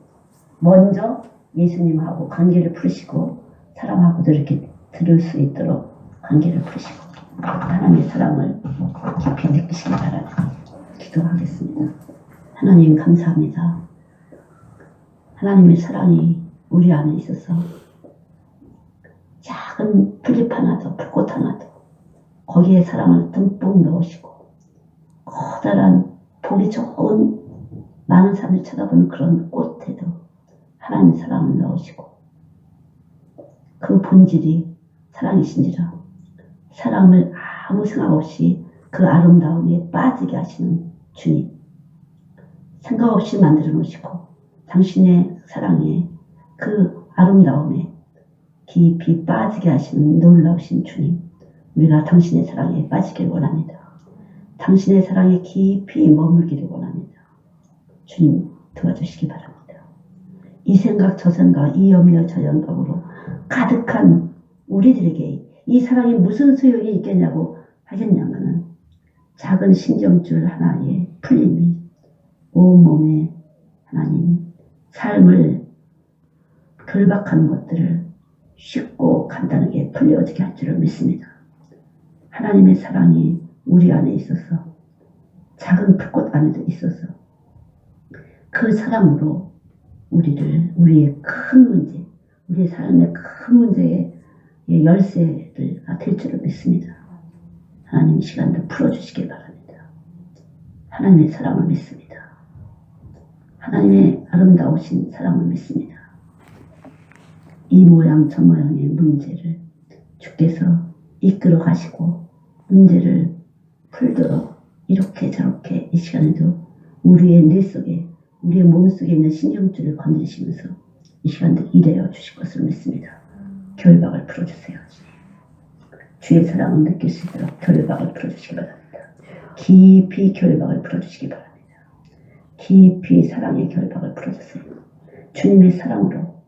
먼저 예수님하고 관계를 풀으시고 사람하고도 이렇게 들을 수 있도록 관계를 풀으시고 하나님의 사랑을 깊이 느끼시기 바랍니다. 기도하겠습니다. 하나님 감사합니다. 하나님의 사랑이 우리 안에 있어서 작은 풀잎 하나도 풀꽃 하나도 거기에 사랑을 듬뿍 넣으시고 커다란 보기 좋은 많은 사람들이 쳐다보는 그런 꽃에도 하나님의 사랑을 넣으시고 그 본질이 사랑이신지라 사랑을 아무 생각 없이 그 아름다움에 빠지게 하시는 주님, 생각 없이 만들어 놓으시고 당신의 사랑에 그 아름다움에 깊이 빠지게 하시는 놀라우신 주님, 우리가 당신의 사랑에 빠지길 원합니다. 당신의 사랑에 깊이 머물기를 원합니다. 주님 도와주시기 바랍니다. 이 생각 저 생각 이 염려 저 염려로 가득한 우리들에게 이 사랑이 무슨 소용이 있겠냐고 하겠냐면은 작은 신경줄 하나의 풀림이 온몸에 하나님 삶을 결박하는 것들을 쉽고 간단하게 풀려지게 할 줄을 믿습니다. 하나님의 사랑이 우리 안에 있어서 작은 풀꽃 안에도 있어서 그 사랑으로 우리의 큰 문제, 우리의 삶의 큰 문제의 열쇠가 될 줄을 믿습니다. 하나님 시간도 풀어주시기 바랍니다. 하나님의 사랑을 믿습니다. 하나님의 아름다우신 사랑을 믿습니다. 이 모양 저 모양의 문제를 주께서 이끌어 가시고 문제를 풀도록 이렇게 저렇게 이 시간에도 우리의 뇌 속에 우리의 몸 속에 있는 신경줄을 건드리시면서 이 시간도 일해여 주실 것을 믿습니다. 결박을 풀어주세요. 주의 사랑을 느낄 수 있도록 결박을 풀어주시기 바랍니다. 깊이 결박을 풀어주시기 바랍니다. 깊이 사랑의 결박을 풀어주세요. 주님의 사랑으로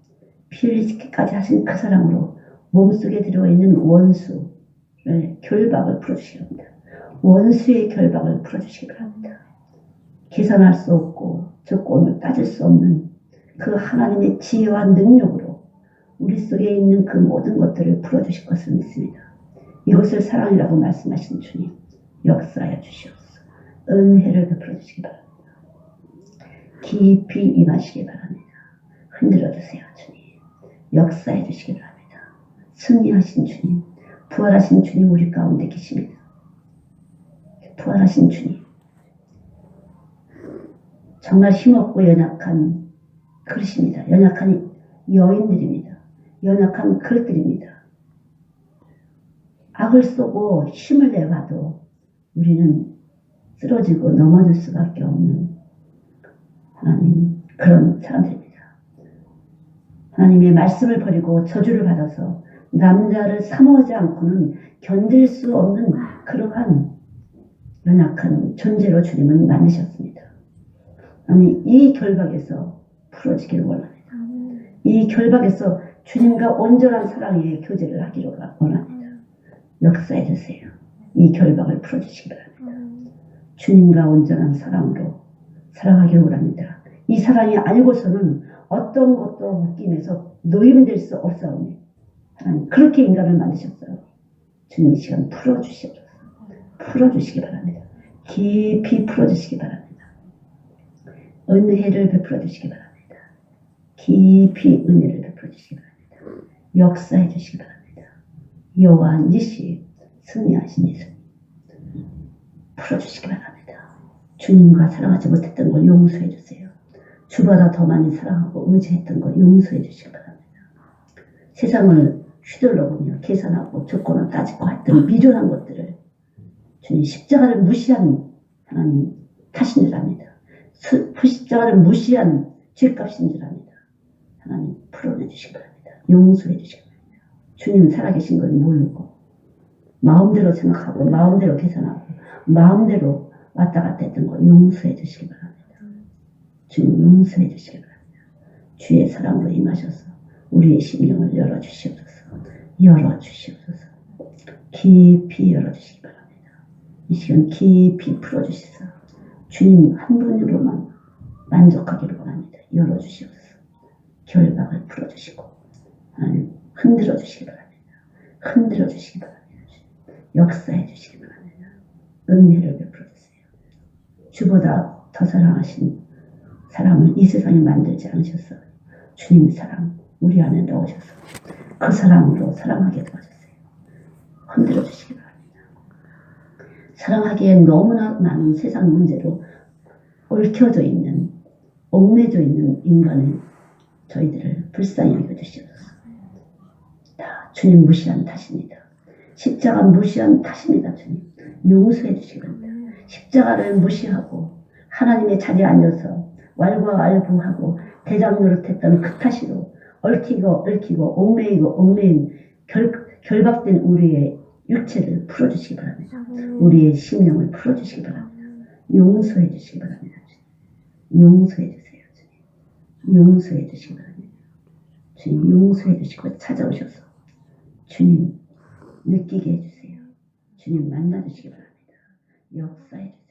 피 흘리시기까지 하신 그 사랑으로 몸속에 들어있는 원수의 결박을 풀어주시기 바랍니다. 원수의 결박을 풀어주시기 바랍니다. 계산할 수 없고 조건을 따질 수 없는 그 하나님의 지혜와 능력으로 우리 속에 있는 그 모든 것들을 풀어주실 것을 믿습니다. 이것을 사랑이라고 말씀하신 주님, 역사하여 주시옵소서. 은혜를 베풀어 주시기 바랍니다. 깊이 임하시기 바랍니다. 흔들어 주세요, 주님. 역사해 주시기 바랍니다. 승리하신 주님, 부활하신 주님 우리 가운데 계십니다. 부활하신 주님, 정말 힘없고 연약한 그릇입니다. 연약한 여인들입니다. 연약한 그릇들입니다. 악을 쏘고 힘을 내봐도 우리는 쓰러지고 넘어질 수밖에 없는 하나님 그런 사람들입니다. 하나님의 말씀을 버리고 저주를 받아서 남자를 사모하지 않고는 견딜 수 없는 그러한 연약한 존재로 주님은 만드셨습니다. 아니 이 결박에서 풀어지기를 원합니다. 이 결박에서 주님과 온전한 사랑의 교제를 하기를 원합니다. 역사해 주세요. 이 결박을 풀어주시기 바랍니다. 주님과 온전한 사랑으로 사랑하기를 원합니다. 이 사랑이 아니고서는 어떤 것도 묶임에서 노임될 수 없사오니 하나님 그렇게 인간을 만드셨어요. 주님 이 시간 풀어주시옵소서. 풀어주시기 바랍니다. 깊이 풀어주시기 바랍니다. 은혜를 베풀어 주시기 바랍니다. 깊이 은혜를 베풀어 주시기 바랍니다. 역사해 주시기 바랍니다. 여호와 니시 승리하신 예수님 풀어주시기 바랍니다. 주님과 사랑하지 못했던 걸 용서해 주세요. 주보다 더 많이 사랑하고 의지했던 걸 용서해 주시기 바랍니다. 세상을 휘둘러보며 계산하고 조건을 따지고 했던 미련한 것들을 주님 십자가를 무시한 하나님 탓인 줄 압니다. 십자가를 무시한 죄값인 줄 압니다. 하나님 풀어내 주시기 바랍니다. 용서해 주시기 바랍니다. 주님 살아계신 걸 모르고 마음대로 생각하고 마음대로 계산하고 마음대로 왔다 갔다 했던 거 용서해 주시기 바랍니다. 주님 용서해 주시기 바랍니다. 주의 사랑으로 임하셔서 우리의 심령을 열어주시옵소서. 열어주시옵소서. 깊이 열어주시기 바랍니다. 이 시간 깊이 풀어주시소. 주님 한 분으로만 만족하기를 원합니다. 열어주시옵소서. 결박을 풀어주시고 하나님 흔들어 주시기 바랍니다. 흔들어 주시기 바랍니다. 역사해 주시기 바랍니다. 은혜를 베풀어 주세요. 주보다 더 사랑하신 사람을 이 세상에 만들지 않으셨어요. 주님 사랑 우리 안에 넣으셔서 그 사랑으로 사랑하게 도와주세요. 흔들어 주시기 바랍니다. 사랑하기에 너무나 많은 세상 문제로 얽혀져 있는 얽매져 있는 인간의 저희들을 불쌍히 여겨주시옵소서. 다 주님 무시한 탓입니다. 십자가 무시한 탓입니다. 주님 용서해 주시기 바랍니다. 십자가를 무시하고 하나님의 자리에 앉아서 왈가왈부하고 대장 노릇했던 그 탓으로 얽히고 얽매인 결박된 우리의 육체를 풀어주시기 바랍니다. 우리의 심령을 풀어주시기 바랍니다. 용서해 주시기 바랍니다. 용서해 주세요. 주님. 용서해 주시기 바랍니다. 주님 용서해 주시고 찾아오셔서 주님 느끼게 해주세요. 주님 만나주시기 바랍니다. 역사해 주세요.